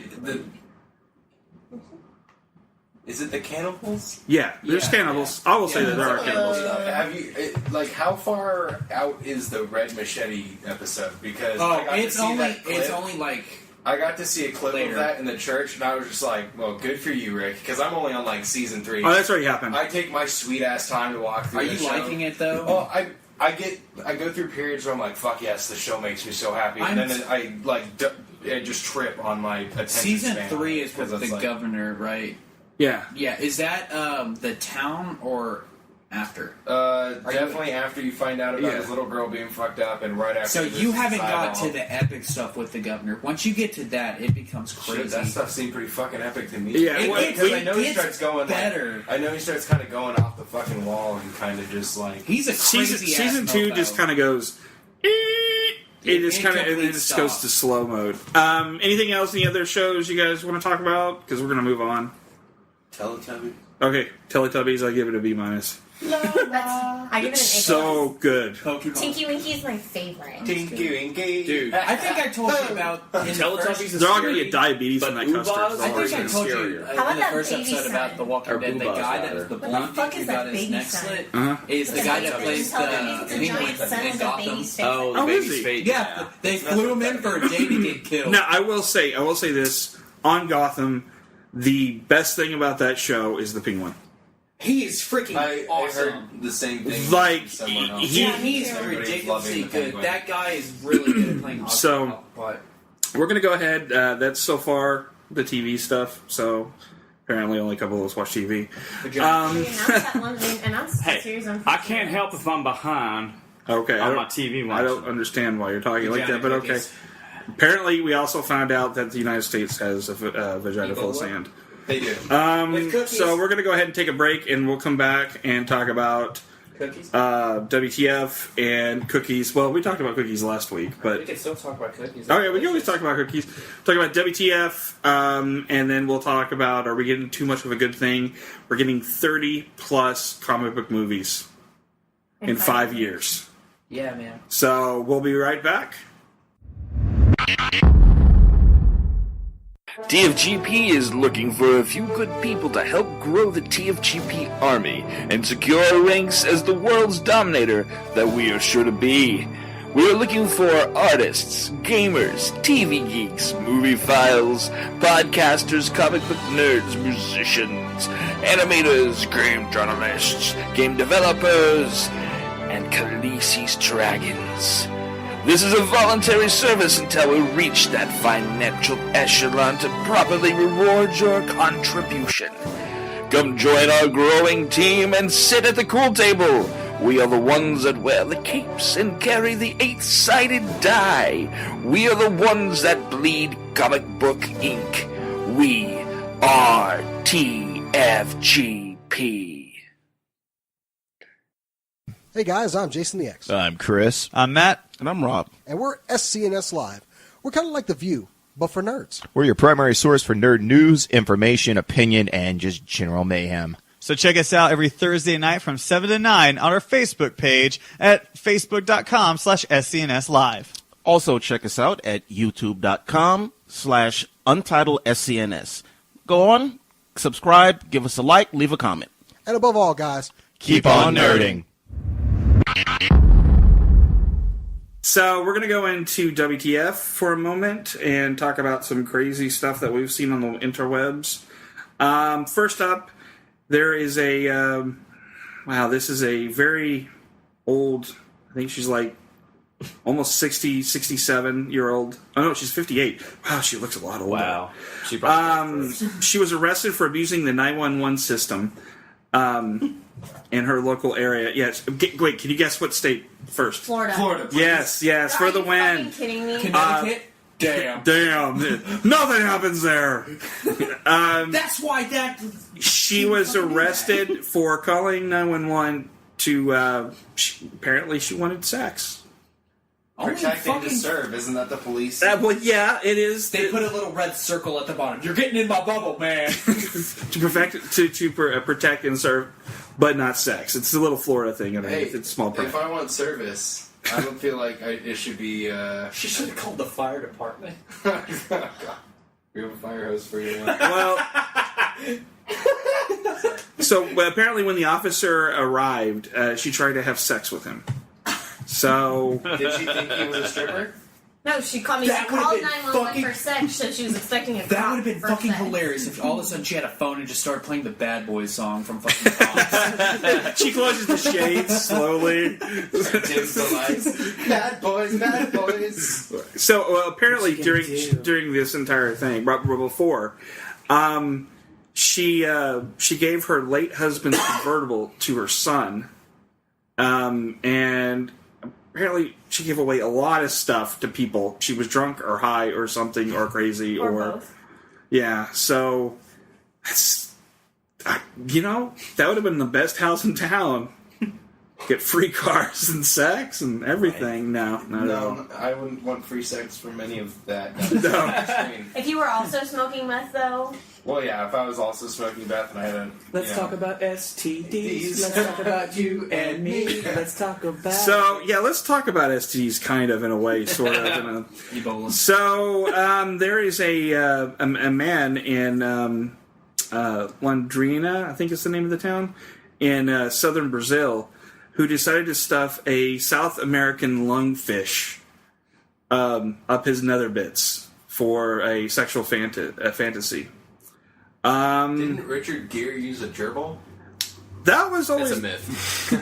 [SPEAKER 6] Is it the cannibals?
[SPEAKER 2] Yeah, there's
[SPEAKER 5] Yeah,
[SPEAKER 2] cannibals. I will say
[SPEAKER 5] Yeah.
[SPEAKER 2] that there are cannibals.
[SPEAKER 6] Have you like how far out is the Red Machete episode? Because
[SPEAKER 5] Oh,
[SPEAKER 6] I got to
[SPEAKER 5] it's
[SPEAKER 6] see
[SPEAKER 5] only
[SPEAKER 6] that clip.
[SPEAKER 5] it's only like
[SPEAKER 6] I got to see a clip
[SPEAKER 5] later.
[SPEAKER 6] of that in the church, and I was just like, "Well, good for you, Rick," because I'm only on like season 3.
[SPEAKER 2] Oh, that's already happened.
[SPEAKER 6] I take my sweet ass time to walk through.
[SPEAKER 5] Are
[SPEAKER 6] the
[SPEAKER 5] you
[SPEAKER 6] show.
[SPEAKER 5] liking it though?
[SPEAKER 6] Well, I go through periods where I'm like, "Fuck yes, the show makes me so happy," and then I I just trip on my attention
[SPEAKER 5] Season
[SPEAKER 6] span
[SPEAKER 5] 3 is with
[SPEAKER 6] because
[SPEAKER 5] the
[SPEAKER 6] it's like,
[SPEAKER 5] governor, right?
[SPEAKER 2] Yeah.
[SPEAKER 5] Yeah, is that the town or after?
[SPEAKER 6] definitely after you find out about
[SPEAKER 2] Yeah.
[SPEAKER 6] his little girl being fucked up, and right after.
[SPEAKER 5] So
[SPEAKER 6] this
[SPEAKER 5] you haven't got
[SPEAKER 6] eyeball.
[SPEAKER 5] to the epic stuff with the governor. Once you get to that, it becomes crazy.
[SPEAKER 6] Shit, that stuff seemed pretty fucking epic to me.
[SPEAKER 2] Yeah,
[SPEAKER 5] It
[SPEAKER 2] well,
[SPEAKER 5] gets-
[SPEAKER 6] because I know he
[SPEAKER 5] gets
[SPEAKER 6] starts going
[SPEAKER 5] better.
[SPEAKER 6] I know he starts kind of going off the fucking wall and kind of just like.
[SPEAKER 5] He's a crazy
[SPEAKER 2] Season 2 just kind of goes. It just kind of and then it just goes to slow mode. Anything else? Any other shows you guys want to talk about? Because we're gonna move on.
[SPEAKER 6] Teletubbies.
[SPEAKER 2] Okay, Teletubbies. I give it a B-.
[SPEAKER 3] I give it an A+.
[SPEAKER 2] So good.
[SPEAKER 5] Pokemon.
[SPEAKER 3] Tinky Winky is my favorite.
[SPEAKER 6] Tinky Winky.
[SPEAKER 7] Dude.
[SPEAKER 5] I think I told you about in the
[SPEAKER 7] Teletubbies
[SPEAKER 5] first-
[SPEAKER 7] is
[SPEAKER 2] They're all gonna
[SPEAKER 7] scary,
[SPEAKER 2] get diabetes
[SPEAKER 7] but
[SPEAKER 2] from that
[SPEAKER 7] Ubas
[SPEAKER 2] custard.
[SPEAKER 5] I think I
[SPEAKER 7] are
[SPEAKER 5] told you
[SPEAKER 7] scarier.
[SPEAKER 3] How about
[SPEAKER 5] in the
[SPEAKER 3] that
[SPEAKER 5] first
[SPEAKER 3] baby
[SPEAKER 5] episode
[SPEAKER 3] son?
[SPEAKER 5] about The Walking
[SPEAKER 7] Or
[SPEAKER 5] Dead, the
[SPEAKER 7] Boobas,
[SPEAKER 5] guy that
[SPEAKER 7] rather.
[SPEAKER 5] is the
[SPEAKER 3] What the
[SPEAKER 5] blonde
[SPEAKER 3] fuck
[SPEAKER 5] dude
[SPEAKER 3] is
[SPEAKER 5] who got
[SPEAKER 3] that
[SPEAKER 5] his
[SPEAKER 3] baby
[SPEAKER 5] neck
[SPEAKER 3] son?
[SPEAKER 5] slit
[SPEAKER 2] Uh-huh.
[SPEAKER 5] is the
[SPEAKER 3] It's
[SPEAKER 5] guy
[SPEAKER 3] like
[SPEAKER 5] that
[SPEAKER 3] the
[SPEAKER 5] plays the
[SPEAKER 3] giant
[SPEAKER 5] penguin
[SPEAKER 3] son
[SPEAKER 5] in
[SPEAKER 3] with a
[SPEAKER 5] Gotham.
[SPEAKER 3] baby's face.
[SPEAKER 7] Oh, the
[SPEAKER 2] Oh, is
[SPEAKER 7] baby's
[SPEAKER 2] he?
[SPEAKER 7] fate.
[SPEAKER 5] Yeah, they flew him in for a day to get killed.
[SPEAKER 2] Now I will say this on Gotham. The best thing about that show is the penguin.
[SPEAKER 5] He is freaking
[SPEAKER 6] I
[SPEAKER 5] awesome.
[SPEAKER 6] heard the same thing.
[SPEAKER 2] Like,
[SPEAKER 6] from someone else.
[SPEAKER 2] he-
[SPEAKER 5] Yeah, he's
[SPEAKER 6] Everybody's
[SPEAKER 5] ridiculously
[SPEAKER 6] loving the
[SPEAKER 5] good.
[SPEAKER 6] Penguin.
[SPEAKER 5] That guy is really good at playing
[SPEAKER 2] So-
[SPEAKER 5] but
[SPEAKER 2] We're going to go ahead. That's so far the TV stuff. So apparently only a couple of us watch TV.
[SPEAKER 3] They announced that one. They announced the series on.
[SPEAKER 9] I can't help if I'm behind
[SPEAKER 2] Okay,
[SPEAKER 9] on my TV
[SPEAKER 2] I don't
[SPEAKER 9] watching.
[SPEAKER 2] understand why you're talking like that, but okay.
[SPEAKER 5] cookies.
[SPEAKER 2] Apparently, we also found out that the United States has a vagina full of
[SPEAKER 5] Ebola?
[SPEAKER 2] sand.
[SPEAKER 6] They do.
[SPEAKER 5] With cookies.
[SPEAKER 2] So we're going to go ahead and take a break, and we'll come back and talk about
[SPEAKER 5] Cookies?
[SPEAKER 2] WTF and cookies. Well, we talked about cookies last week,
[SPEAKER 5] We
[SPEAKER 2] but
[SPEAKER 5] can still talk about cookies.
[SPEAKER 2] okay, we can always talk about cookies. Talk about WTF, and then we'll talk about, are we getting too much of a good thing? We're getting 30 plus comic book movies in 5 years.
[SPEAKER 5] Yeah, man.
[SPEAKER 2] So we'll be right back.
[SPEAKER 1] TFGP is looking for a few good people to help grow the TFGP army and secure our ranks as the world's dominator that we are sure to be. We are looking for artists, gamers, TV geeks, movie files, podcasters, comic book nerds, musicians, animators, game journalists, game developers, and Khaleesi's dragons. This is a voluntary service until we reach that financial echelon to properly reward your contribution. Come join our growing team and sit at the cool table. We are the ones that wear the capes and carry the 8-sided die. We are the ones that bleed comic book ink. We are TFGP.
[SPEAKER 10] Hey guys, I'm Jason the X.
[SPEAKER 11] I'm Chris.
[SPEAKER 9] I'm Matt.
[SPEAKER 11] And I'm Rob.
[SPEAKER 10] And we're SCNS Live. We're kind of like The View, but for nerds.
[SPEAKER 11] We're your primary source for nerd news, information, opinion, and just general mayhem.
[SPEAKER 9] So check us out every Thursday night from 7 to 9 on our Facebook page at facebook.com/SCNS Live.
[SPEAKER 12] Also check us out at youtube.com/UntitledSCNS. Go on, subscribe, give us a like, leave a comment.
[SPEAKER 10] And above all, guys,
[SPEAKER 11] Keep on nerding.
[SPEAKER 2] So we're going to go into WTF for a moment and talk about some crazy stuff that we've seen on the interwebs. First up, there is a... wow, this is a very old... I think she's like almost 60, 67-year-old. Oh, no, she's 58. Wow, she looks a lot older.
[SPEAKER 7] Wow. She probably
[SPEAKER 2] She was arrested for abusing the 911 system in her local area. Yes. Wait, can you guess what state first?
[SPEAKER 3] Florida.
[SPEAKER 2] Yes, for the
[SPEAKER 3] Are you
[SPEAKER 2] win.
[SPEAKER 3] fucking kidding me?
[SPEAKER 5] Connecticut? Damn.
[SPEAKER 2] Damn, nothing happens there.
[SPEAKER 5] That's why that...
[SPEAKER 2] She was arrested for calling 911 to, apparently she wanted sex.
[SPEAKER 6] Protect and to serve. Isn't that the police?
[SPEAKER 2] Well, yeah, it is.
[SPEAKER 5] They put a little red circle at the bottom. You're getting in my bubble, man.
[SPEAKER 2] to protect and serve, but not sex. It's a little Florida thing underneath. It's small print.
[SPEAKER 6] If I want service, I don't feel like it should be...
[SPEAKER 5] She should have called the fire department.
[SPEAKER 6] We have a fire hose for you.
[SPEAKER 2] Well, so apparently when the officer arrived, she tried to have sex with him. So...
[SPEAKER 6] Did she think he was a stripper?
[SPEAKER 3] No, she called me. She
[SPEAKER 5] That would've
[SPEAKER 3] called
[SPEAKER 5] been
[SPEAKER 3] 911
[SPEAKER 5] fucking-
[SPEAKER 3] for sex, so she was expecting a
[SPEAKER 5] That
[SPEAKER 3] cop
[SPEAKER 5] would have been
[SPEAKER 3] for
[SPEAKER 5] fucking
[SPEAKER 3] sex.
[SPEAKER 5] hilarious if all of a sudden she had a phone and just started playing the Bad Boys song from fucking Fox.
[SPEAKER 2] She closes the shades slowly.
[SPEAKER 6] Dim's the lights. Bad boys, bad boys.
[SPEAKER 2] So apparently during this entire thing, before, she gave her late husband's convertible to her son, and apparently she gave away a lot of stuff to people. She was drunk or high or something or crazy
[SPEAKER 3] Or both.
[SPEAKER 2] Yeah. So that's that would have been the best house in town. Get free cars and sex and everything. No, not at all.
[SPEAKER 6] No, I wouldn't want free sex from any of that.
[SPEAKER 2] No.
[SPEAKER 3] If you were also smoking meth, though,
[SPEAKER 6] Well, yeah, if I was also smoking meth and I had a...
[SPEAKER 5] Let's talk about STDs. Let's talk about you and me. Let's talk about...
[SPEAKER 2] So, yeah, let's talk about STDs kind of in a way, sort of.
[SPEAKER 5] Ebola.
[SPEAKER 2] So, there is a man in Londrina, I think is the name of the town, in southern Brazil, who decided to stuff a South American lungfish up his nether bits for a sexual fantasy.
[SPEAKER 6] Didn't Richard Gere use a gerbil?
[SPEAKER 2] That was always
[SPEAKER 4] That's a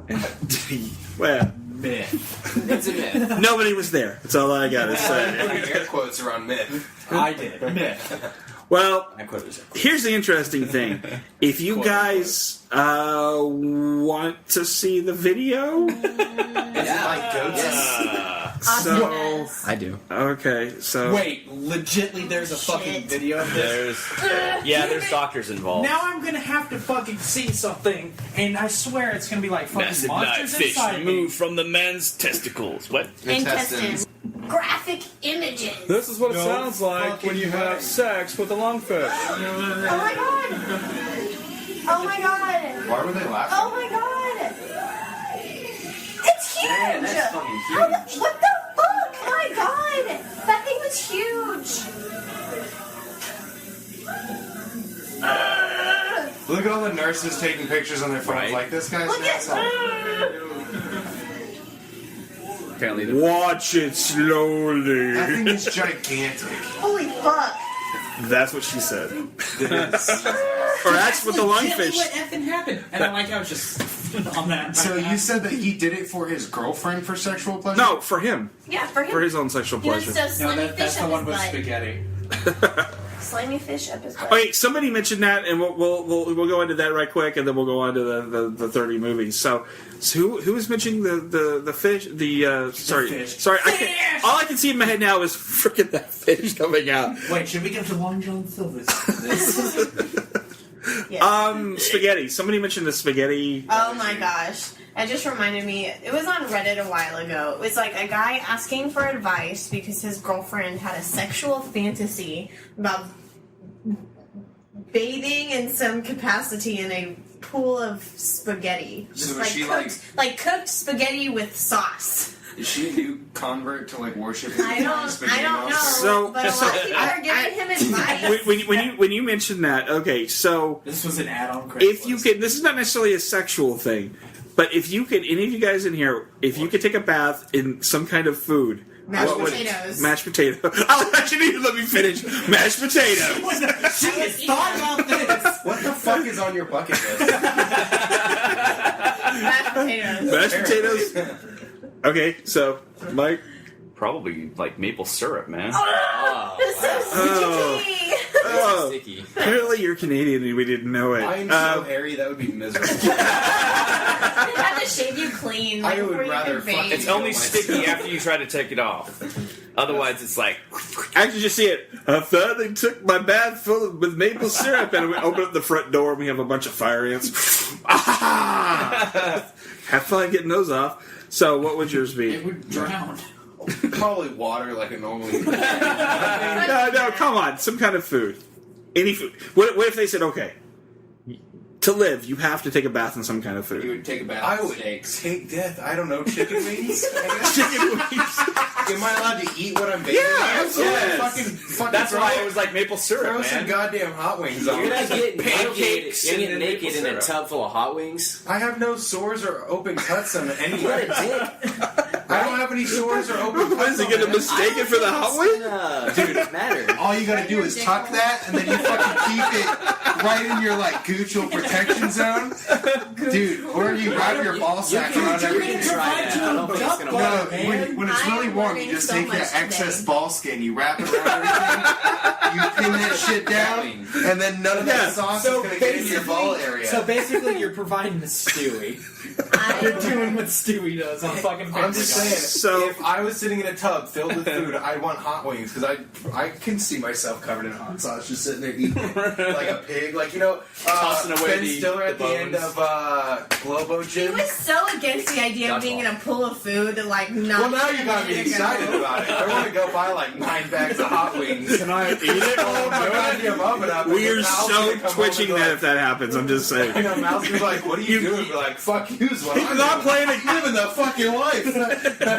[SPEAKER 4] myth.
[SPEAKER 2] well,
[SPEAKER 5] Myth.
[SPEAKER 4] It's a myth.
[SPEAKER 2] nobody was there. That's all I gotta say.
[SPEAKER 6] Air quotes around myth.
[SPEAKER 5] I did. Myth.
[SPEAKER 2] Well,
[SPEAKER 4] I quoted it.
[SPEAKER 2] here's the interesting thing. If you guys want to see the video, so
[SPEAKER 4] I do.
[SPEAKER 2] okay, so
[SPEAKER 5] Wait, legitly, there's a fucking video of this.
[SPEAKER 7] There's doctors involved.
[SPEAKER 5] Now I'm gonna have to fucking see something, and I swear it's gonna be like fucking
[SPEAKER 7] Massive
[SPEAKER 5] monsters
[SPEAKER 7] fish
[SPEAKER 5] inside me.
[SPEAKER 7] removed from the man's testicles. What?
[SPEAKER 3] Intestines. Graphic images.
[SPEAKER 2] this is what it
[SPEAKER 6] No
[SPEAKER 2] sounds like when you have
[SPEAKER 6] fucking
[SPEAKER 2] sex with a lungfish.
[SPEAKER 3] Oh my god! Oh my god!
[SPEAKER 8] Why were they laughing?
[SPEAKER 3] Oh my god! It's huge!
[SPEAKER 4] Man, that's fucking
[SPEAKER 3] How the-
[SPEAKER 4] huge.
[SPEAKER 3] what the fuck? Oh my god! That thing was huge!
[SPEAKER 8] Look at all the nurses taking pictures on their phones
[SPEAKER 7] Right.
[SPEAKER 8] like this guy's
[SPEAKER 3] Look
[SPEAKER 8] an
[SPEAKER 3] at
[SPEAKER 8] asshole.
[SPEAKER 7] Apparently,
[SPEAKER 2] Watch it
[SPEAKER 8] That
[SPEAKER 2] slowly.
[SPEAKER 8] thing is gigantic.
[SPEAKER 3] Holy fuck!
[SPEAKER 2] That's what she said. Or act with the
[SPEAKER 5] Legitimately
[SPEAKER 2] lungfish.
[SPEAKER 5] what effing happened? And I was just on that.
[SPEAKER 8] So you said that he did it for his girlfriend for sexual pleasure?
[SPEAKER 2] No, for him.
[SPEAKER 3] Yeah, for him.
[SPEAKER 2] For his own sexual
[SPEAKER 3] He wants
[SPEAKER 2] pleasure.
[SPEAKER 3] to slimy
[SPEAKER 5] that's
[SPEAKER 3] fish
[SPEAKER 5] the
[SPEAKER 3] up
[SPEAKER 5] one
[SPEAKER 3] his
[SPEAKER 5] with
[SPEAKER 3] butt.
[SPEAKER 5] spaghetti.
[SPEAKER 3] Slimy fish up his butt.
[SPEAKER 2] Okay, somebody mentioned that, and we'll go into that right quick, and then we'll go on to the 30 movies. So who was mentioning the fish? Sorry,
[SPEAKER 5] fish.
[SPEAKER 2] I can't, all I can see in my head now is freaking that fish coming out.
[SPEAKER 5] Wait, should we get to Long John Silver's?
[SPEAKER 3] Yes.
[SPEAKER 2] Spaghetti. Somebody mentioned the spaghetti.
[SPEAKER 3] Oh my gosh. It just reminded me, it was on Reddit a while ago. It was like a guy asking for advice because his girlfriend had a sexual fantasy about bathing in some capacity in a pool of spaghetti.
[SPEAKER 6] So
[SPEAKER 3] Like
[SPEAKER 6] she,
[SPEAKER 3] cooked spaghetti with sauce.
[SPEAKER 6] Is she a new convert to like worshiping?
[SPEAKER 3] I don't know.
[SPEAKER 2] So-
[SPEAKER 3] but a lot of people are giving him advice.
[SPEAKER 2] When you mentioned that, okay, so
[SPEAKER 5] This was an ad-on Craigslist.
[SPEAKER 2] if you could, this is not necessarily a sexual thing, but if you could, any of you guys in here, if you could take a bath in some kind of food.
[SPEAKER 3] Mashed
[SPEAKER 2] what would-
[SPEAKER 3] potatoes.
[SPEAKER 2] Mashed potato. Oh, actually, you let me finish. Mashed potato.
[SPEAKER 5] She has thought about this.
[SPEAKER 6] What the fuck is on your bucket list?
[SPEAKER 3] Mashed potatoes.
[SPEAKER 2] Mashed potatoes. Okay, so Mike.
[SPEAKER 7] probably like maple syrup, man.
[SPEAKER 3] It's so sticky.
[SPEAKER 2] Oh,
[SPEAKER 4] Sticky.
[SPEAKER 2] apparently you're Canadian and we didn't know it.
[SPEAKER 6] I am so hairy that would be miserable.
[SPEAKER 3] They have to shave you clean.
[SPEAKER 6] I would
[SPEAKER 3] before you
[SPEAKER 6] rather
[SPEAKER 3] can
[SPEAKER 6] fuck-
[SPEAKER 3] bathe.
[SPEAKER 7] It's only sticky after you try to take it off. Otherwise, it's like
[SPEAKER 2] Actually, just see it. I finally took my bath with maple syrup, and we open up the front door, and we have a bunch of fire ants. Ah! Have fun getting those off. So, what would yours be?
[SPEAKER 5] It would drown.
[SPEAKER 6] Probably water like a normal.
[SPEAKER 2] No, come on. Some kind of food. Any food. What if they said, okay, to live, you have to take a bath in some kind of
[SPEAKER 5] You
[SPEAKER 2] food?
[SPEAKER 5] would take a bath
[SPEAKER 6] I
[SPEAKER 5] with
[SPEAKER 6] would
[SPEAKER 5] steaks.
[SPEAKER 6] take death. I don't know, chicken wings. I guess.
[SPEAKER 2] Chicken wings.
[SPEAKER 6] Am I allowed to eat what I'm bathing?
[SPEAKER 2] Yeah,
[SPEAKER 6] in? So
[SPEAKER 7] yes.
[SPEAKER 6] Fucking
[SPEAKER 7] that's
[SPEAKER 6] throw,
[SPEAKER 7] why it was like maple syrup,
[SPEAKER 6] throw some
[SPEAKER 7] man.
[SPEAKER 6] goddamn hot wings on.
[SPEAKER 4] You're not getting
[SPEAKER 7] Pancakes
[SPEAKER 4] naked. You're
[SPEAKER 7] and
[SPEAKER 4] getting naked
[SPEAKER 7] maple
[SPEAKER 4] in a
[SPEAKER 7] syrup.
[SPEAKER 4] tub full of hot wings.
[SPEAKER 6] I have no sores or open cuts on
[SPEAKER 4] What
[SPEAKER 6] anywhere.
[SPEAKER 4] a dick.
[SPEAKER 6] I don't have any sores or open cuts.
[SPEAKER 2] What is he
[SPEAKER 6] on
[SPEAKER 2] going to
[SPEAKER 6] it.
[SPEAKER 2] mistake it for the hot wing?
[SPEAKER 4] Dude, it matter.
[SPEAKER 8] All you gotta do is tuck that, and then you fucking keep it right in your like Gucci protection zone, dude. Or you wrap your ball sack around everything.
[SPEAKER 4] Try that. I don't think it's gonna
[SPEAKER 8] No,
[SPEAKER 4] work.
[SPEAKER 8] when it's
[SPEAKER 3] I
[SPEAKER 8] really
[SPEAKER 3] am
[SPEAKER 8] warm,
[SPEAKER 3] learning
[SPEAKER 8] you just
[SPEAKER 3] so
[SPEAKER 8] take
[SPEAKER 3] much
[SPEAKER 8] that excess
[SPEAKER 3] today.
[SPEAKER 8] ball skin, you wrap it around everything, you pin that shit down, and then none of that sauce is gonna get in your ball area.
[SPEAKER 5] So basically, you're providing the Stewie. You're doing what Stewie does on fucking Family
[SPEAKER 6] I'm just
[SPEAKER 5] Guy.
[SPEAKER 6] saying.
[SPEAKER 2] So-
[SPEAKER 6] if I was sitting in a tub filled with food, I'd want hot wings because I can see myself covered in hot sauce, just sitting there eating it like a pig, like
[SPEAKER 7] Tossing away
[SPEAKER 6] Ben
[SPEAKER 7] the
[SPEAKER 6] Stiller at the
[SPEAKER 7] bones.
[SPEAKER 6] end of Globo
[SPEAKER 3] He
[SPEAKER 6] Gym.
[SPEAKER 3] was so against the idea of being in a pool of food, like not.
[SPEAKER 6] Well, now you got me excited about it. I want to go buy like 9 bags of hot wings.
[SPEAKER 2] Can I eat it?
[SPEAKER 6] Oh my goddamn oven up.
[SPEAKER 2] We are
[SPEAKER 6] And Mal's
[SPEAKER 2] so
[SPEAKER 6] gonna come
[SPEAKER 2] twitching
[SPEAKER 6] home and
[SPEAKER 2] that if that happens. I'm just saying.
[SPEAKER 6] You know, Mal's gonna be like, "What are you doing?" Be like, "Fuck you's what I'm
[SPEAKER 2] not
[SPEAKER 6] doing.
[SPEAKER 2] playing it.
[SPEAKER 6] Living the fucking life."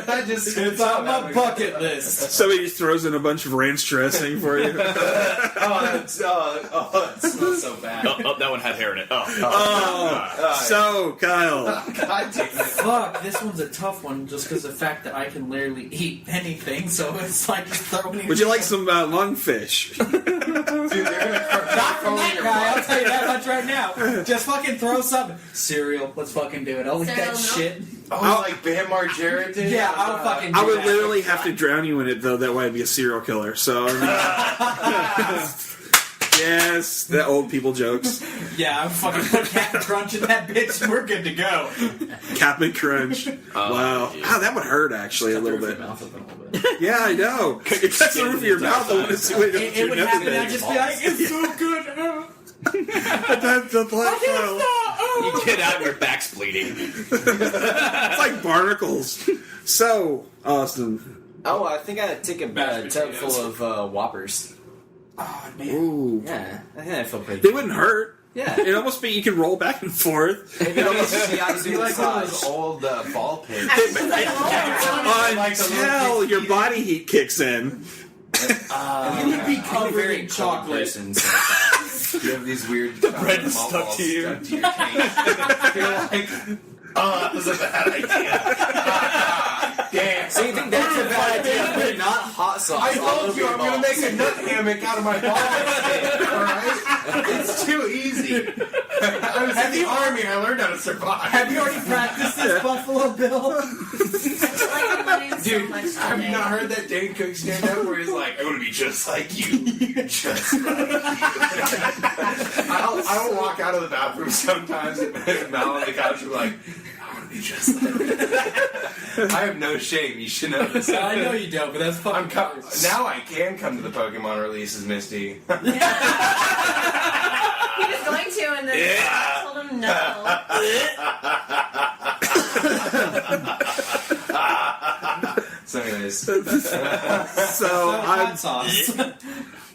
[SPEAKER 6] That just
[SPEAKER 5] It's on my bucket list.
[SPEAKER 2] Somebody just throws in a bunch of ranch dressing for you.
[SPEAKER 6] It smells so bad.
[SPEAKER 7] Oh, that one had hair in it. Oh.
[SPEAKER 2] So, Kyle.
[SPEAKER 6] God damn it.
[SPEAKER 5] Fuck, this one's a tough one just because the fact that I can literally eat eat anything, so it's like just throwing.
[SPEAKER 2] Would you like some lungfish?
[SPEAKER 6] Dude, they're gonna
[SPEAKER 5] Not from that guy, I'll tell you that much right now. Just fucking throw something. Cereal, let's fucking do it. I'll eat that shit.
[SPEAKER 6] Oh, like Bam Margera did?
[SPEAKER 5] Yeah, I'll fucking do
[SPEAKER 2] I would
[SPEAKER 5] that.
[SPEAKER 2] literally have to drown you in it, though. That way I'd be a serial killer. So, yes, the old people jokes.
[SPEAKER 5] Yeah, I'm fucking put Captain Crunch in that bitch, and we're good to go.
[SPEAKER 2] Captain Crunch. Wow.
[SPEAKER 7] Yeah.
[SPEAKER 2] Ah, that would hurt, actually, a little bit.
[SPEAKER 4] Mouth open a little bit.
[SPEAKER 2] Yeah, I know. It cuts the roof of your mouth. I want to see what
[SPEAKER 5] It would happen, and I'd just be like, it's so good.
[SPEAKER 2] That's the black
[SPEAKER 7] You get out and your back's bleeding.
[SPEAKER 2] It's like barnacles. So, Austin.
[SPEAKER 4] Oh, I think I take a
[SPEAKER 5] Mashed
[SPEAKER 4] tub
[SPEAKER 5] potatoes.
[SPEAKER 4] full of Whoppers.
[SPEAKER 5] Oh, man.
[SPEAKER 2] Ooh.
[SPEAKER 4] Yeah, I think I feel pretty
[SPEAKER 2] They
[SPEAKER 4] good.
[SPEAKER 2] wouldn't hurt.
[SPEAKER 4] Yeah.
[SPEAKER 2] It'd almost be, you can roll back and forth.
[SPEAKER 4] It almost see I
[SPEAKER 6] It'd be like one of those old ball pits.
[SPEAKER 2] Until your body heat kicks in.
[SPEAKER 5] You'd be covered in chocolate.
[SPEAKER 4] Person, so
[SPEAKER 6] You have these weird
[SPEAKER 7] bread
[SPEAKER 6] malt
[SPEAKER 7] stuck
[SPEAKER 6] balls
[SPEAKER 7] to you.
[SPEAKER 6] stuck to your taint. You're like, oh, that was a bad idea. Damn.
[SPEAKER 4] So you think that's a bad idea, but not hot sauce?
[SPEAKER 6] I
[SPEAKER 4] all
[SPEAKER 6] told
[SPEAKER 4] over
[SPEAKER 6] you
[SPEAKER 4] your
[SPEAKER 6] I'm going to
[SPEAKER 4] balls.
[SPEAKER 6] make a nut hammock out of my balls. Alright? It's too easy. I was in the army and I learned how to survive.
[SPEAKER 5] Have you already practiced this, Buffalo Bill?
[SPEAKER 3] I feel like I'm learning so
[SPEAKER 6] Dude,
[SPEAKER 3] much
[SPEAKER 6] I've
[SPEAKER 3] today.
[SPEAKER 6] not heard that Dane Cook stand up where he's like, I want to be just like you. Just like you. I'll walk out of the bathroom sometimes and Mal on the couch and be like, I want to be just like you. I have no shame. You should know this.
[SPEAKER 5] I know you don't, but that's fucking
[SPEAKER 6] Now I can come to the Pokemon releases, Misty.
[SPEAKER 3] He was going to, and then I told him no.
[SPEAKER 6] So anyways.
[SPEAKER 2] So
[SPEAKER 5] hot
[SPEAKER 2] I'm,
[SPEAKER 5] sauce.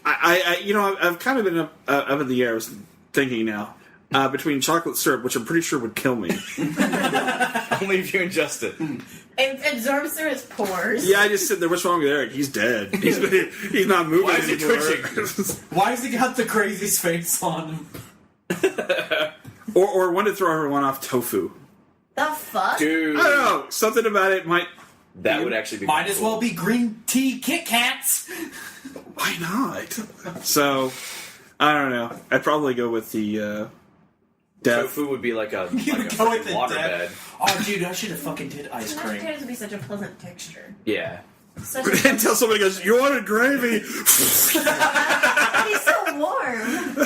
[SPEAKER 2] I've kind of been up in the air. I was thinking now between chocolate syrup, which I'm pretty sure would kill me.
[SPEAKER 7] Only if you ingest it.
[SPEAKER 3] It absorbs through his pores.
[SPEAKER 2] Yeah, I just sit there. What's wrong with Eric? He's dead. He's not moving
[SPEAKER 7] Why is he
[SPEAKER 2] anymore.
[SPEAKER 7] twitching?
[SPEAKER 5] Why has he got the craziest face on him?
[SPEAKER 2] or want to throw everyone off tofu.
[SPEAKER 3] The fuck?
[SPEAKER 7] Dude.
[SPEAKER 2] I don't know. Something about it might.
[SPEAKER 7] That would actually be
[SPEAKER 5] Might as well be green tea Kit Kats.
[SPEAKER 2] Why not? So, I don't know. I'd probably go with the death.
[SPEAKER 7] Tofu would be like a,
[SPEAKER 5] You
[SPEAKER 7] like
[SPEAKER 5] would
[SPEAKER 7] a
[SPEAKER 5] go with
[SPEAKER 7] freaking
[SPEAKER 5] the
[SPEAKER 7] waterbed.
[SPEAKER 5] death. Oh, dude, I should have fucking did ice
[SPEAKER 3] Mashed
[SPEAKER 5] cream.
[SPEAKER 3] potatoes would be such a pleasant texture.
[SPEAKER 7] Yeah.
[SPEAKER 3] Such a
[SPEAKER 2] Until somebody goes, "You wanted gravy?"
[SPEAKER 3] He's so warm.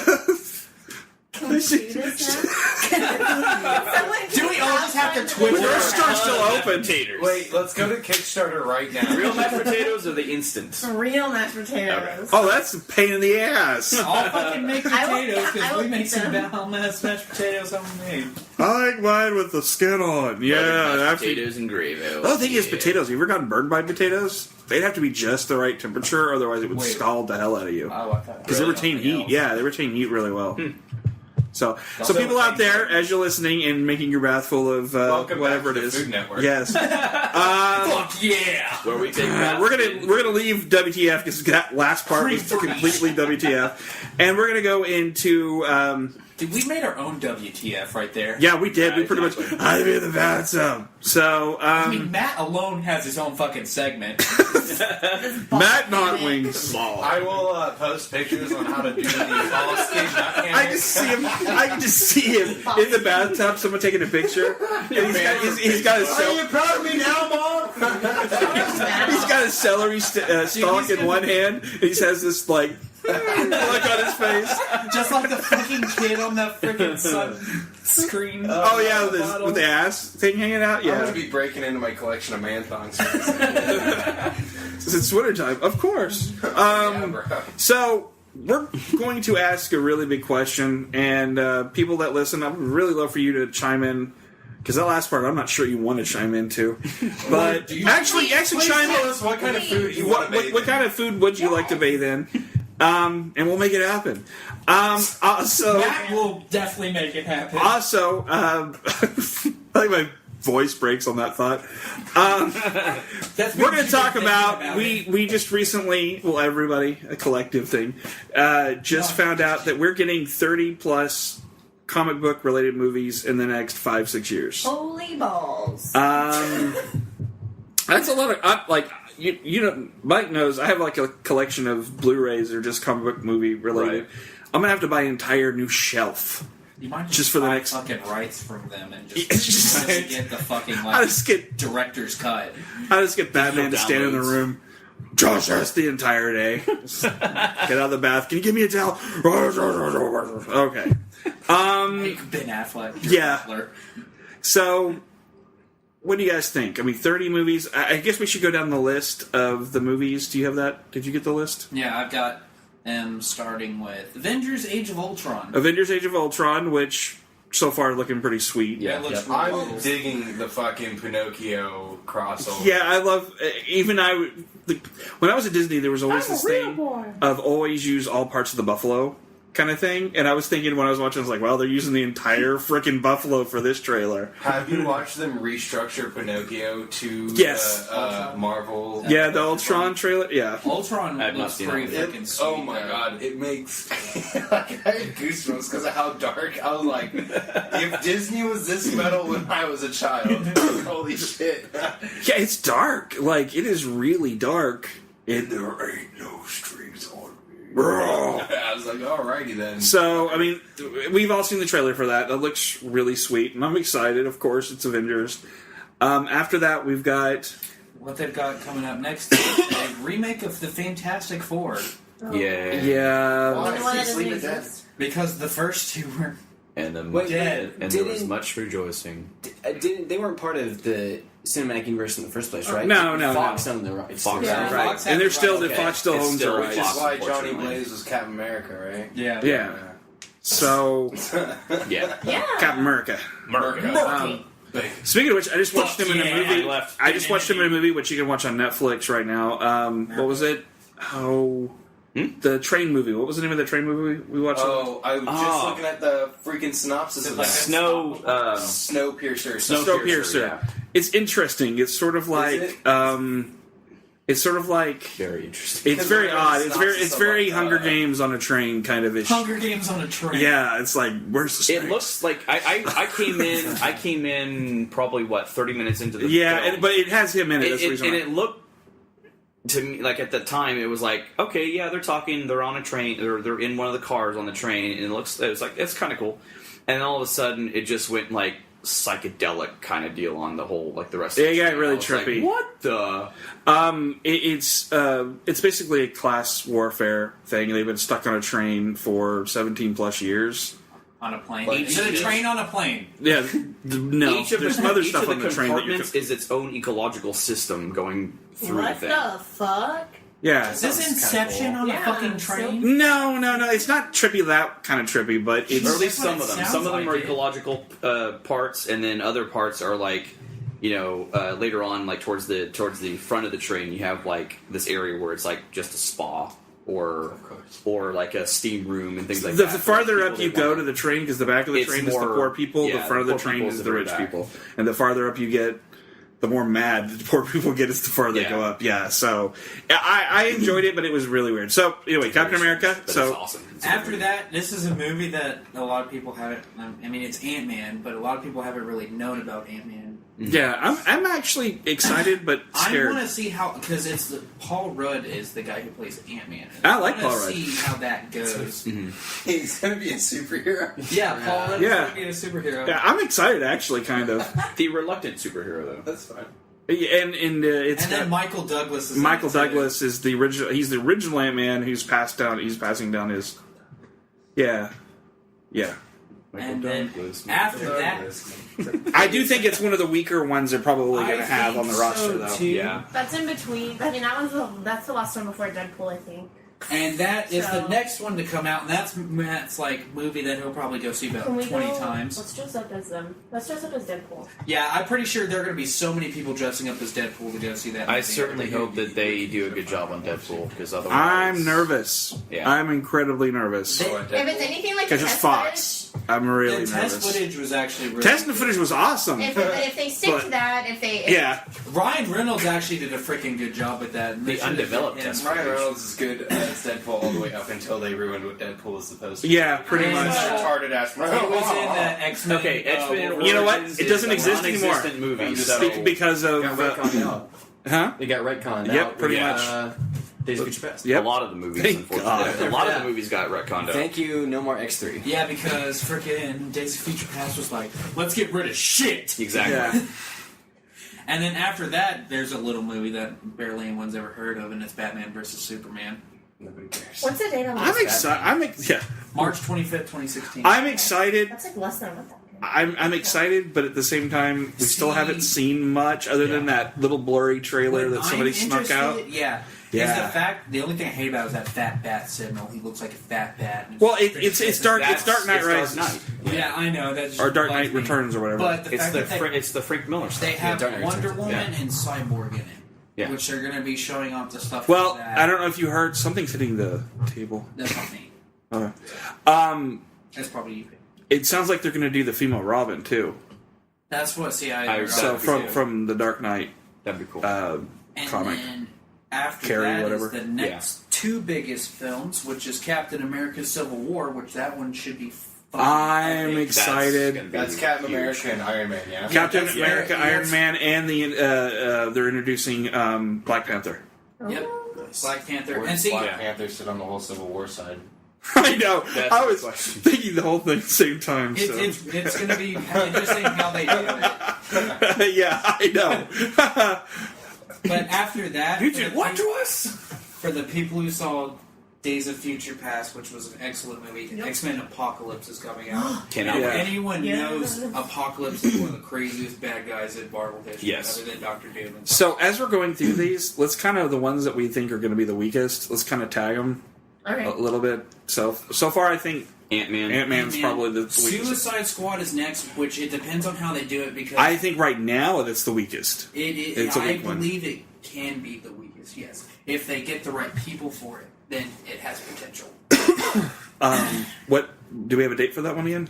[SPEAKER 3] Can we do this now?
[SPEAKER 5] Do we all just have to twitch
[SPEAKER 2] Your
[SPEAKER 5] our
[SPEAKER 2] star's still open.
[SPEAKER 7] Potatoes.
[SPEAKER 6] Wait, let's go to Kickstarter right now.
[SPEAKER 7] Real mashed potatoes or the instant?
[SPEAKER 3] Real mashed potatoes.
[SPEAKER 2] Oh, that's a pain in the ass.
[SPEAKER 5] I'll fucking make
[SPEAKER 3] I will-
[SPEAKER 5] potatoes
[SPEAKER 3] I
[SPEAKER 5] because
[SPEAKER 3] will
[SPEAKER 5] we make
[SPEAKER 3] eat
[SPEAKER 5] some
[SPEAKER 3] them.
[SPEAKER 5] mashed potatoes homemade.
[SPEAKER 2] I like mine with the skin on. Yeah,
[SPEAKER 7] Mashed
[SPEAKER 2] after.
[SPEAKER 7] potatoes and gravy.
[SPEAKER 2] The other thing is potatoes. Have you ever gotten burned by potatoes? They'd have to be just the right temperature, otherwise it would
[SPEAKER 5] Wait.
[SPEAKER 2] scald the hell out of you.
[SPEAKER 5] Oh, I thought
[SPEAKER 2] Because they retain heat. Yeah, they retain heat really well. So people out there, as you're listening and making your bath full of
[SPEAKER 6] Welcome
[SPEAKER 2] whatever
[SPEAKER 6] back
[SPEAKER 2] it
[SPEAKER 6] to the
[SPEAKER 2] is,
[SPEAKER 6] Food Network.
[SPEAKER 2] yes,
[SPEAKER 5] Fuck yeah!
[SPEAKER 7] Where we take baths.
[SPEAKER 2] we're gonna leave WTF because that last part was completely WTF, and we're gonna go into
[SPEAKER 5] Dude, we made our own WTF right there.
[SPEAKER 2] yeah, we did. We
[SPEAKER 7] Yeah,
[SPEAKER 2] pretty
[SPEAKER 7] exactly.
[SPEAKER 2] much I'm in the bathtub. So
[SPEAKER 5] I mean, Matt alone has his own fucking segment.
[SPEAKER 2] Matt Notwings.
[SPEAKER 6] I will post pictures on how to do the ball skin nut hammock.
[SPEAKER 2] I just see him. I can just see him in the bathtub. Someone taking a picture, and he's got a
[SPEAKER 6] Are you proud of me now, Mom?
[SPEAKER 2] he's got a celery stalk in one hand, and he has this like look on his face.
[SPEAKER 5] Just like the fucking kid on the freaking sun screen.
[SPEAKER 2] Oh yeah, with the ass thing hanging out.
[SPEAKER 6] I'm going
[SPEAKER 2] Yeah,
[SPEAKER 6] to be breaking into my collection of man thongs.
[SPEAKER 2] it's wintertime, of course. So we're going to ask a really big question, and people that listen, I would really love for you to chime in. Because that last part, I'm not sure you want to chime into. But actually
[SPEAKER 6] Please
[SPEAKER 2] chime
[SPEAKER 6] tell
[SPEAKER 2] in.
[SPEAKER 6] us what kind of food you want to make.
[SPEAKER 2] What kind of food would you like to bathe in? And we'll make it happen. Also,
[SPEAKER 5] Matt will definitely make it happen.
[SPEAKER 2] also, I think my voice breaks on that thought. We're going to talk about we just recently, well, everybody, a collective thing, just found out that we're getting 30 plus comic book related movies in the next 5-6 years.
[SPEAKER 3] Holy balls.
[SPEAKER 2] That's a lot of you know, Mike knows I have like a collection of Blu-rays or just comic book movie related.
[SPEAKER 7] Right.
[SPEAKER 2] I'm gonna have to buy an entire new shelf.
[SPEAKER 5] You might
[SPEAKER 2] just for the next
[SPEAKER 5] fucking rights from them and just get the fucking
[SPEAKER 2] I just get
[SPEAKER 5] director's cut.
[SPEAKER 2] I just get Batman to stand in the room. Josh, that's the entire day. Get out of the bath. Can you give me a towel? Okay.
[SPEAKER 5] Ben Affleck.
[SPEAKER 2] Yeah.
[SPEAKER 5] Butler.
[SPEAKER 2] So, what do you guys think? I mean, 30 movies. I guess we should go down the list of the movies. Do you have that? Did you get the list?
[SPEAKER 5] Yeah, I've got them starting with Avengers: Age of Ultron.
[SPEAKER 2] Avengers: Age of Ultron, which so far looking pretty sweet.
[SPEAKER 5] Yeah, it looks really
[SPEAKER 6] I'm
[SPEAKER 5] cool.
[SPEAKER 6] digging the fucking Pinocchio crossover.
[SPEAKER 2] Yeah, I love. When I was at Disney, there was always this thing of always use all parts of the buffalo kind of thing, and I was thinking when I was watching, I was like, well, they're using the entire freaking buffalo for this trailer.
[SPEAKER 6] Have you watched them restructure Pinocchio to the Marvel?
[SPEAKER 2] Yeah, the Ultron trailer. Yeah,
[SPEAKER 5] Ultron looks pretty fucking sweet.
[SPEAKER 6] Oh my god, it makes like I had goosebumps because of how dark. I was like, if Disney was this metal when I was a child, holy shit!
[SPEAKER 2] Yeah, it's dark. Like it is really dark. There ain't no strings on me.
[SPEAKER 6] I was like, alrighty then.
[SPEAKER 2] So, I mean, we've all seen the trailer for that. That looks really sweet, and I'm excited. Of course, it's Avengers. After that, we've got
[SPEAKER 5] what they've got coming up next is a remake of the Fantastic Four.
[SPEAKER 2] Yeah.
[SPEAKER 5] Because the first two were
[SPEAKER 4] dead,
[SPEAKER 7] and there was much rejoicing.
[SPEAKER 4] They weren't part of the cinematic universe in the first place, right?
[SPEAKER 2] No.
[SPEAKER 4] Fox owned the rights.
[SPEAKER 2] Fox, right? And they're still Fox still owns the rights.
[SPEAKER 6] Which is why Johnny Blaze was Captain America, right?
[SPEAKER 2] Yeah. So,
[SPEAKER 6] yeah,
[SPEAKER 2] Captain America. Speaking of which, I just watched him in a movie. I just watched him in a movie which you can watch on Netflix right now. What was it? The train movie. What was the name of the train movie we watched?
[SPEAKER 6] Oh, I was just looking at the freaking synopsis of that.
[SPEAKER 2] Snowpiercer.
[SPEAKER 6] Snowpiercer. Yeah.
[SPEAKER 2] It's interesting. It's sort of like it's sort of like
[SPEAKER 7] very interesting.
[SPEAKER 2] It's very odd. It's very Hunger Games on a train kind of issue.
[SPEAKER 5] Hunger Games on a train.
[SPEAKER 2] Yeah, it's like where's the strings?
[SPEAKER 7] It looks like I came in probably 30 minutes into the
[SPEAKER 2] film. But it has him in it. That's the reason
[SPEAKER 7] and it looked to me like at the time it was like, okay, yeah, they're talking, they're on a train, they're in one of the cars on the train, and it was like it's kind of cool. And then all of a sudden it just went like psychedelic kind of deal on the whole, like the rest of the
[SPEAKER 2] train.
[SPEAKER 7] It
[SPEAKER 2] got really trippy.
[SPEAKER 7] Like, what the?
[SPEAKER 2] It's basically a class warfare thing. They've been stuck on a train for 17 plus years.
[SPEAKER 5] On a plane. Is it a train on a plane?
[SPEAKER 2] Yeah, no. There's some other stuff on the train.
[SPEAKER 7] Compartments is its own ecological system going through the thing.
[SPEAKER 3] What the fuck?
[SPEAKER 2] Yeah.
[SPEAKER 5] Is this Inception on a fucking train?
[SPEAKER 2] No. It's not trippy, that kind of trippy, but it's...
[SPEAKER 7] Or at least some of them. Some of them are ecological parts, and then other parts are like, later on, like towards the front of the train, you have like this area where it's like just a spa. Or like a steam room and things like that.
[SPEAKER 2] The farther up you go to the train, because the back of the train is the poor people, the front of the train is the rich people. And the farther up you get, the more mad the poor people get as the farther they go up. Yeah, so I enjoyed it, but it was really weird. So anyway, Captain America. So
[SPEAKER 7] awesome.
[SPEAKER 5] After that, this is a movie that a lot of people haven't. I mean, it's Ant-Man, but a lot of people haven't really known about Ant-Man.
[SPEAKER 2] Yeah, I'm actually excited, but scared.
[SPEAKER 5] I want to see how, because Paul Rudd is the guy who plays Ant-Man.
[SPEAKER 2] I like Paul Rudd.
[SPEAKER 5] See how that goes.
[SPEAKER 6] He's gonna be a superhero.
[SPEAKER 5] Yeah, Paul Rudd is gonna be a superhero.
[SPEAKER 2] Yeah, I'm excited actually, kind of.
[SPEAKER 7] The reluctant superhero, though.
[SPEAKER 6] That's fine.
[SPEAKER 2] And it's
[SPEAKER 5] then Michael Douglas.
[SPEAKER 2] Michael Douglas is the original. He's the original Ant-Man who's passing down his. Yeah.
[SPEAKER 5] And then after that,
[SPEAKER 2] I do think it's one of the weaker ones they're probably going to have on the roster, though.
[SPEAKER 5] Too.
[SPEAKER 2] Yeah,
[SPEAKER 3] that's in between. I mean, that's the last one before Deadpool, I think.
[SPEAKER 5] And that is the next one to come out, and that's Matt's like movie that he'll probably go see about 20 times.
[SPEAKER 3] Let's dress up as them. Let's dress up as Deadpool.
[SPEAKER 5] Yeah, I'm pretty sure there are going to be so many people dressing up as Deadpool to go see that movie.
[SPEAKER 7] I certainly hope that they do a good job on Deadpool, because otherwise
[SPEAKER 2] I'm nervous. Yeah. I'm incredibly nervous.
[SPEAKER 3] If it's anything like
[SPEAKER 2] because it's Fox, I'm really nervous.
[SPEAKER 5] Test footage was actually really
[SPEAKER 2] test footage was awesome.
[SPEAKER 3] If they stick to that,
[SPEAKER 5] Ryan Reynolds actually did a freaking good job with that.
[SPEAKER 7] The undeveloped test
[SPEAKER 6] Ryan Reynolds is good as Deadpool all the way up until they ruined what Deadpool was supposed to be.
[SPEAKER 2] Yeah, pretty much.
[SPEAKER 6] Retarded ass.
[SPEAKER 5] It was in X-Men.
[SPEAKER 7] Okay, X-Men.
[SPEAKER 2] You know what? It doesn't exist anymore.
[SPEAKER 7] Movie,
[SPEAKER 2] because of Huh?
[SPEAKER 4] They got retconned.
[SPEAKER 2] Yep,
[SPEAKER 4] out
[SPEAKER 2] pretty
[SPEAKER 4] with,
[SPEAKER 2] much.
[SPEAKER 4] Days of Future Past.
[SPEAKER 2] Yep.
[SPEAKER 7] A lot of the movies,
[SPEAKER 2] Thank
[SPEAKER 7] unfortunately.
[SPEAKER 2] God.
[SPEAKER 7] A lot of the movies got retconned out.
[SPEAKER 4] Thank you. No more X3.
[SPEAKER 5] Yeah, because freaking Days of Future Past was like, let's get rid of shit.
[SPEAKER 7] Exactly.
[SPEAKER 2] Yeah.
[SPEAKER 5] And then after that, there's a little movie that barely anyone's ever heard of, and it's Batman vs Superman.
[SPEAKER 6] Nobody cares.
[SPEAKER 3] What's the date on
[SPEAKER 2] I'm
[SPEAKER 3] that?
[SPEAKER 2] excited.
[SPEAKER 5] March 25th, 2016.
[SPEAKER 2] I'm excited.
[SPEAKER 3] That's like less than a month.
[SPEAKER 2] I'm excited, but at the same time, we still haven't seen much other than that little blurry trailer that somebody snuck out.
[SPEAKER 5] Yeah.
[SPEAKER 2] Yeah.
[SPEAKER 5] Is the fact the only thing I hate about it is that fat bat signal. He looks like a fat bat. And
[SPEAKER 2] Well, it's Dark Knight Rises.
[SPEAKER 7] Dark Knight.
[SPEAKER 5] Yeah, I know that's
[SPEAKER 2] Or Dark Knight Returns or whatever.
[SPEAKER 5] But the
[SPEAKER 7] It's
[SPEAKER 5] fact
[SPEAKER 7] the
[SPEAKER 5] that
[SPEAKER 7] it's the Frank Miller stuff.
[SPEAKER 5] they have
[SPEAKER 4] Dark Knight
[SPEAKER 5] Wonder
[SPEAKER 4] Returns,
[SPEAKER 5] Woman and Cyborg in it,
[SPEAKER 7] Yeah.
[SPEAKER 5] which are going to be showing off the stuff.
[SPEAKER 2] Well,
[SPEAKER 5] like that.
[SPEAKER 2] I don't know if you heard something's hitting the table.
[SPEAKER 5] That's not me.
[SPEAKER 2] Okay.
[SPEAKER 5] That's probably you.
[SPEAKER 2] It sounds like they're going to do the female Robin too.
[SPEAKER 5] That's what. See, I
[SPEAKER 7] heard
[SPEAKER 2] So
[SPEAKER 7] that.
[SPEAKER 2] from the Dark Knight
[SPEAKER 7] That'd be cool.
[SPEAKER 5] and
[SPEAKER 2] comic.
[SPEAKER 5] then after
[SPEAKER 2] Carrie,
[SPEAKER 5] that
[SPEAKER 2] whatever.
[SPEAKER 5] is the next two biggest films, which is Captain America: Civil War, which that one should be fun.
[SPEAKER 2] I'm
[SPEAKER 5] epic.
[SPEAKER 2] excited.
[SPEAKER 6] That's Captain America and Iron Man, yeah?
[SPEAKER 2] Captain
[SPEAKER 5] that's-
[SPEAKER 2] America,
[SPEAKER 5] yeah,
[SPEAKER 2] Iron Man, and they're introducing Black Panther.
[SPEAKER 5] Yep. Black Panther.
[SPEAKER 6] Where
[SPEAKER 5] And see,
[SPEAKER 6] Black Panther sit on the whole Civil War side.
[SPEAKER 2] I know.
[SPEAKER 7] That's
[SPEAKER 2] I
[SPEAKER 7] the
[SPEAKER 2] was
[SPEAKER 7] question.
[SPEAKER 2] thinking the whole thing at the same time. So.
[SPEAKER 5] it's going to be interesting how they do it.
[SPEAKER 2] Yeah, I know.
[SPEAKER 5] But after that,
[SPEAKER 7] You did what to us?
[SPEAKER 5] For the people who saw Days of Future Past, which was an excellent movie, X-Men Apocalypse is coming out.
[SPEAKER 7] Cannot
[SPEAKER 5] If
[SPEAKER 2] Yeah.
[SPEAKER 5] anyone
[SPEAKER 3] Yeah.
[SPEAKER 5] knows Apocalypse is one of the craziest bad guys in Marvel history,
[SPEAKER 7] Yes.
[SPEAKER 5] other than Doctor Doom. And
[SPEAKER 2] So as we're going through these, let's kind of the ones that we think are going to be the weakest. Let's kind of tag them
[SPEAKER 3] Okay.
[SPEAKER 2] a little bit. So far, I think
[SPEAKER 7] Ant-Man.
[SPEAKER 2] Ant-Man's probably the weakest.
[SPEAKER 5] Suicide Squad is next, which it depends on how they do it because
[SPEAKER 2] I think right now that's the weakest.
[SPEAKER 5] it's
[SPEAKER 2] a
[SPEAKER 5] I
[SPEAKER 2] weak one.
[SPEAKER 5] believe it can be the weakest. Yes, if they get the right people for it, then it has potential.
[SPEAKER 2] What do we have a date for that one again?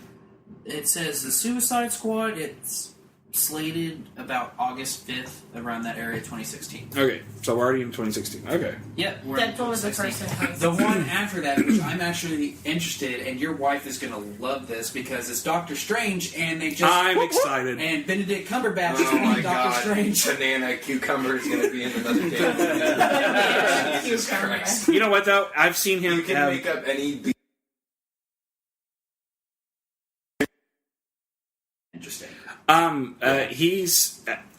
[SPEAKER 5] It says the Suicide Squad. It's slated about August 5th, around that area, 2016.
[SPEAKER 2] Okay, so we're already in 2016. Okay.
[SPEAKER 5] Yep, we're in
[SPEAKER 3] Deadpool was the first
[SPEAKER 5] 2016.
[SPEAKER 3] in
[SPEAKER 5] The one after that, which I'm actually interested, and your wife is going to love this because it's Doctor Strange, and they just
[SPEAKER 2] I'm excited.
[SPEAKER 5] and Benedict Cumberbatch is
[SPEAKER 6] Oh my
[SPEAKER 5] playing Doctor
[SPEAKER 6] god.
[SPEAKER 5] Strange.
[SPEAKER 6] Banana cucumber is going to be in another game. Jesus Christ.
[SPEAKER 2] You know what though? I've seen him
[SPEAKER 6] You can
[SPEAKER 2] have.
[SPEAKER 6] make up any beat.
[SPEAKER 5] Interesting.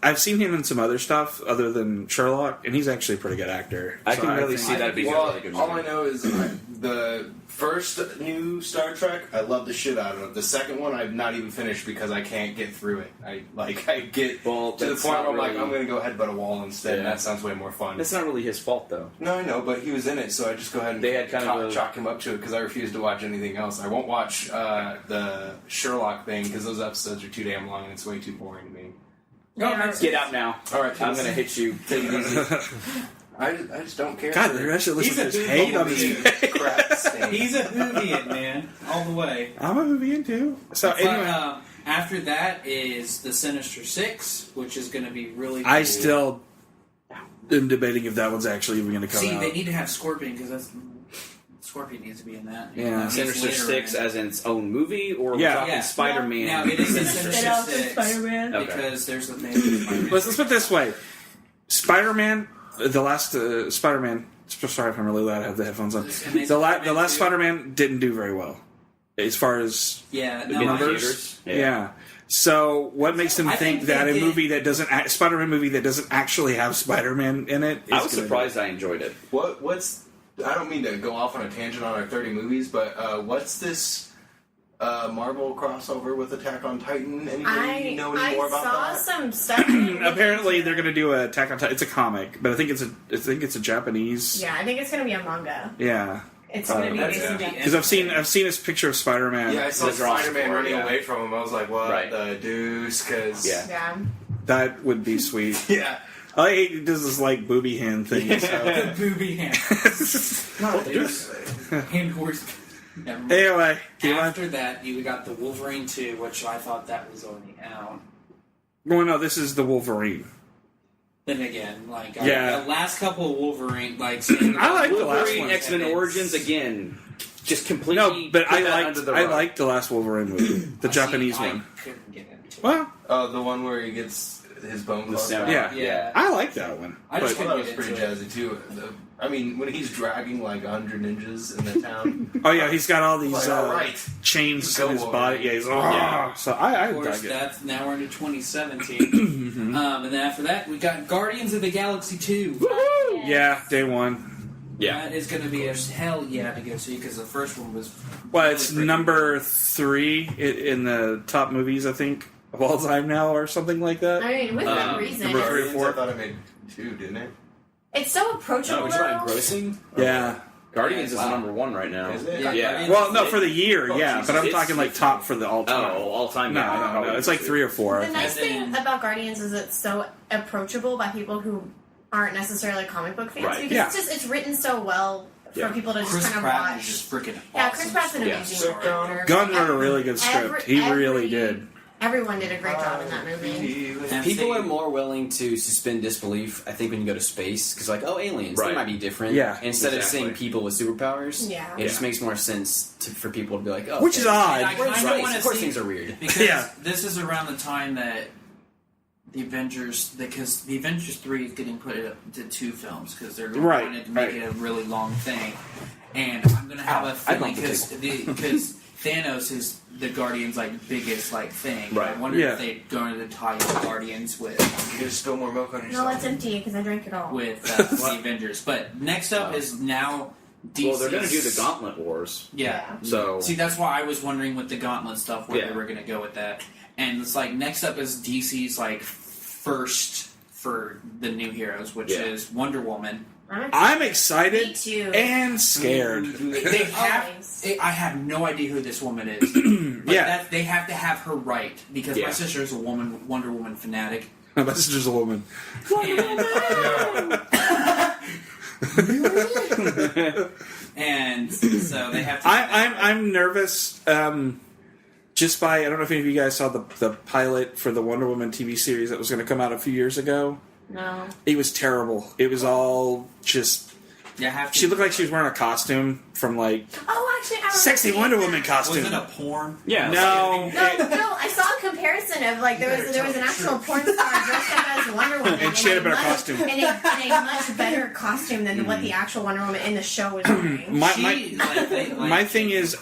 [SPEAKER 2] I've seen him in some other stuff other than Sherlock, and he's actually a pretty good actor.
[SPEAKER 7] I
[SPEAKER 2] So
[SPEAKER 7] can really
[SPEAKER 2] think-
[SPEAKER 7] see that being a
[SPEAKER 6] Well,
[SPEAKER 7] really good
[SPEAKER 6] all I
[SPEAKER 7] movie.
[SPEAKER 6] know is the first new Star Trek, I love the shit out of it. The second one, I've not even finished because I can't get through it. I get
[SPEAKER 7] Well,
[SPEAKER 6] to the
[SPEAKER 7] that's
[SPEAKER 6] point where
[SPEAKER 7] not
[SPEAKER 6] I'm like,
[SPEAKER 7] really-
[SPEAKER 6] I'm going to go headbutt a wall instead, and
[SPEAKER 7] Yeah.
[SPEAKER 6] that sounds way more fun.
[SPEAKER 7] That's not really his fault, though.
[SPEAKER 6] No, I know, but he was in it, so I just go ahead and
[SPEAKER 7] They had kind of a-
[SPEAKER 6] chalk him up to it because I refuse to watch anything else. I won't watch the Sherlock thing because those episodes are too damn long and it's way too boring to me.
[SPEAKER 7] Get out now.
[SPEAKER 6] All right,
[SPEAKER 7] I'm going to hit you. Take it easy.
[SPEAKER 6] I just don't care.
[SPEAKER 2] God, they're actually listening to this hate on his.
[SPEAKER 6] Crap stain.
[SPEAKER 5] He's a Whovian, man, all the way.
[SPEAKER 2] I'm a movie in too. So
[SPEAKER 5] But,
[SPEAKER 2] anyway,
[SPEAKER 5] after that is the Sinister Six, which is going to be really cool.
[SPEAKER 2] I still am debating if that one's actually even going to come
[SPEAKER 5] See,
[SPEAKER 2] out.
[SPEAKER 5] they need to have Scorpion because Scorpion needs to be in that.
[SPEAKER 2] Yeah.
[SPEAKER 5] He's
[SPEAKER 7] Sinister
[SPEAKER 5] later
[SPEAKER 7] Six
[SPEAKER 5] in.
[SPEAKER 7] as in its own movie, or
[SPEAKER 2] Yeah.
[SPEAKER 7] we're talking
[SPEAKER 5] Yeah.
[SPEAKER 7] Spider-Man?
[SPEAKER 5] Now it is the Sinister
[SPEAKER 3] Spin-off of
[SPEAKER 5] Six
[SPEAKER 3] Spider-Man.
[SPEAKER 7] Okay.
[SPEAKER 5] because there's the name of Spider-Man.
[SPEAKER 2] Let's put it this way: Spider-Man, the last Spider-Man. Sorry if I'm really loud. I have the headphones on.
[SPEAKER 5] Amazing
[SPEAKER 2] The last
[SPEAKER 5] Spider-Man 2.
[SPEAKER 2] Spider-Man didn't do very well, as far as
[SPEAKER 5] Yeah,
[SPEAKER 7] The
[SPEAKER 5] no, I,
[SPEAKER 2] numbers.
[SPEAKER 7] theaters?
[SPEAKER 2] Yeah. So what makes them
[SPEAKER 5] I
[SPEAKER 2] think
[SPEAKER 5] think
[SPEAKER 2] that
[SPEAKER 5] they
[SPEAKER 2] a
[SPEAKER 5] did-
[SPEAKER 2] movie that doesn't Spider-Man movie that doesn't actually have Spider-Man in it? Is
[SPEAKER 7] I was
[SPEAKER 2] gonna
[SPEAKER 7] surprised I enjoyed it.
[SPEAKER 6] What's I don't mean to go off on a tangent on our 30 movies, but what's this Marvel crossover with Attack on Titan? Anybody know any more about
[SPEAKER 3] saw
[SPEAKER 6] that?
[SPEAKER 3] some stuff.
[SPEAKER 2] Apparently, they're going to do a Attack on Titan. It's a comic, but I think it's a Japanese.
[SPEAKER 3] Yeah, I think it's gonna be a manga.
[SPEAKER 2] Yeah,
[SPEAKER 3] It's gonna be
[SPEAKER 5] that's
[SPEAKER 3] based in
[SPEAKER 5] gonna be
[SPEAKER 3] Japan.
[SPEAKER 2] because I've seen this picture of Spider-Man.
[SPEAKER 6] Yeah, I saw
[SPEAKER 7] The draws
[SPEAKER 6] Spider-Man
[SPEAKER 7] for it,
[SPEAKER 6] running
[SPEAKER 7] yeah.
[SPEAKER 6] away from him. I was like, what
[SPEAKER 7] Right.
[SPEAKER 6] the deuce? Because
[SPEAKER 7] Yeah.
[SPEAKER 3] Yeah.
[SPEAKER 2] That would be sweet.
[SPEAKER 6] yeah.
[SPEAKER 2] I hate he does this like booby hand thing. So.
[SPEAKER 5] the booby hand. Hand horse. Never mind.
[SPEAKER 2] Anyway, keep on.
[SPEAKER 5] After that, you got the Wolverine 2, which I thought that was already out.
[SPEAKER 2] Well, no, this is the Wolverine.
[SPEAKER 5] Then again, like
[SPEAKER 2] Yeah.
[SPEAKER 5] the last couple of Wolverine, like
[SPEAKER 2] I like the last
[SPEAKER 7] Wolverine
[SPEAKER 2] one.
[SPEAKER 7] X-Men Origins again, just completely.
[SPEAKER 2] No, but
[SPEAKER 7] put
[SPEAKER 2] I
[SPEAKER 7] that
[SPEAKER 2] liked
[SPEAKER 7] under the
[SPEAKER 2] I
[SPEAKER 7] rug.
[SPEAKER 2] liked the last Wolverine movie, the Japanese
[SPEAKER 5] I
[SPEAKER 2] one.
[SPEAKER 5] couldn't get into it.
[SPEAKER 2] Well,
[SPEAKER 6] The one where he gets his bone
[SPEAKER 7] The
[SPEAKER 6] club.
[SPEAKER 7] sound.
[SPEAKER 2] Yeah. I like that one.
[SPEAKER 5] I just
[SPEAKER 6] I thought
[SPEAKER 5] couldn't
[SPEAKER 6] it
[SPEAKER 5] get
[SPEAKER 6] was pretty
[SPEAKER 5] into it.
[SPEAKER 6] jazzy too. I mean, when he's dragging like 100 ninjas in the town.
[SPEAKER 2] Oh yeah, he's got all these
[SPEAKER 6] Like, all right.
[SPEAKER 2] chains
[SPEAKER 6] Go
[SPEAKER 2] in his
[SPEAKER 6] boy.
[SPEAKER 2] body. Yeah, he's so I
[SPEAKER 5] Of course,
[SPEAKER 2] dug it.
[SPEAKER 5] that's now we're into 2017. And then after that, we got Guardians of the Galaxy 2.
[SPEAKER 2] Yeah, day one.
[SPEAKER 7] Yeah.
[SPEAKER 5] That is going to be a hell yeah to go see because the first one was.
[SPEAKER 2] Well,
[SPEAKER 5] really
[SPEAKER 2] it's
[SPEAKER 5] freaking
[SPEAKER 2] number 3 in the top movies, I think, of all time now, or something like that.
[SPEAKER 3] I mean, with good reason.
[SPEAKER 2] number 3 or
[SPEAKER 6] I
[SPEAKER 2] 4.
[SPEAKER 6] thought it made 2, didn't it?
[SPEAKER 3] It's so approachable.
[SPEAKER 4] No, we're talking
[SPEAKER 3] though.
[SPEAKER 4] grossing.
[SPEAKER 2] Yeah.
[SPEAKER 7] Guardians
[SPEAKER 4] Wow.
[SPEAKER 7] is number 1 right now.
[SPEAKER 6] Is it?
[SPEAKER 5] Yeah.
[SPEAKER 7] Yeah.
[SPEAKER 5] Guardians
[SPEAKER 2] Well,
[SPEAKER 5] of
[SPEAKER 2] no,
[SPEAKER 5] the-
[SPEAKER 2] for the year, yeah,
[SPEAKER 7] Jesus,
[SPEAKER 2] but I'm
[SPEAKER 7] it's-
[SPEAKER 2] talking like top for the all time.
[SPEAKER 7] Oh, all time.
[SPEAKER 2] No, it's like 3 or 4. I
[SPEAKER 3] The
[SPEAKER 2] think.
[SPEAKER 3] nice thing about Guardians is it's so approachable by people who aren't necessarily comic book fans
[SPEAKER 7] Right.
[SPEAKER 3] because
[SPEAKER 2] Yeah.
[SPEAKER 3] it's written so well for people to just
[SPEAKER 5] Chris
[SPEAKER 3] kind of
[SPEAKER 5] Pratt
[SPEAKER 3] watch.
[SPEAKER 5] is just freaking awesome.
[SPEAKER 3] Yeah, Chris Pratt's an
[SPEAKER 7] Yeah.
[SPEAKER 3] amazing actor.
[SPEAKER 2] Gunn wrote a really good script. He really did.
[SPEAKER 3] Everyone did a great job in that movie.
[SPEAKER 5] And
[SPEAKER 4] People
[SPEAKER 5] see-
[SPEAKER 4] are more willing to suspend disbelief, I think, when you go to space. Because, like, aliens, they
[SPEAKER 7] Right.
[SPEAKER 4] might be different.
[SPEAKER 2] Yeah.
[SPEAKER 4] Instead of
[SPEAKER 7] Exactly.
[SPEAKER 4] seeing people with superpowers,
[SPEAKER 3] Yeah.
[SPEAKER 4] it just makes more sense for people to be like, oh.
[SPEAKER 2] Which is
[SPEAKER 4] okay.
[SPEAKER 2] odd.
[SPEAKER 5] And I
[SPEAKER 4] We're in
[SPEAKER 5] kinda
[SPEAKER 4] space.
[SPEAKER 5] wanna
[SPEAKER 4] Of course
[SPEAKER 5] see-
[SPEAKER 4] things are weird.
[SPEAKER 5] Because
[SPEAKER 2] Yeah.
[SPEAKER 5] this is around the time that the Avengers, because the Avengers 3 is getting put into 2 films because they're
[SPEAKER 2] Right,
[SPEAKER 5] wanting to make
[SPEAKER 2] right.
[SPEAKER 5] it a really long thing, and I'm gonna have a
[SPEAKER 7] I'd
[SPEAKER 5] feeling
[SPEAKER 7] love to
[SPEAKER 5] because Thanos is the Guardians' biggest thing.
[SPEAKER 7] Right.
[SPEAKER 5] I wonder
[SPEAKER 2] Yeah.
[SPEAKER 5] if they're going to tie the Guardians with
[SPEAKER 6] You gonna spill more milk on
[SPEAKER 3] No,
[SPEAKER 6] yourself?
[SPEAKER 3] it's empty because I drank it all.
[SPEAKER 5] the Avengers. But next up is now DC.
[SPEAKER 7] Well, they're going to do the Gauntlet Wars.
[SPEAKER 5] Yeah.
[SPEAKER 7] So
[SPEAKER 5] See, that's why I was wondering with the Gauntlet stuff where
[SPEAKER 7] Yeah.
[SPEAKER 5] they were going to go with that. And it's next up is DC's first for the new heroes, which
[SPEAKER 7] Yeah.
[SPEAKER 5] is Wonder Woman.
[SPEAKER 2] I'm
[SPEAKER 3] Me
[SPEAKER 2] excited
[SPEAKER 3] too.
[SPEAKER 2] and scared.
[SPEAKER 5] They have.
[SPEAKER 3] Always.
[SPEAKER 5] I have no idea who this woman is. But
[SPEAKER 2] Yeah.
[SPEAKER 5] they have to have her right because my
[SPEAKER 7] Yeah.
[SPEAKER 5] sister is a Wonder Woman fanatic.
[SPEAKER 2] My sister's a woman.
[SPEAKER 5] And so they have to.
[SPEAKER 2] I'm nervous. Just by I don't know if any of you guys saw the pilot for the Wonder Woman TV series that was going to come out a few years ago.
[SPEAKER 3] No.
[SPEAKER 2] It was terrible. It was all just.
[SPEAKER 5] have to,
[SPEAKER 2] She looked like she was wearing a costume from
[SPEAKER 3] Oh, actually, I remember
[SPEAKER 2] sexy
[SPEAKER 3] seeing
[SPEAKER 2] Wonder
[SPEAKER 3] that.
[SPEAKER 2] Woman
[SPEAKER 5] Was
[SPEAKER 2] costume.
[SPEAKER 5] it a porn?
[SPEAKER 7] yeah,
[SPEAKER 2] No.
[SPEAKER 3] No, I saw a comparison of there was an actual porn star dressed up as Wonder Woman,
[SPEAKER 2] And she had a better
[SPEAKER 3] much-
[SPEAKER 2] costume.
[SPEAKER 3] in a much better costume than what the actual Wonder Woman in the show was wearing.
[SPEAKER 2] My thing is,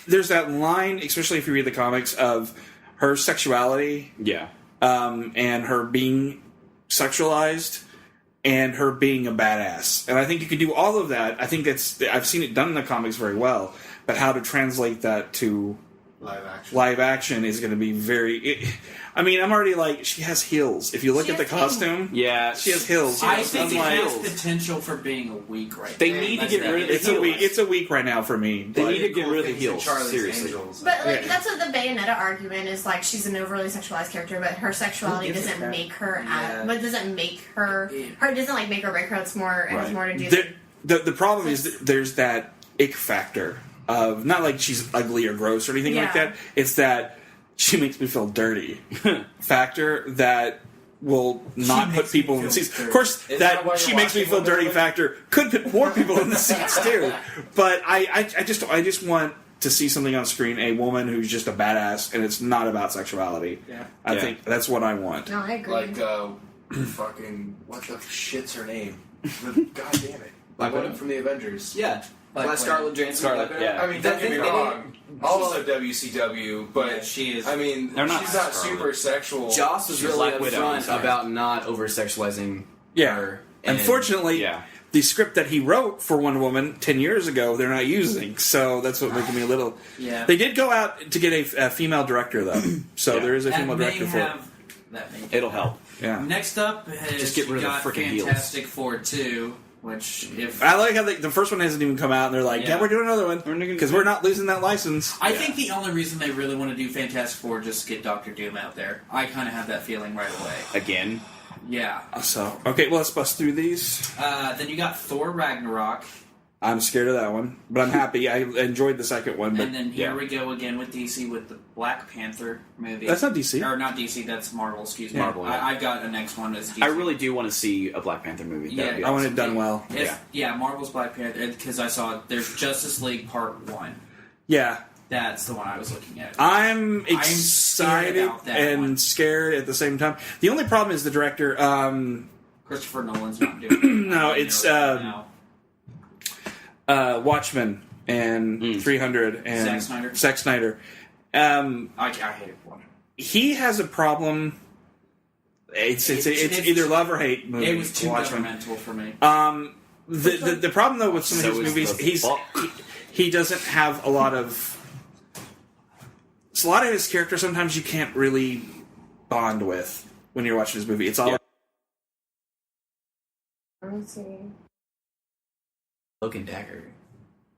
[SPEAKER 2] there's that line, especially if you read the comics, of her sexuality
[SPEAKER 7] yeah.
[SPEAKER 2] and her being sexualized and her being a badass. And I think you can do all of that. I think I've seen it done in the comics very well, but how to translate that to live action is going to be very... I'm already she has heels. If you look
[SPEAKER 3] She
[SPEAKER 2] at the
[SPEAKER 3] has heels.
[SPEAKER 2] costume,
[SPEAKER 7] Yeah.
[SPEAKER 2] she has heels.
[SPEAKER 5] I think it
[SPEAKER 2] I'm
[SPEAKER 5] has potential for being a week right
[SPEAKER 7] They
[SPEAKER 5] now.
[SPEAKER 7] need to
[SPEAKER 5] That's
[SPEAKER 7] get
[SPEAKER 5] that.
[SPEAKER 7] rid of the
[SPEAKER 2] It's a week. It's a week right now for me.
[SPEAKER 7] They
[SPEAKER 2] but-
[SPEAKER 7] need to get rid of the heels.
[SPEAKER 6] Charlie's
[SPEAKER 7] Seriously.
[SPEAKER 6] Angels.
[SPEAKER 3] But
[SPEAKER 2] Yeah.
[SPEAKER 3] that's what the Bayonetta argument is she's an overly sexualized character, but her sexuality doesn't make her but doesn't make her doesn't make or break her. It's more it has more to do
[SPEAKER 2] The problem is that there's that ick factor of not like she's ugly or gross or anything like
[SPEAKER 3] Yeah.
[SPEAKER 2] that. It's that she makes me feel dirty factor that will not put people in the seats. Of course,
[SPEAKER 6] Is that why
[SPEAKER 2] that
[SPEAKER 6] you're
[SPEAKER 2] she makes me
[SPEAKER 6] watching
[SPEAKER 2] feel
[SPEAKER 6] Wonder
[SPEAKER 2] dirty
[SPEAKER 6] Woman?
[SPEAKER 2] factor could put more people in the seats too. But I just want to see something on screen, a woman who's just a badass, and it's not about sexuality.
[SPEAKER 5] Yeah.
[SPEAKER 2] I think that's what I want.
[SPEAKER 3] No, I agree.
[SPEAKER 6] Fucking, what the shit's her name? God damn it.
[SPEAKER 4] Black
[SPEAKER 6] One
[SPEAKER 4] Widow?
[SPEAKER 6] from the Avengers.
[SPEAKER 4] Yeah. Scarlett Johansson.
[SPEAKER 7] Scarlett, yeah.
[SPEAKER 6] I mean,
[SPEAKER 4] That
[SPEAKER 6] don't get me
[SPEAKER 4] thing they
[SPEAKER 6] wrong. Also WCW, but
[SPEAKER 5] Yeah, she is.
[SPEAKER 6] I mean,
[SPEAKER 7] They're not
[SPEAKER 6] she's not
[SPEAKER 7] Scarlet.
[SPEAKER 6] super sexual.
[SPEAKER 4] Joss was
[SPEAKER 7] She's
[SPEAKER 4] really
[SPEAKER 7] Black Widow, I'm
[SPEAKER 4] upfront
[SPEAKER 7] sorry.
[SPEAKER 4] about not over sexualizing
[SPEAKER 2] Yeah.
[SPEAKER 4] her. And
[SPEAKER 2] Unfortunately,
[SPEAKER 7] Yeah.
[SPEAKER 2] the script that he wrote for Wonder Woman 10 years ago, they're not using. So that's what making me a little...
[SPEAKER 5] Yeah.
[SPEAKER 2] They did go out to get a female director, though. So
[SPEAKER 7] Yeah.
[SPEAKER 2] there is a
[SPEAKER 5] That
[SPEAKER 2] female
[SPEAKER 5] may
[SPEAKER 2] director for it.
[SPEAKER 5] have. That may
[SPEAKER 7] It'll help.
[SPEAKER 2] Yeah.
[SPEAKER 5] Next up is
[SPEAKER 7] Just get rid of the
[SPEAKER 5] got
[SPEAKER 7] frickin' heels.
[SPEAKER 5] Fantastic Four 2, which if
[SPEAKER 2] I like how the first one hasn't even come out, and they're like, yeah, we're doing another one. Because we're not losing that license.
[SPEAKER 5] I think the only reason they really want to do Fantastic Four is just to get Doctor Doom out there. I kind of have that feeling right away.
[SPEAKER 7] Again.
[SPEAKER 5] Yeah.
[SPEAKER 2] So, okay, well, let's bust through these.
[SPEAKER 5] Then you got Thor Ragnarok,
[SPEAKER 2] I'm scared of that one, but I'm happy. I enjoyed the second one. But
[SPEAKER 5] and then here we go again with DC with the Black Panther movie.
[SPEAKER 2] That's not DC.
[SPEAKER 5] Or not DC, that's Marvel, excuse me.
[SPEAKER 7] Marvel, yeah.
[SPEAKER 5] I've got a next one as DC.
[SPEAKER 7] I really do want to see a Black Panther movie. That would be
[SPEAKER 2] I want
[SPEAKER 7] awesome.
[SPEAKER 2] it done well.
[SPEAKER 5] Yeah, Marvel's Black Panther, because I saw there's Justice League Part 1.
[SPEAKER 2] Yeah.
[SPEAKER 5] That's the one I was looking at.
[SPEAKER 2] I'm
[SPEAKER 5] scared
[SPEAKER 2] excited
[SPEAKER 5] about that
[SPEAKER 2] and
[SPEAKER 5] one.
[SPEAKER 2] scared at the same time. The only problem is the director.
[SPEAKER 5] Christopher Nolan's not doing it.
[SPEAKER 2] No, it's Watchmen and 300 and Zack Snyder.
[SPEAKER 5] I hate it for him.
[SPEAKER 2] He has a problem. It's either love or hate movie.
[SPEAKER 5] It was too
[SPEAKER 2] Watchmen.
[SPEAKER 5] governmental for me.
[SPEAKER 2] The problem though with some of his movies, he doesn't have a lot of. It's a lot of his characters. Sometimes you can't really bond with when you're watching his movie. It's all.
[SPEAKER 3] Let me see.
[SPEAKER 4] Cloak and Dagger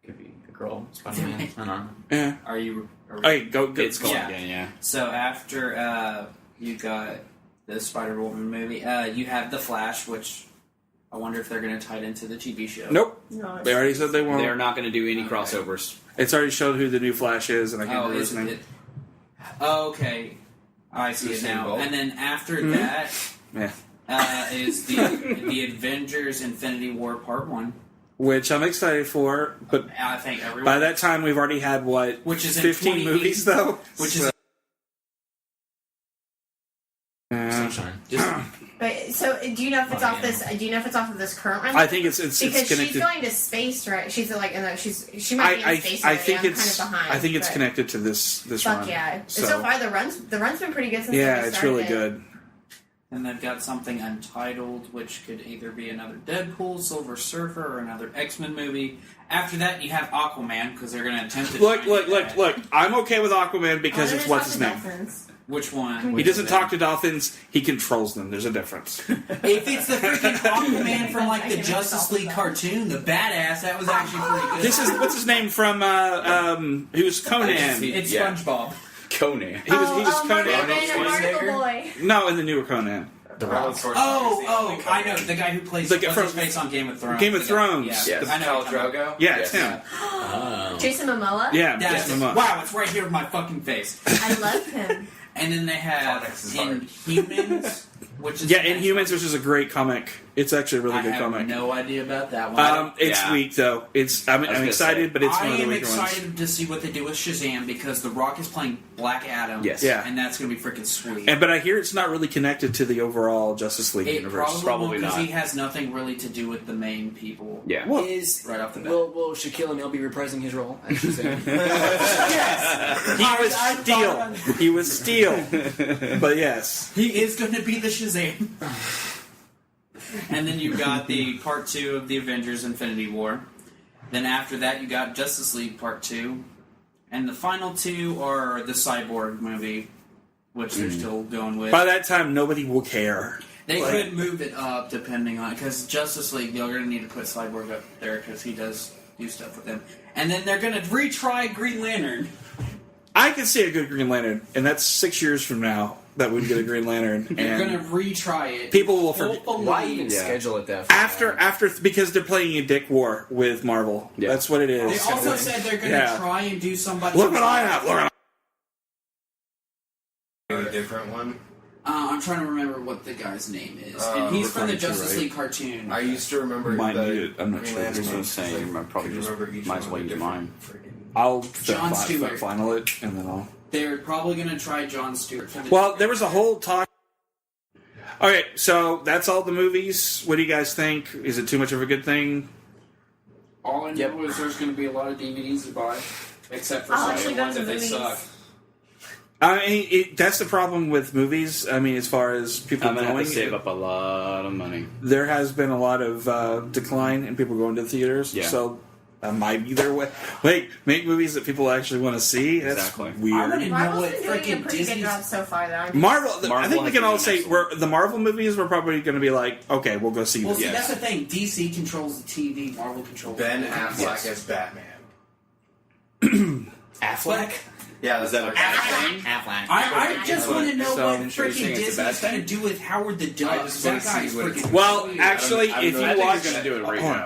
[SPEAKER 4] could be a girl. Spider-Man. I don't know.
[SPEAKER 2] Yeah.
[SPEAKER 5] Are you?
[SPEAKER 2] Okay, go.
[SPEAKER 7] It's called
[SPEAKER 5] Yeah.
[SPEAKER 7] again, yeah.
[SPEAKER 5] So after you got the Spider-Woman movie, you have The Flash, which I wonder if they're going to tie it into the TV show.
[SPEAKER 2] Nope.
[SPEAKER 3] No,
[SPEAKER 2] They already said they won't.
[SPEAKER 7] They're not going to do any crossovers.
[SPEAKER 2] It's already showed who the new Flash is, and I can't remember his
[SPEAKER 5] isn't
[SPEAKER 2] name.
[SPEAKER 5] it? Oh, okay. I see it now. And then after that
[SPEAKER 2] Yeah.
[SPEAKER 5] is the Avengers Infinity War Part 1.
[SPEAKER 2] Which I'm excited for, but
[SPEAKER 5] I think everyone.
[SPEAKER 2] by that time we've already had
[SPEAKER 5] Which is in
[SPEAKER 2] 15 movies though.
[SPEAKER 5] Which is
[SPEAKER 4] Sunshine.
[SPEAKER 3] But so, do you know if it's off this? Do you know if it's off of this current one?
[SPEAKER 2] I think it's
[SPEAKER 3] because
[SPEAKER 2] connected.
[SPEAKER 3] she's going to space, right? She's like, she might be in space.
[SPEAKER 2] I
[SPEAKER 3] already.
[SPEAKER 2] think
[SPEAKER 3] I'm
[SPEAKER 2] it's
[SPEAKER 3] kind of behind.
[SPEAKER 2] I think it's
[SPEAKER 3] but
[SPEAKER 2] connected to this
[SPEAKER 3] Fuck
[SPEAKER 2] run.
[SPEAKER 3] yeah! So far the run's been pretty good since
[SPEAKER 2] Yeah,
[SPEAKER 3] they
[SPEAKER 2] it's
[SPEAKER 3] started
[SPEAKER 2] really
[SPEAKER 3] it.
[SPEAKER 2] good.
[SPEAKER 5] And they've got something Untitled, which could either be another Deadpool, Silver Surfer, or another X-Men movie. After that, you have Aquaman, because they're going to attempt to...
[SPEAKER 2] Look. I'm okay with Aquaman because
[SPEAKER 3] Oh,
[SPEAKER 2] it's
[SPEAKER 3] then
[SPEAKER 2] what's his
[SPEAKER 3] talk
[SPEAKER 2] name.
[SPEAKER 3] to dolphins.
[SPEAKER 5] Which one?
[SPEAKER 2] He doesn't talk to dolphins. He controls them. There's a difference.
[SPEAKER 5] If it's the freaking Aquaman from, like, the Justice League cartoon, the badass, that was actually pretty good.
[SPEAKER 2] This is what's his name from who's Conan.
[SPEAKER 5] It's SpongeBob.
[SPEAKER 7] Conan.
[SPEAKER 2] He was Conan.
[SPEAKER 3] Barnacle Boy.
[SPEAKER 2] No, in the newer Conan.
[SPEAKER 5] I know the guy who plays
[SPEAKER 2] Like,
[SPEAKER 5] what's
[SPEAKER 2] from
[SPEAKER 5] his face on Game of Thrones.
[SPEAKER 2] Game of Thrones.
[SPEAKER 5] Yeah,
[SPEAKER 6] Yes.
[SPEAKER 5] I know.
[SPEAKER 6] Khal
[SPEAKER 5] what you're talking
[SPEAKER 6] Drogo?
[SPEAKER 2] Yeah, it's him.
[SPEAKER 3] Jason Momoa.
[SPEAKER 2] Yeah,
[SPEAKER 5] That's
[SPEAKER 2] Jason Momoa.
[SPEAKER 5] wow, it's right here with my fucking face.
[SPEAKER 3] I love him.
[SPEAKER 5] And then they have
[SPEAKER 6] Comics is hard.
[SPEAKER 5] Inhumans, which is
[SPEAKER 2] Yeah, Inhumans, which is a great comic. It's actually a really
[SPEAKER 5] I
[SPEAKER 2] good
[SPEAKER 5] have
[SPEAKER 2] comic.
[SPEAKER 5] no idea about that one.
[SPEAKER 2] It's
[SPEAKER 7] Yeah.
[SPEAKER 2] weak though. I'm
[SPEAKER 7] gonna
[SPEAKER 2] excited,
[SPEAKER 7] say,
[SPEAKER 2] but it's
[SPEAKER 5] I
[SPEAKER 2] one of the
[SPEAKER 5] am
[SPEAKER 2] weaker
[SPEAKER 5] excited
[SPEAKER 2] ones.
[SPEAKER 5] to see what they do with Shazam because The Rock is playing Black Adam.
[SPEAKER 7] Yes.
[SPEAKER 2] Yeah.
[SPEAKER 5] And that's going to be freaking sweet.
[SPEAKER 2] But I hear it's not really connected to the overall Justice League
[SPEAKER 5] It
[SPEAKER 2] universe.
[SPEAKER 5] probably
[SPEAKER 7] not.
[SPEAKER 5] because he has nothing really to do with the main people.
[SPEAKER 7] Yeah.
[SPEAKER 2] Well,
[SPEAKER 5] Right off the bat.
[SPEAKER 4] Will Shaquille O'Neal be reprising his role? as Shazam?
[SPEAKER 2] He was Steel. But yes.
[SPEAKER 5] He is going to be the Shazam. And then you've got the Part 2 of the Avengers Infinity War. Then after that, you got Justice League Part 2. And the final two are the Cyborg movie, which they're still going with.
[SPEAKER 2] By that time, nobody will care.
[SPEAKER 5] They could move it up depending on... Because Justice League, they're going to need to put Cyborg up there because he does do stuff with them. And then they're going to retry Green Lantern.
[SPEAKER 2] I can see a good Green Lantern, and that's 6 years from now that we'd get a Green Lantern.
[SPEAKER 5] They're going
[SPEAKER 2] And
[SPEAKER 5] to retry it.
[SPEAKER 2] people will forget.
[SPEAKER 4] Why even schedule it that far?
[SPEAKER 2] After because they're playing a dick war with Marvel.
[SPEAKER 7] Yeah.
[SPEAKER 2] That's what it is.
[SPEAKER 5] They also said they're going to
[SPEAKER 2] Yeah.
[SPEAKER 5] try and do somebody...
[SPEAKER 2] Look what I have. Look what
[SPEAKER 6] A different one.
[SPEAKER 5] I'm trying to remember what the guy's name is. And he's from the
[SPEAKER 2] Furniture,
[SPEAKER 5] Justice
[SPEAKER 2] right?
[SPEAKER 5] League cartoon.
[SPEAKER 6] I used to remember
[SPEAKER 2] Might
[SPEAKER 6] the
[SPEAKER 2] need it. I'm not
[SPEAKER 6] Green
[SPEAKER 2] sure.
[SPEAKER 6] Lantern
[SPEAKER 7] That's what I'm
[SPEAKER 6] names,
[SPEAKER 7] saying.
[SPEAKER 6] like,
[SPEAKER 7] You might probably
[SPEAKER 6] could
[SPEAKER 7] just-
[SPEAKER 6] remember each
[SPEAKER 7] might as
[SPEAKER 6] one
[SPEAKER 7] well use
[SPEAKER 6] different
[SPEAKER 7] mine.
[SPEAKER 6] friggin-
[SPEAKER 2] I'll
[SPEAKER 5] Jon Stewart.
[SPEAKER 2] final it, and then I'll...
[SPEAKER 5] They're probably going to try Jon Stewart. For the
[SPEAKER 2] Well, there was a whole talk... Okay, so that's all the movies. What do you guys think? Is it too much of a good thing?
[SPEAKER 5] All I know is there's going to be a lot of DVDs to buy, except for
[SPEAKER 3] I'll
[SPEAKER 5] some
[SPEAKER 3] actually
[SPEAKER 5] of the
[SPEAKER 3] go
[SPEAKER 5] ones
[SPEAKER 3] to
[SPEAKER 5] that they
[SPEAKER 3] movies.
[SPEAKER 5] suck.
[SPEAKER 2] I mean, that's the problem with movies. I mean, as far as people
[SPEAKER 7] I'm going to have
[SPEAKER 2] going,
[SPEAKER 7] to save up a lot of money.
[SPEAKER 2] there has been a lot of decline in people going to the theaters.
[SPEAKER 7] Yeah.
[SPEAKER 2] So that might be their way. Wait, make movies that people actually want to see? That's
[SPEAKER 7] Exactly.
[SPEAKER 2] weird.
[SPEAKER 5] I wouldn't know
[SPEAKER 3] Marvel's
[SPEAKER 5] what
[SPEAKER 3] been doing a
[SPEAKER 5] freaking
[SPEAKER 3] pretty good
[SPEAKER 5] Disney's...
[SPEAKER 3] job so far, though. I
[SPEAKER 2] Marvel, I
[SPEAKER 7] Marvel
[SPEAKER 2] think we
[SPEAKER 7] has
[SPEAKER 2] can
[SPEAKER 7] been
[SPEAKER 2] all say
[SPEAKER 7] excellent.
[SPEAKER 2] the Marvel movies were probably going to be like, okay, we'll go see
[SPEAKER 5] Well,
[SPEAKER 2] them.
[SPEAKER 5] see, that's the thing. DC controls the TV, Marvel controls
[SPEAKER 6] Ben
[SPEAKER 5] the
[SPEAKER 6] Affleck as Batman.
[SPEAKER 5] Affleck?
[SPEAKER 6] Yeah, that's that.
[SPEAKER 5] I just want to know
[SPEAKER 2] So,
[SPEAKER 5] what
[SPEAKER 7] so you're saying
[SPEAKER 5] freaking
[SPEAKER 7] it's a bad
[SPEAKER 5] Disney's going to do with Howard the Duck.
[SPEAKER 6] I just wanna
[SPEAKER 5] That guy's
[SPEAKER 6] see what it's-
[SPEAKER 5] freaking...
[SPEAKER 2] Well, actually,
[SPEAKER 6] I
[SPEAKER 2] if
[SPEAKER 6] don't
[SPEAKER 2] you
[SPEAKER 6] know.
[SPEAKER 7] I think
[SPEAKER 2] watch,
[SPEAKER 7] he's going to do a great
[SPEAKER 2] Hold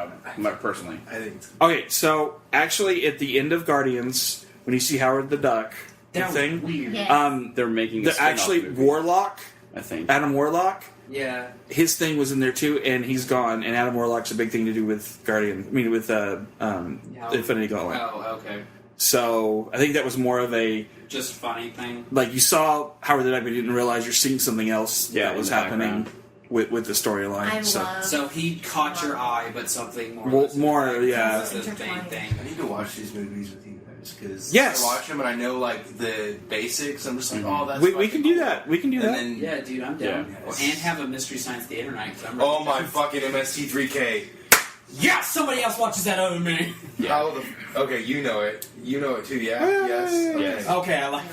[SPEAKER 7] job, personally.
[SPEAKER 6] I think it's
[SPEAKER 2] Okay, so actually, at the end of Guardians, when you see Howard the Duck,
[SPEAKER 5] That was
[SPEAKER 2] thing,
[SPEAKER 5] weird.
[SPEAKER 3] Yeah.
[SPEAKER 7] They're making
[SPEAKER 2] the actually Warlock,
[SPEAKER 7] I think.
[SPEAKER 2] Adam Warlock,
[SPEAKER 5] Yeah.
[SPEAKER 2] his thing was in there too, and he's gone. And Adam Warlock's a big thing to do with Guardian. I mean, with Infinity Gauntlet.
[SPEAKER 5] Oh, okay.
[SPEAKER 2] So I think that was more of a
[SPEAKER 5] just funny thing.
[SPEAKER 2] Like you saw Howard the Duck, but you didn't realize you're seeing something else that was happening with the storyline.
[SPEAKER 5] So he caught your eye, but something more.
[SPEAKER 2] Yeah.
[SPEAKER 5] This is the main thing.
[SPEAKER 6] I need to watch these movies with you guys because
[SPEAKER 2] Yes.
[SPEAKER 6] I watch them and I know like the basics. I'm just like, oh, that's
[SPEAKER 2] we can do that. We can do that.
[SPEAKER 6] then,
[SPEAKER 5] Yeah, dude, I'm down.
[SPEAKER 6] Yeah.
[SPEAKER 5] And have a Mystery Science Theater night.
[SPEAKER 6] Oh my fucking MST3K.
[SPEAKER 5] Yeah, somebody else watches that other than me.
[SPEAKER 6] Okay, you know it. You know it too, yeah? Yes.
[SPEAKER 5] Okay, I like.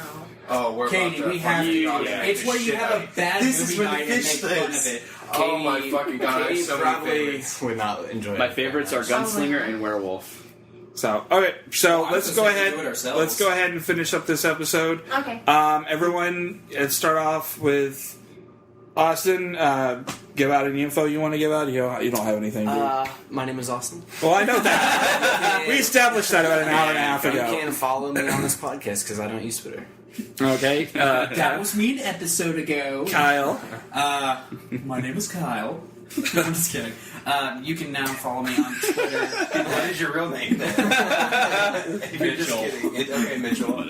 [SPEAKER 6] Oh, we're
[SPEAKER 5] Katie,
[SPEAKER 6] about to
[SPEAKER 5] we have to.
[SPEAKER 6] fucking
[SPEAKER 5] It's where you have a bad
[SPEAKER 6] This is
[SPEAKER 5] movie
[SPEAKER 6] where the
[SPEAKER 5] night and make
[SPEAKER 6] fish
[SPEAKER 5] fun of
[SPEAKER 6] lives.
[SPEAKER 5] it.
[SPEAKER 6] Oh my fucking god, I have
[SPEAKER 4] Katie
[SPEAKER 6] so many
[SPEAKER 4] probably
[SPEAKER 6] favorites.
[SPEAKER 4] would not enjoy it.
[SPEAKER 7] My favorites are Gunslinger and Werewolf.
[SPEAKER 2] So okay, so
[SPEAKER 5] I was
[SPEAKER 2] let's
[SPEAKER 5] gonna
[SPEAKER 2] go
[SPEAKER 5] say we
[SPEAKER 2] ahead.
[SPEAKER 5] do it ourselves.
[SPEAKER 2] Let's go ahead and finish up this episode.
[SPEAKER 3] Okay.
[SPEAKER 2] Everyone, let's start off with Austin. Give out any info you want to give out. You don't have anything. Do you?
[SPEAKER 4] My name is Austin.
[SPEAKER 2] Well, I know that. We established that about an hour and a half
[SPEAKER 4] You
[SPEAKER 2] ago.
[SPEAKER 4] can't follow me on this podcast because I don't use Twitter.
[SPEAKER 2] Okay.
[SPEAKER 5] That was me an episode ago.
[SPEAKER 2] Kyle.
[SPEAKER 5] My name is Kyle. I'm just kidding. You can now follow me on Twitter.
[SPEAKER 6] What is your real name then? You're just kidding. Okay, Mitchell.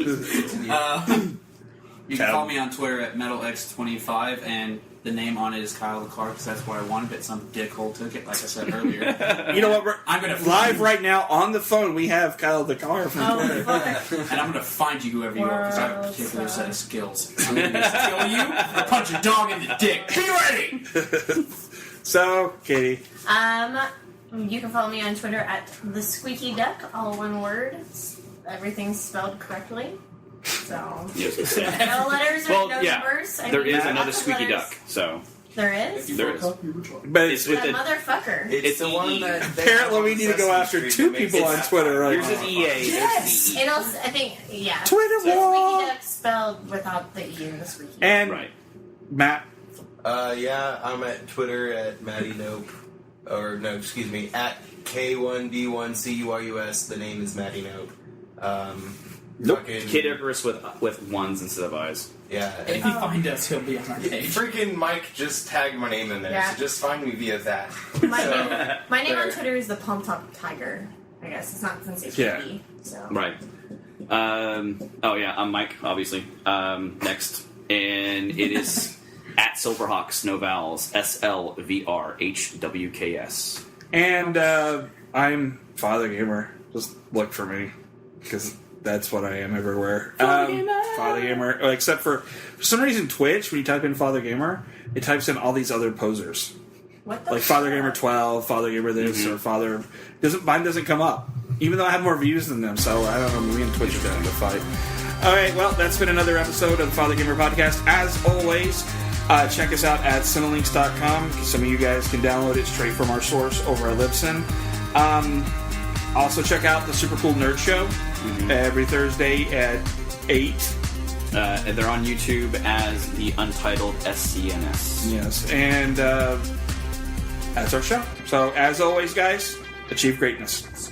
[SPEAKER 5] You can follow me on Twitter at MetalX25, and the name on it is Kyle the Car because that's what I wanted, but some dickhole took it, like I said earlier.
[SPEAKER 2] You know what?
[SPEAKER 5] I'm gonna
[SPEAKER 2] live right now on the phone. We have Kyle the Car from Twitter.
[SPEAKER 5] And I'm going to find you whoever you are because I have a particular set of skills. I'm going to kill you or punch a dog in the dick. Be ready!
[SPEAKER 2] So, Katie.
[SPEAKER 3] You can follow me on Twitter at the Squeaky Duck, all one word. Everything's spelled correctly. So no letters or no numbers.
[SPEAKER 7] There is another
[SPEAKER 3] lots of
[SPEAKER 7] Squeaky
[SPEAKER 3] letters.
[SPEAKER 7] Duck. So
[SPEAKER 3] There is.
[SPEAKER 7] there is.
[SPEAKER 2] But it's with
[SPEAKER 3] That motherfucker.
[SPEAKER 6] It's the one that
[SPEAKER 2] apparently we need to go after two people on Twitter right
[SPEAKER 7] Yours
[SPEAKER 2] now.
[SPEAKER 7] is EA.
[SPEAKER 3] Yes. And also, I think
[SPEAKER 2] Twitter
[SPEAKER 3] Squeaky
[SPEAKER 2] wall.
[SPEAKER 3] Duck spelled without the E in the squeaky.
[SPEAKER 2] And Matt.
[SPEAKER 6] Yeah, I'm at Twitter at Matty Nope. Or, no, excuse me, at K1D1CURUS. The name is Matty Nope.
[SPEAKER 7] Nope. Kid Icarus with ones instead of eyes.
[SPEAKER 6] Yeah.
[SPEAKER 5] If you find us, he'll be on our page.
[SPEAKER 6] Freaking Mike just tagged my name in there,
[SPEAKER 3] Yeah.
[SPEAKER 6] so just find me via that.
[SPEAKER 3] My name on Twitter is the Palm Top Tiger. I guess it's not since it's Katie. So.
[SPEAKER 7] Right. I'm Mike, obviously. Next. And it is at Silverhawks, no vowels, SLVRHWKS.
[SPEAKER 2] And I'm Fathergamer. Just look for me. Because that's what I am everywhere. Fathergamer. Except for some reason, Twitch, when you type in Fathergamer, it types in all these other posers.
[SPEAKER 3] What the
[SPEAKER 2] like Fathergamer 12, Fathergamer this, or Father... Mine doesn't come up. Even though I have more views than them, so I don't know, me and Twitch are going to fight. Alright, well, that's been another episode of the Fathergamer Podcast. As always, check us out at cinelinks.com. Some of you guys can download it straight from our source over at Libsyn. Also, check out the Super Cool Nerd Show every Thursday at 8.
[SPEAKER 7] And they're on YouTube as the Untitled SCNS.
[SPEAKER 2] Yes, and that's our show. So, as always, guys, achieve greatness.